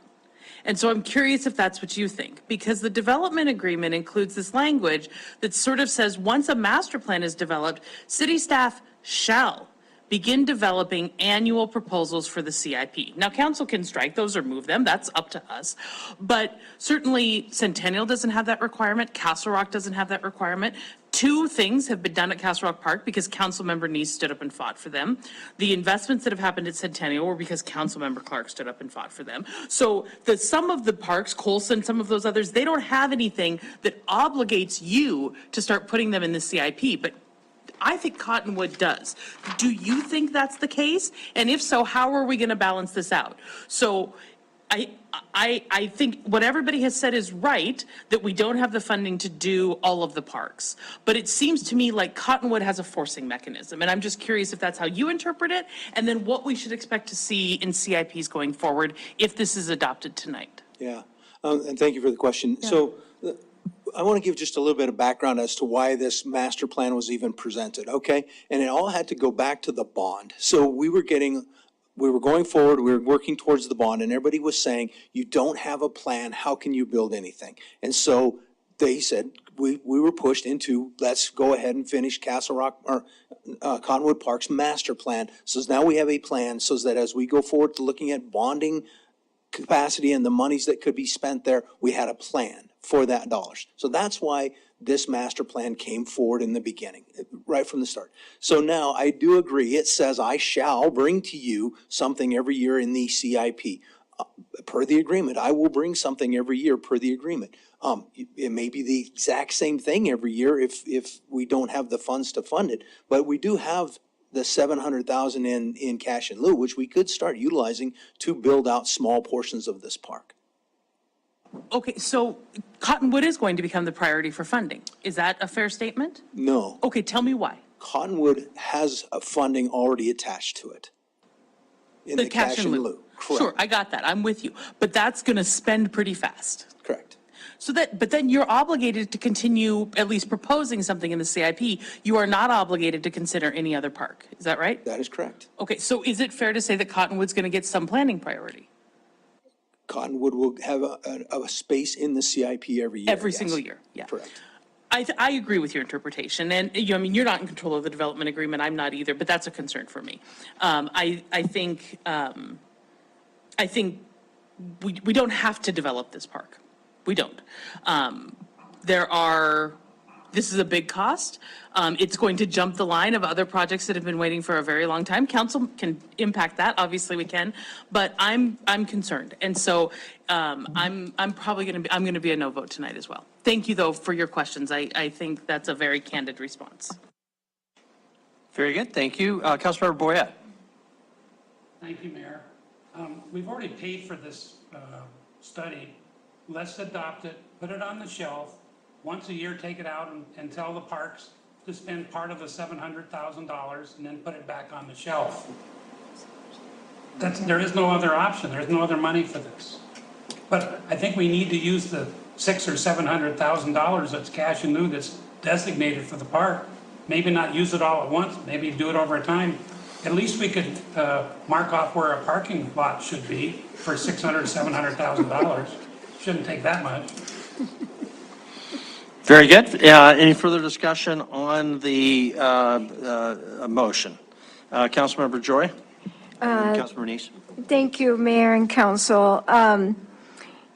And so I'm curious if that's what you think, because the development agreement includes this language that sort of says once a master plan is developed, city staff shall begin developing annual proposals for the CIP. Now, council can strike those or move them. That's up to us. But certainly Centennial doesn't have that requirement. Castle Rock doesn't have that requirement. Two things have been done at Castle Rock Park because Councilmember Neese stood up and fought for them. The investments that have happened at Centennial were because Councilmember Clark stood up and fought for them. So some of the parks, Colson, some of those others, they don't have anything that obligates you to start putting them in the CIP. But I think Cottonwood does. Do you think that's the case? And if so, how are we going to balance this out? So I think what everybody has said is right, that we don't have the funding to do all of the parks. But it seems to me like Cottonwood has a forcing mechanism. And I'm just curious if that's how you interpret it, and then what we should expect to see in CIPs going forward if this is adopted tonight. Yeah, and thank you for the question. Yeah. So I want to give just a little bit of background as to why this master plan was even presented, okay? And it all had to go back to the bond. So we were going forward, we were working towards the bond, and everybody was saying, you don't have a plan, how can you build anything? And so they said, we were pushed into, let's go ahead and finish Castle Rock, or Cottonwood Park's master plan. So now we have a plan so that as we go forward to looking at bonding capacity and the monies that could be spent there, we had a plan for that dollars. So that's why this master plan came forward in the beginning, right from the start. So now I do agree, it says I shall bring to you something every year in the CIP. Per the agreement, I will bring something every year per the agreement. It may be the exact same thing every year if we don't have the funds to fund it, but we do have the $700,000 in cash in lieu, which we could start utilizing to build out small portions of this park. Okay, so Cottonwood is going to become the priority for funding. Is that a fair statement? No. Okay, tell me why. Cottonwood has a funding already attached to it. In the cash in lieu. Correct. Sure, I got that. I'm with you. But that's going to spend pretty fast. Correct. So but then you're obligated to continue at least proposing something in the CIP. You are not obligated to consider any other park. Is that right? That is correct. Okay, so is it fair to say that Cottonwood's going to get some planning priority? Cottonwood will have a space in the CIP every year. Every yes. single year, yeah. Correct. I agree with your interpretation, and I mean, you're not in control of the development agreement. I'm not either, but that's a concern for me. I think we don't have to develop this park. We don't. This is a big cost. It's going to jump the line of other projects that have been waiting for a very long time. Council can impact that, obviously we can, but I'm concerned. And so I'm probably going to be a no vote tonight as well. Thank you though for your questions. I think that's a very candid response. Very good, thank you. Councilmember Boyette. Thank you, Mayor. We've already paid for this study. Let's adopt it, put it on the shelf. Once a year, take it out and tell the parks to spend part of the $700,000 and then put it back on the shelf. There is no other option. There's no other money for this. But I think we need to use the $600,000 or $700,000 that's cash in lieu that's designated for the park. Maybe not use it all at once. Maybe do it over time. At least we could mark off where a parking lot should be for $600,000, $700,000. Shouldn't take that much. Very good. Any further discussion on the motion? Councilmember Joy? Councilmember Neese? Thank you, Mayor and Council.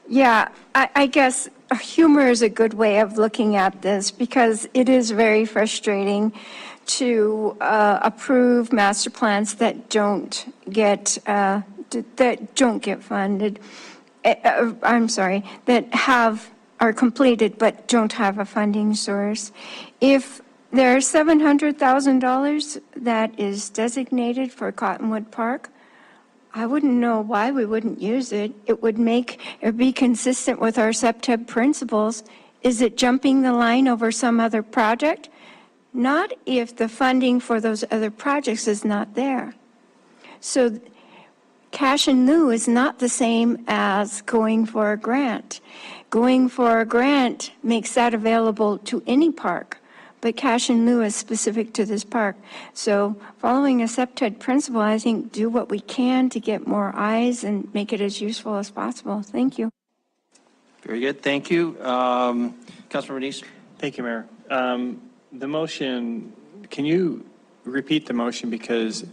Yeah, I guess humor is a good way of looking at this because it is very frustrating to approve master plans that don't get funded. I'm sorry, that are completed but don't have a funding source. If there's $700,000 that is designated for Cottonwood Park, I wouldn't know why we wouldn't use it. It would be consistent with our SEPTEB principles. Is it jumping the line over some other project? Not if the funding for those other projects is not there. So cash in lieu is not the same as going for a grant. Going for a grant makes that available to any park, but cash in lieu is specific to this park. So following a SEPTED principle, I think do what we can to get more eyes and make it as useful as possible. Thank you. Very good. Thank you. Councilmember Neese? Thank you, Mayor. The motion, can you repeat the motion? Because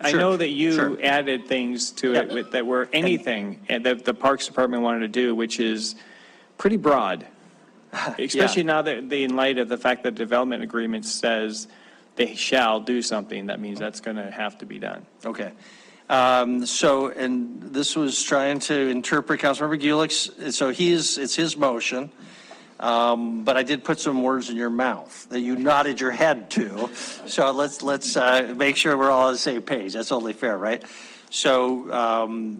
I know that you added things to it that were anything that the Parks Department wanted to do, which is pretty broad. Especially now that in light of the fact that the development agreement says they shall do something, that means that's going to have to be done. Okay. So, and this was trying to interpret Councilmember Gulick's, so it's his motion. But I did put some words in your mouth that you nodded your head to. So let's make sure we're all on the same page. That's only fair, right? So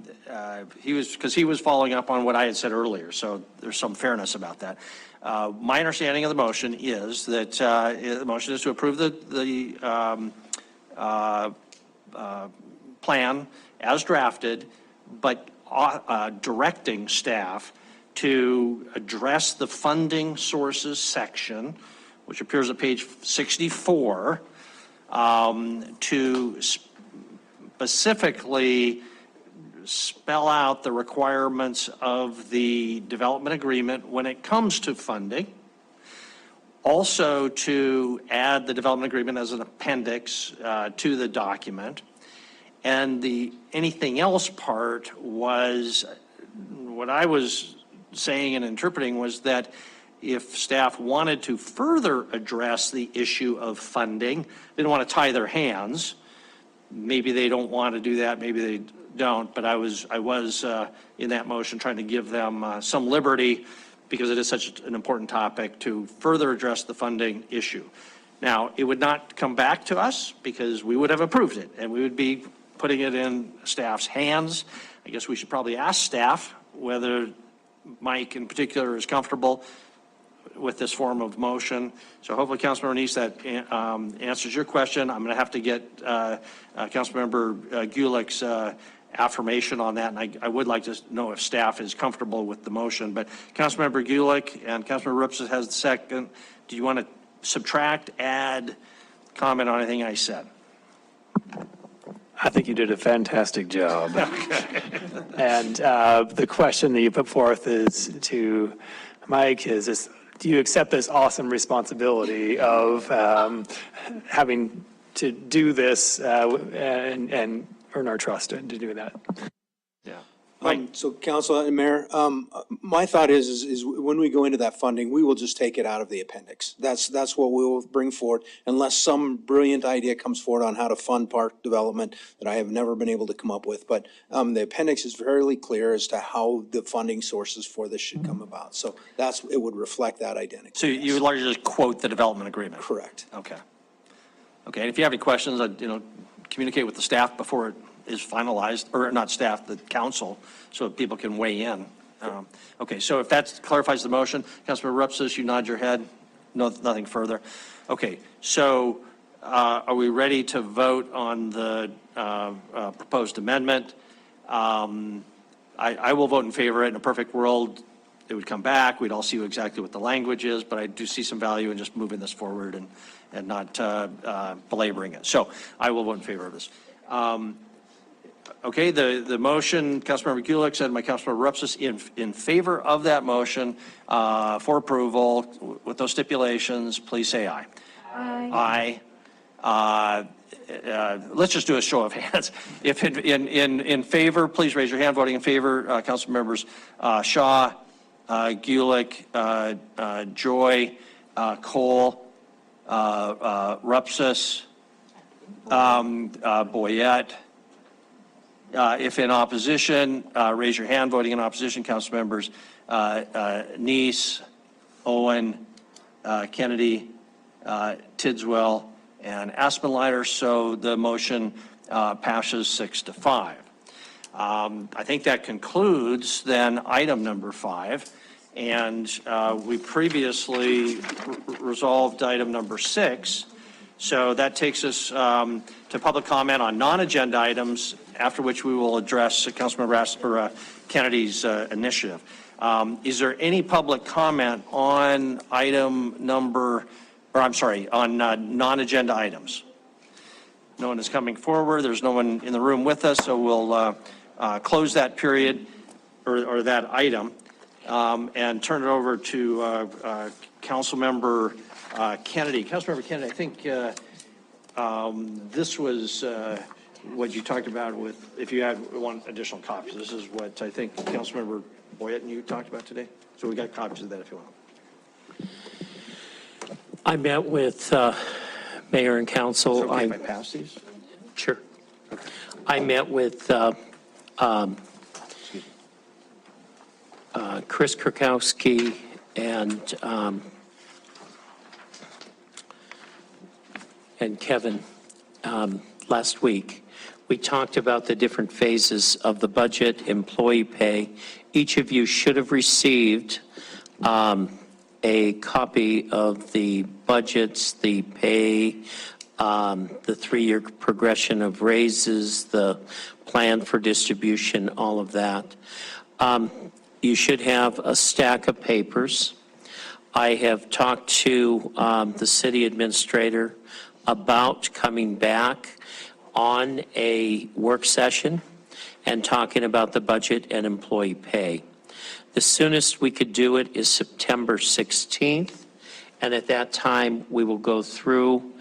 he was following up on what I had said earlier. So there's some fairness about that. My understanding of the motion is that the motion is to approve the plan as drafted, but directing staff to address the funding sources section, which appears at page 64, to specifically spell out the requirements of the development agreement when it comes to funding. Also to add the development agreement as an appendix to the document. And the anything else part was, what I was saying and interpreting was that if staff wanted to further address the issue of funding, they didn't want to tie their hands. Maybe they don't want to do that, maybe they don't, but I was in that motion trying to give them some liberty because it is such an important topic to further address the funding issue. Now, it would not come back to us because we would have approved it and we would be putting it in staff's hands. I guess we should probably ask staff whether Mike in particular is comfortable with this form of motion. So hopefully, Councilmember Neese, that answers your question. I'm going to have to get Councilmember Gulick's affirmation on that, and I would like to know if staff is comfortable with the motion. But Councilmember Gulick and Councilmember Rips has the second. Do you want to subtract, add, comment on anything I said? I think you did a fantastic job. Okay. And the question that you put forth is to Mike is do you accept this awesome responsibility of having to do this and earn our trust to do that? Yeah. So Council and Mayor, my thought is when we go into that funding, we will just take it out of the appendix. That's what we will bring forward unless some brilliant idea comes forward on how to fund park development that I have never been able to come up with. But the appendix is fairly clear as to how the funding sources for this should come about. So it would reflect that identity. So you would largely just quote the development agreement? Correct. Okay. Okay, and if you have any questions, communicate with the staff before it is finalized, or not staff, the council, so people can weigh in. Okay, so if that clarifies the motion, Councilmember Rupsis, you nod your head. No, nothing further. Okay, so are we ready to vote on the proposed amendment? I will vote in favor. In a perfect world, it would come back. We'd all see exactly what the language is, but I do see some value in just moving this forward and not belaboring it. So I will vote in favor of this. Okay, the motion, Councilmember Kulik, seconded by Councilmember Rupsis, in favor of that motion for approval with those stipulations, please say aye. Aye. Aye. Let's just do a show of hands. If in favor, please raise your hand. Voting in favor, council members Shaw, Gulick, Joy, Cole, Rupsis, Boyette. If in opposition, raise your hand. Voting in opposition, council members Neese, Owen, Kennedy, Tidswell, and Aspenlighter. So the motion passes 6-5. I think that concludes then item number 5. And we previously resolved item number 6. So that takes us to public comment on non-agenda items, after which we will address Councilmember Kennedy's initiative. Is there any public comment on item number, or I'm sorry, on non-agenda items? No one is coming forward. There's no one in the room with us, so we'll close that period or that item and turn it over to Councilmember Kennedy. Councilmember Kennedy, I think this was what you talked about with, if you had one additional copy. This is what I think Councilmember Boyette and you talked about today. So we got copies of that if you want. I met with Mayor and Council. Is it okay if I pass these? Sure. I met with Chris Kurkowski and Kevin last week. We talked about the different phases of the budget, employee pay. Each of you should have received a copy of the budgets, the pay, the 3-year progression of raises, the plan for distribution, all of that. You should have a stack of papers. I have talked to the city administrator about coming back on a work session and talking about the budget and employee pay. The soonest we could do it is September 16th, and at that time we will go through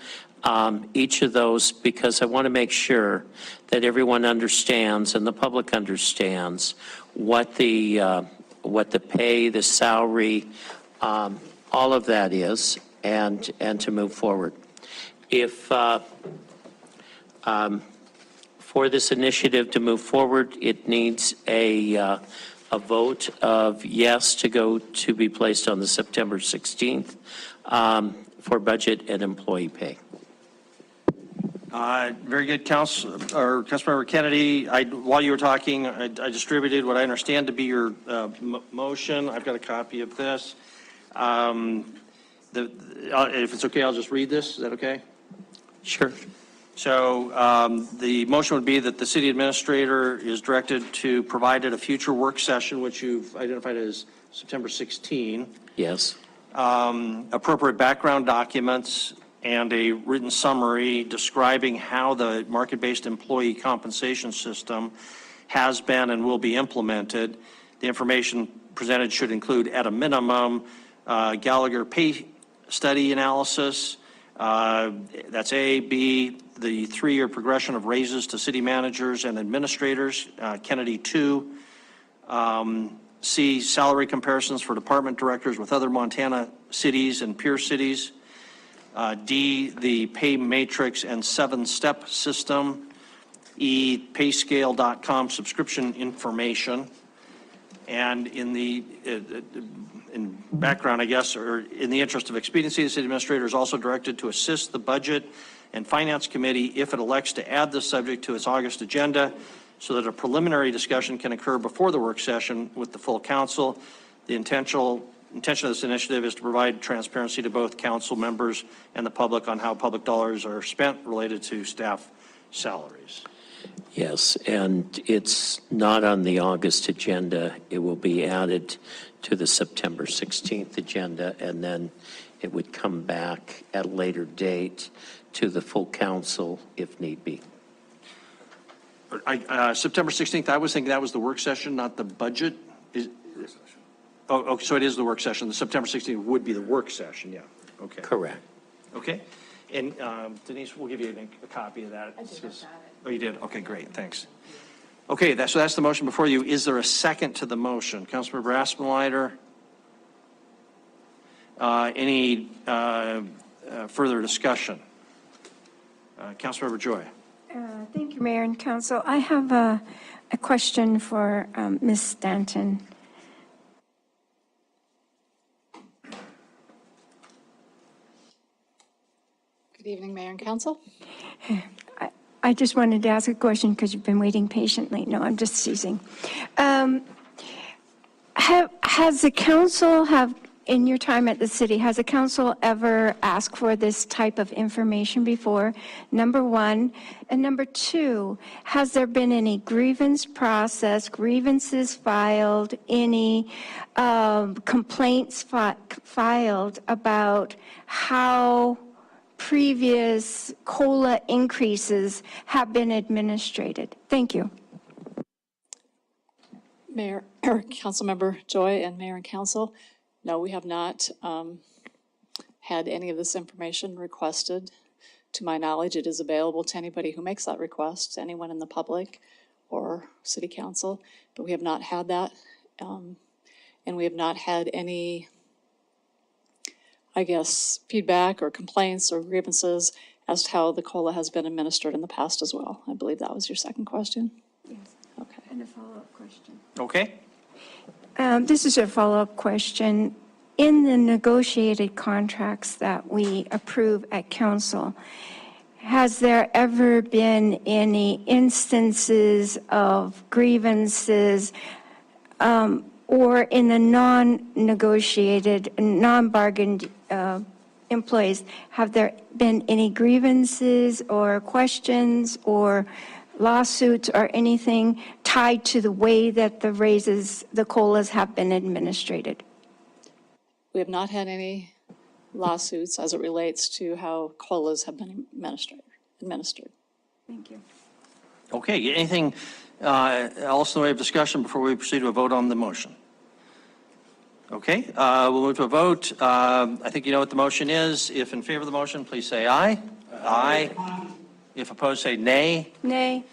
each of those, because I want to make sure that everyone understands and the public understands what the pay, the salary, all of that is, and to move forward. If for this initiative to move forward, it needs a vote of yes to be placed on the September 16th for budget and employee pay. Very good, Councilmember Kennedy. While you were talking, I distributed what I understand to be your motion. I've got a copy of this. If it's okay, I'll just read this. Is that okay? Sure. So the motion would be that the city administrator is directed to provide at a future work session, which you've identified as September 16. Yes. Appropriate background documents and a written summary describing how the market-based employee compensation system has been and will be implemented. The information presented should include, at a minimum, Gallagher pay study analysis. That's A. B, the 3-year progression of raises to city managers and administrators, Kennedy 2. C, salary comparisons for department directors with other Montana cities and peer cities. D, the pay matrix and 7-step system. E, payscale.com subscription information. And in background, I guess, or in the interest of expediency, the city administrator is also directed to assist the Budget and Finance Committee if it elects to add this subject to its August agenda, so that a preliminary discussion can occur before the work session with the full council. The intention of this initiative is to provide transparency to both council members and the public on how public dollars are spent related to staff salaries. Yes, and it's not on the August agenda. It will be added to the September 16th agenda, and then it would come back at a later date to the full council if need be. September 16th, I was thinking that was the work session, not the budget. Oh, so it is the work session. The September 16th would be the work session, yeah. Okay. Correct. Okay. And Denise, we'll give you a copy of that. Oh, you did? Okay, great, thanks. Okay, so that's the motion before you. Is there a second to the motion? Councilmember Aspenleider? Any further discussion? Councilmember Joy? Thank you, Mayor and Council. I have a question for Ms. Stanton. Good evening, Mayor and Council. I just wanted to ask a question because you've been waiting patiently. No, I'm just teasing. Has the council in your time at the city, has the council ever asked for this type of information before? Number one. And number two, has there been any grievance process, grievances filed, any complaints filed about how previous COLA increases have been administrated? Thank you. Mayor, or Councilmember Joy and Mayor and Council, no, we have not had any of this information requested. To my knowledge, it is available to anybody who makes that request, anyone in the public or city council, but we have not had that. And we have not had any, I guess, feedback or complaints or grievances as to how the COLA has been administered in the past as well. I believe that was your second question. Yes. Okay. And a follow-up question. Okay. This is a follow-up question. In the negotiated contracts that we approve at council, has there ever been any instances of grievances or in the non-negotiated, non-bargained employees, have there been any grievances or questions or lawsuits or anything tied to the way that the raises, the COLAs have been administrated? We have not had any lawsuits as it relates to how COLAs have been administered. Thank you. Okay, anything else in the way of discussion before we proceed to a vote on the motion? Okay, we'll move to a vote. I think you know what the motion is. If in favor of the motion, please say aye. Aye. If opposed, say nay. Nay.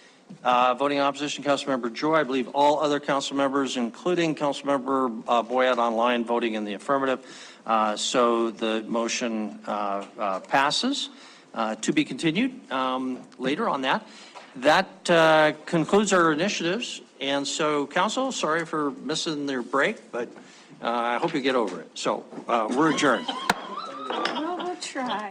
Voting in opposition, Councilmember Joy. I believe all other council members, including Councilmember Boyett online, voting in the affirmative. So the motion passes. To be continued later on that. That concludes our initiatives. And so, Council, sorry for missing their break, but I hope you get over it. So we're adjourned. Well, we'll try.